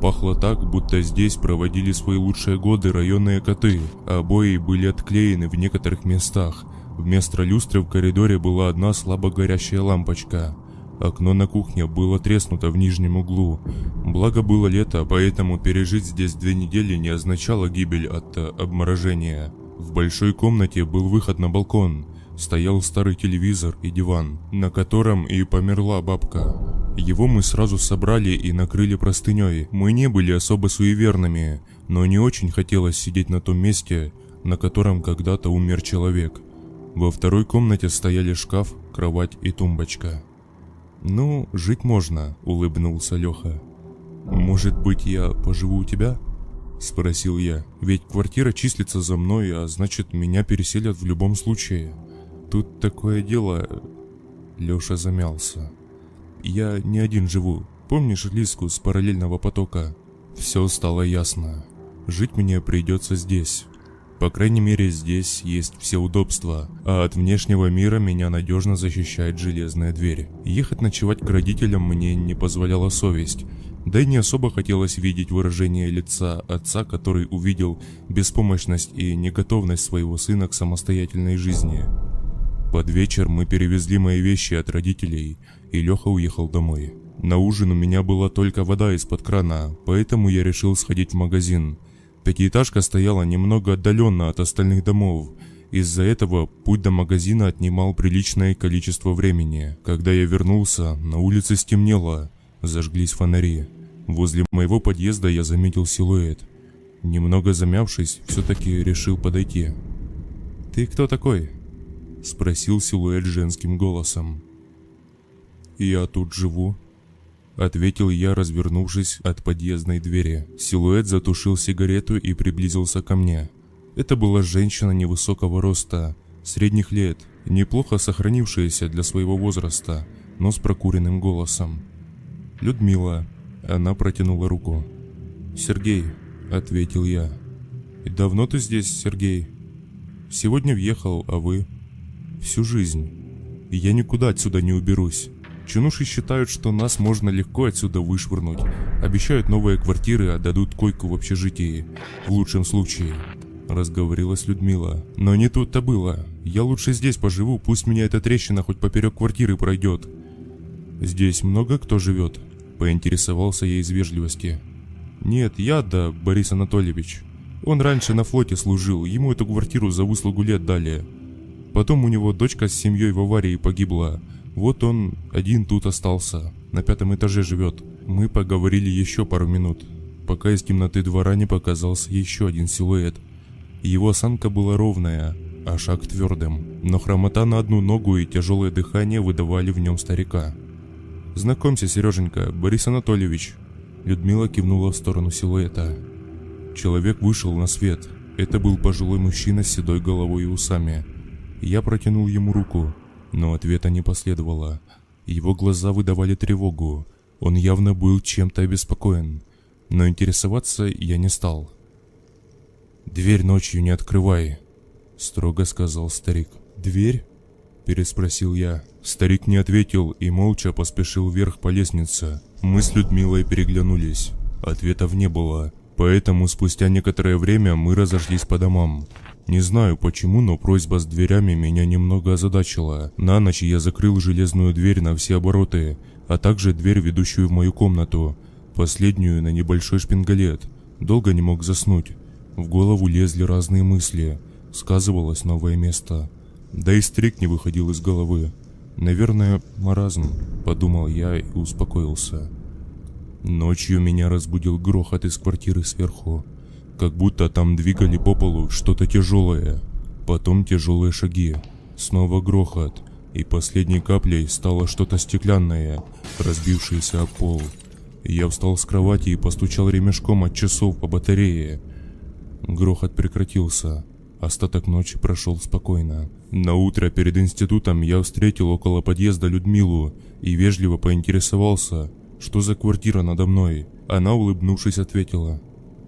Пахло так, будто здесь проводили свои лучшие годы районные коты, а обои были отклеены в некоторых местах. Вместо люстры в коридоре была одна слабо горящая лампочка. Окно на кухне было треснуто в нижнем углу. Благо было лето, поэтому пережить здесь 2 недели не означало гибель от обморожения. В большой комнате был выход на балкон. Стоял старый телевизор и диван, на котором и померла бабка. Его мы сразу собрали и накрыли простыней. Мы не были особо суеверными, но не очень хотелось сидеть на том месте, на котором когда-то умер человек. Во второй комнате стояли шкаф, кровать и тумбочка. «Ну, жить можно», — улыбнулся Леха. «Может быть, я поживу у тебя?» — спросил я. «Ведь квартира числится за мной, а значит, меня переселят в любом случае. Тут такое дело...» Леша замялся. «Я не один живу. Помнишь Лиску с параллельного потока?» Все стало ясно. Жить мне придется здесь. По крайней мере, здесь есть все удобства, а от внешнего мира меня надежно защищает железная дверь. Ехать ночевать к родителям мне не позволяла совесть, да и не особо хотелось видеть выражение лица отца, который увидел беспомощность и неготовность своего сына к самостоятельной жизни. Под вечер мы перевезли мои вещи от родителей, и Леха уехал домой. На ужин у меня была только вода из-под крана, поэтому я решил сходить в магазин. Пятиэтажка стояла немного отдаленно от остальных домов. Из-за этого путь до магазина отнимал приличное количество времени. Когда я вернулся, на улице стемнело, зажглись фонари. Возле моего подъезда я заметил силуэт. Немного замявшись, все-таки решил подойти. «Ты кто такой?» — спросил силуэт женским голосом. «Я тут живу», — ответил я, развернувшись от подъездной двери. Силуэт затушил сигарету и приблизился ко мне. Это была женщина невысокого роста, средних лет, неплохо сохранившаяся для своего возраста, но с прокуренным голосом. «Людмила», — она протянула руку. «Сергей», — ответил я. «И давно ты здесь, Сергей?» «Сегодня въехал, а вы?» «Всю жизнь. И я никуда отсюда не уберусь. Чинуши считают, что нас можно легко отсюда вышвырнуть. Обещают новые квартиры, а дадут койку в общежитии. В лучшем случае», — разговорилась Людмила. «Но не тут-то было. Я лучше здесь поживу, пусть меня эта трещина хоть поперек квартиры пройдет». «Здесь много кто живет?» – поинтересовался я из вежливости. «Нет, я, да Борис Анатольевич. Он раньше на флоте служил, ему эту квартиру за выслугу лет дали. Потом у него дочка с семьей в аварии погибла. Вот он один тут остался, на 5-м этаже живет». Мы поговорили еще пару минут, пока из темноты двора не показался еще один силуэт. Его осанка была ровная, а шаг твердым, но хромота на одну ногу и тяжелое дыхание выдавали в нем старика. «Знакомься, Сереженька, Борис Анатольевич». Людмила кивнула в сторону силуэта. Человек вышел на свет. Это был пожилой мужчина с седой головой и усами. Я протянул ему руку, но ответа не последовало. Его глаза выдавали тревогу. Он явно был чем-то обеспокоен, но интересоваться я не стал. «Дверь ночью не открывай», — строго сказал старик. «Дверь?» — переспросил я. Старик не ответил и молча поспешил вверх по лестнице. Мы с Людмилой переглянулись. Ответов не было, поэтому спустя некоторое время мы разошлись по домам. Не знаю почему, но просьба с дверями меня немного озадачила. На ночь я закрыл железную дверь на все обороты, а также дверь, ведущую в мою комнату, последнюю на небольшой шпингалет. Долго не мог заснуть. В голову лезли разные мысли. Сказывалось новое место. Да и старик не выходил из головы. «Наверное, маразм», — подумал я и успокоился. Ночью меня разбудил грохот из квартиры сверху. Как будто там двигали по полу что-то тяжелое. Потом тяжелые шаги. Снова грохот. И последней каплей стало что-то стеклянное, разбившееся об пол. Я встал с кровати и постучал ремешком от часов по батарее. Грохот прекратился. Остаток ночи прошел спокойно. На утро перед институтом я встретил около подъезда Людмилу и вежливо поинтересовался, что за квартира надо мной. Она, улыбнувшись, ответила: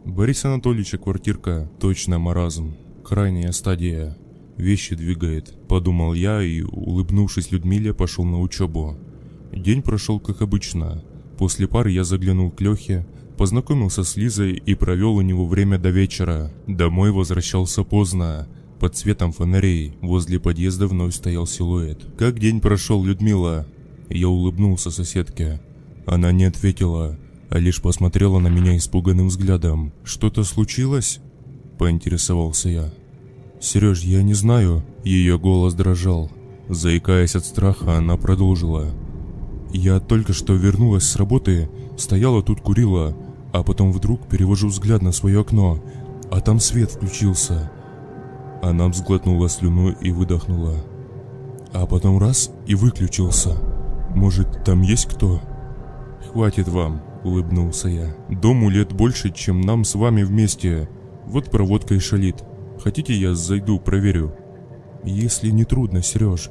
«Борис Анатольевича квартирка, точно маразм, крайняя стадия, вещи двигает», — подумал я и, улыбнувшись Людмиле, пошел на учебу. День прошел как обычно. После пары я заглянул к Лехе, познакомился с Лизой и провел у него время до вечера. Домой возвращался поздно. Под светом фонарей возле подъезда вновь стоял силуэт. «Как день прошел, Людмила?» Я улыбнулся соседке. Она не ответила, а лишь посмотрела на меня испуганным взглядом. «Что-то случилось?» – поинтересовался я. «Сереж, я не знаю». Ее голос дрожал. Заикаясь от страха, она продолжила: «Я только что вернулась с работы, стояла тут, курила, а потом вдруг перевожу взгляд на свое окно, а там свет включился». Она взглотнула слюну и выдохнула. «А потом раз и выключился. Может, там есть кто?» «Хватит вам», — улыбнулся я. «Дому лет больше, чем нам с вами вместе. Вот проводка и шалит. Хотите, я зайду, проверю?» «Если не трудно, Сереж».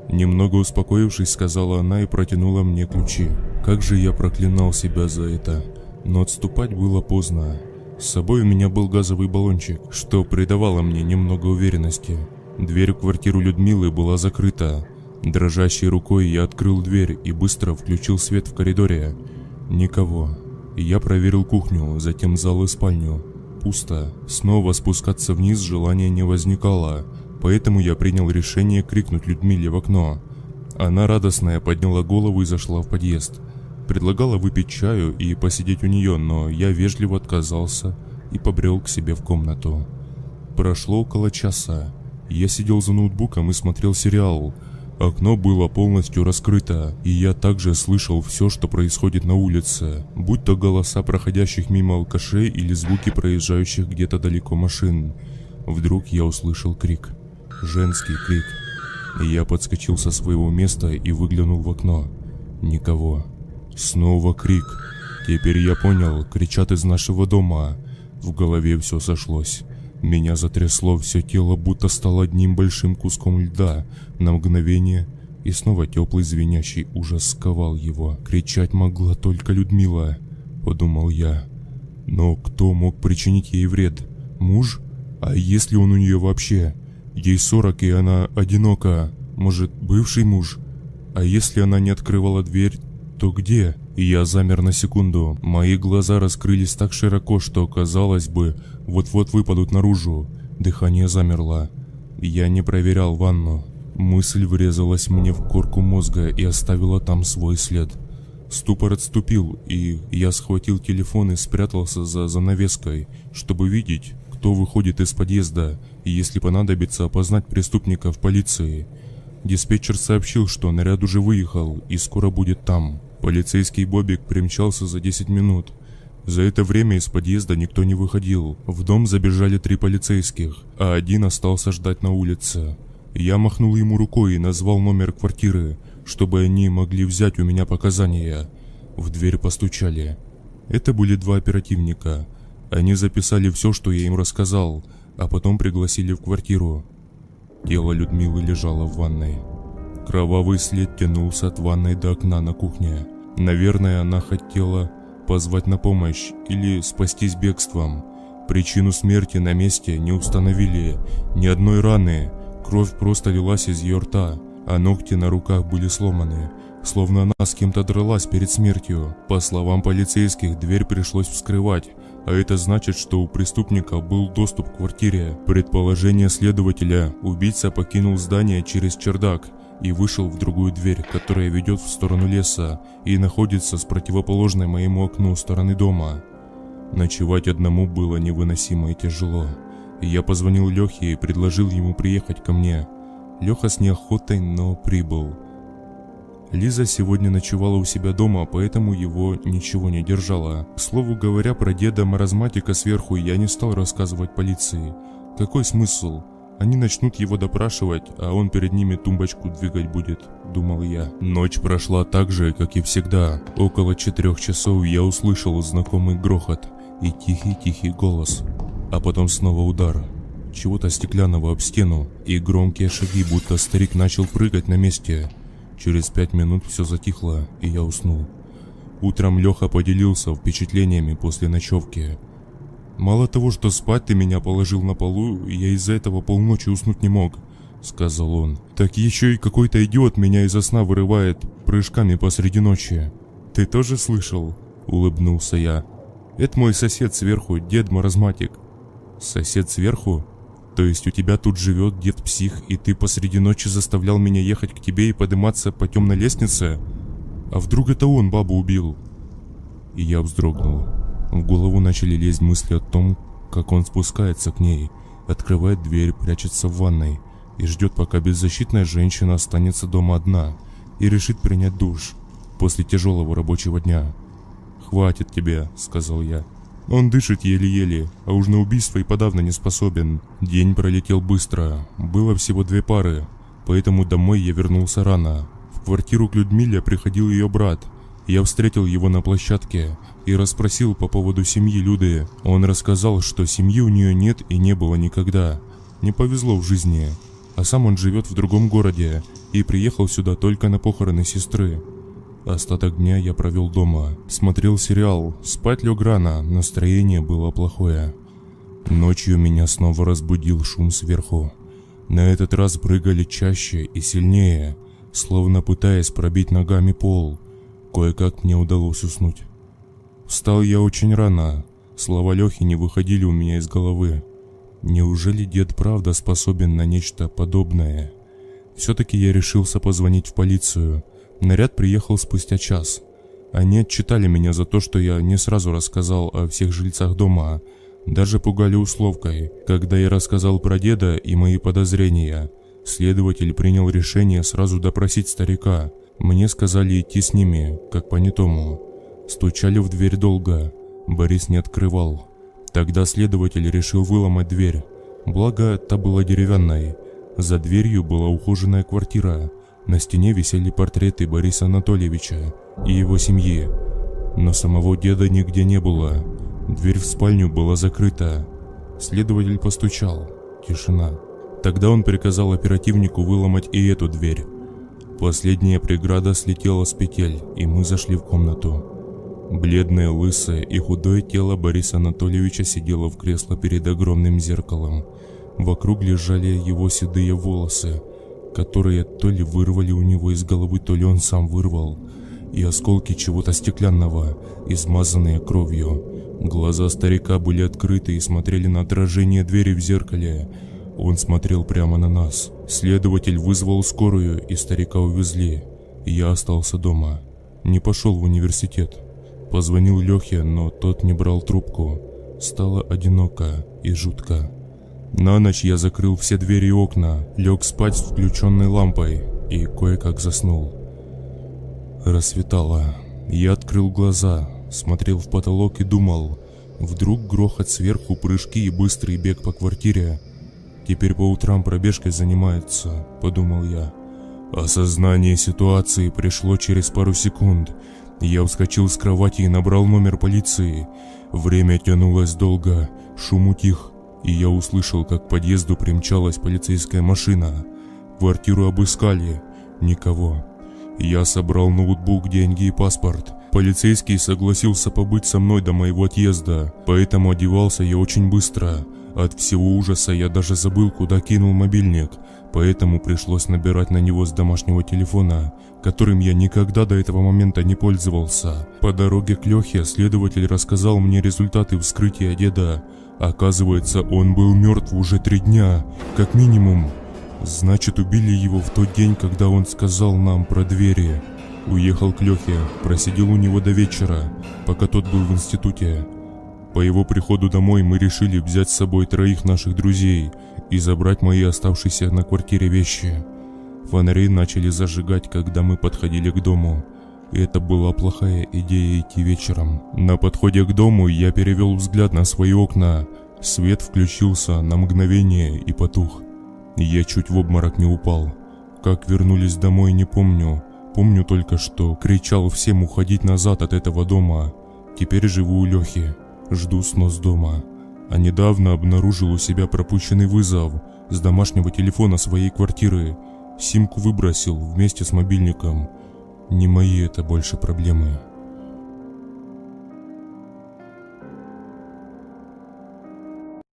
Немного успокоившись, сказала она и протянула мне ключи. Как же я проклинал себя за это. Но отступать было поздно. С собой у меня был газовый баллончик, что придавало мне немного уверенности. Дверь в квартиру Людмилы была закрыта. Дрожащей рукой я открыл дверь и быстро включил свет в коридоре. Никого. Я проверил кухню, затем зал и спальню. Пусто. Снова спускаться вниз желания не возникало, поэтому я принял решение крикнуть Людмиле в окно. Она радостная подняла голову и зашла в подъезд. Предлагала выпить чаю и посидеть у нее, но я вежливо отказался и побрел к себе в комнату. Прошло около часа. Я сидел за ноутбуком и смотрел сериал. Окно было полностью раскрыто, и я также слышал все, что происходит на улице, будь то голоса проходящих мимо алкашей или звуки проезжающих где-то далеко машин. Вдруг я услышал крик. Женский крик. Я подскочил со своего места и выглянул в окно. Никого. Снова крик. Теперь я понял, кричат из нашего дома. В голове все сошлось. Меня затрясло, все тело будто стало одним большим куском льда на мгновение, и снова теплый звенящий ужас сковал его. Кричать могла только Людмила, подумал я. Но кто мог причинить ей вред? Муж? А если он у нее вообще? Ей 40, и она одинока. Может, бывший муж? А если она не открывала дверь, то где? И я замер на секунду. Мои глаза раскрылись так широко, что, казалось бы, вот-вот выпадут наружу. Дыхание замерло. Я не проверял ванну. Мысль врезалась мне в корку мозга и оставила там свой след. Ступор отступил, и я схватил телефон и спрятался за занавеской, чтобы видеть, кто выходит из подъезда, и если понадобится, опознать преступника в полиции. Диспетчер сообщил, что наряд уже выехал и скоро будет там. Полицейский Бобик примчался за 10 минут. За это время из подъезда никто не выходил. В дом забежали 3 полицейских, а один остался ждать на улице. Я махнул ему рукой и назвал номер квартиры, чтобы они могли взять у меня показания. В дверь постучали. Это были 2 оперативника. Они записали все, что я им рассказал, а потом пригласили в квартиру. Тело Людмилы лежало в ванной. Кровавый след тянулся от ванной до окна на кухне. Наверное, она хотела позвать на помощь или спастись бегством. Причину смерти на месте не установили. Ни одной раны. Кровь просто лилась из ее рта, а ногти на руках были сломаны, словно она с кем-то дралась перед смертью. По словам полицейских, дверь пришлось вскрывать, а это значит, что у преступника был доступ к квартире. Предположение следователя: убийца покинул здание через чердак и вышел в другую дверь, которая ведет в сторону леса и находится с противоположной моему окну стороны дома. Ночевать одному было невыносимо и тяжело. Я позвонил Лехе и предложил ему приехать ко мне. Леха с неохотой, но прибыл. Лиза сегодня ночевала у себя дома, поэтому его ничего не держало. К слову говоря, про деда-маразматика сверху я не стал рассказывать полиции. Какой смысл? Они начнут его допрашивать, а он перед ними тумбочку двигать будет, думал я. Ночь прошла так же, как и всегда. Около 4 часов я услышал знакомый грохот и тихий-тихий голос. А потом снова удар чего-то стеклянного об стену и громкие шаги, будто старик начал прыгать на месте. Через 5 минут все затихло, и я уснул. Утром Леха поделился впечатлениями после ночевки. «Мало того, что спать ты меня положил на полу, я из-за этого полночи уснуть не мог», — сказал он. «Так еще и какой-то идиот меня из-за сна вырывает прыжками посреди ночи». «Ты тоже слышал?» — улыбнулся я. «Это мой сосед сверху, дед-маразматик». «Сосед сверху? То есть у тебя тут живет дед-псих, и ты посреди ночи заставлял меня ехать к тебе и подниматься по темной лестнице? А вдруг это он бабу убил?» И я вздрогнул. В голову начали лезть мысли о том, как он спускается к ней, открывает дверь, прячется в ванной и ждет, пока беззащитная женщина останется дома одна и решит принять душ после тяжелого рабочего дня. «Хватит тебе», — сказал я. «Он дышит еле-еле, а уж на убийство и подавно не способен». День пролетел быстро, было всего 2 пары, поэтому домой я вернулся рано. В квартиру к Людмиле приходил ее брат. Я встретил его на площадке и расспросил по поводу семьи Люды. Он рассказал, что семьи у нее нет и не было никогда. Не повезло в жизни. А сам он живет в другом городе и приехал сюда только на похороны сестры. Остаток дня я провел дома, смотрел сериал, спать лег рано, настроение было плохое. Ночью меня снова разбудил шум сверху. На этот раз прыгали чаще и сильнее, словно пытаясь пробить ногами пол. Кое-как мне удалось уснуть. Встал я очень рано, слова Лехи не выходили у меня из головы. Неужели дед правда способен на нечто подобное? Все-таки я решился позвонить в полицию. Наряд приехал спустя час. Они отчитали меня за то, что я не сразу рассказал о всех жильцах дома. Даже пугали условкой. Когда я рассказал про деда и мои подозрения, следователь принял решение сразу допросить старика. Мне сказали идти с ними, как понятому. Стучали в дверь долго. Борис не открывал. Тогда следователь решил выломать дверь. Благо, та была деревянной. За дверью была ухоженная квартира. На стене висели портреты Бориса Анатольевича и его семьи. Но самого деда нигде не было. Дверь в спальню была закрыта. Следователь постучал. Тишина. Тогда он приказал оперативнику выломать и эту дверь. Последняя преграда слетела с петель, и мы зашли в комнату. Бледное, лысое и худое тело Бориса Анатольевича сидело в кресле перед огромным зеркалом. Вокруг лежали его седые волосы, которые то ли вырвали у него из головы, то ли он сам вырвал, и осколки чего-то стеклянного, измазанные кровью. Глаза старика были открыты и смотрели на отражение двери в зеркале. Он смотрел прямо на нас. Следователь вызвал скорую, и старика увезли. Я остался дома. Не пошел в университет. Позвонил Лехе, но тот не брал трубку. Стало одиноко и жутко. На ночь я закрыл все двери и окна, лег спать с включенной лампой и кое-как заснул. Рассветало. Я открыл глаза, смотрел в потолок и думал, вдруг грохот сверху, прыжки и быстрый бег по квартире. Теперь по утрам пробежкой занимается, подумал я. Осознание ситуации пришло через пару секунд. Я вскочил с кровати и набрал номер полиции. Время тянулось долго, шум утих, и я услышал, как к подъезду примчалась полицейская машина. Квартиру обыскали, никого. Я собрал ноутбук, деньги и паспорт. Полицейский согласился побыть со мной до моего отъезда, поэтому одевался я очень быстро. От всего ужаса я даже забыл, куда кинул мобильник, поэтому пришлось набирать на него с домашнего телефона, которым я никогда до этого момента не пользовался. По дороге к Лехе следователь рассказал мне результаты вскрытия деда. Оказывается, он был мертв уже 3 дня, как минимум. Значит, убили его в тот день, когда он сказал нам про двери. Уехал к Лехе, просидел у него до вечера, пока тот был в институте. По его приходу домой мы решили взять с собой 3 наших друзей и забрать мои оставшиеся на квартире вещи. Фонари начали зажигать, когда мы подходили к дому. И это была плохая идея идти вечером. На подходе к дому я перевел взгляд на свои окна. Свет включился на мгновение и потух. Я чуть в обморок не упал. Как вернулись домой, не помню. Помню только, что кричал всем уходить назад от этого дома. Теперь живу у Лехи. Жду снос дома. А недавно обнаружил у себя пропущенный вызов с домашнего телефона своей квартиры. Симку выбросил вместе с мобильником. Не мои это больше проблемы.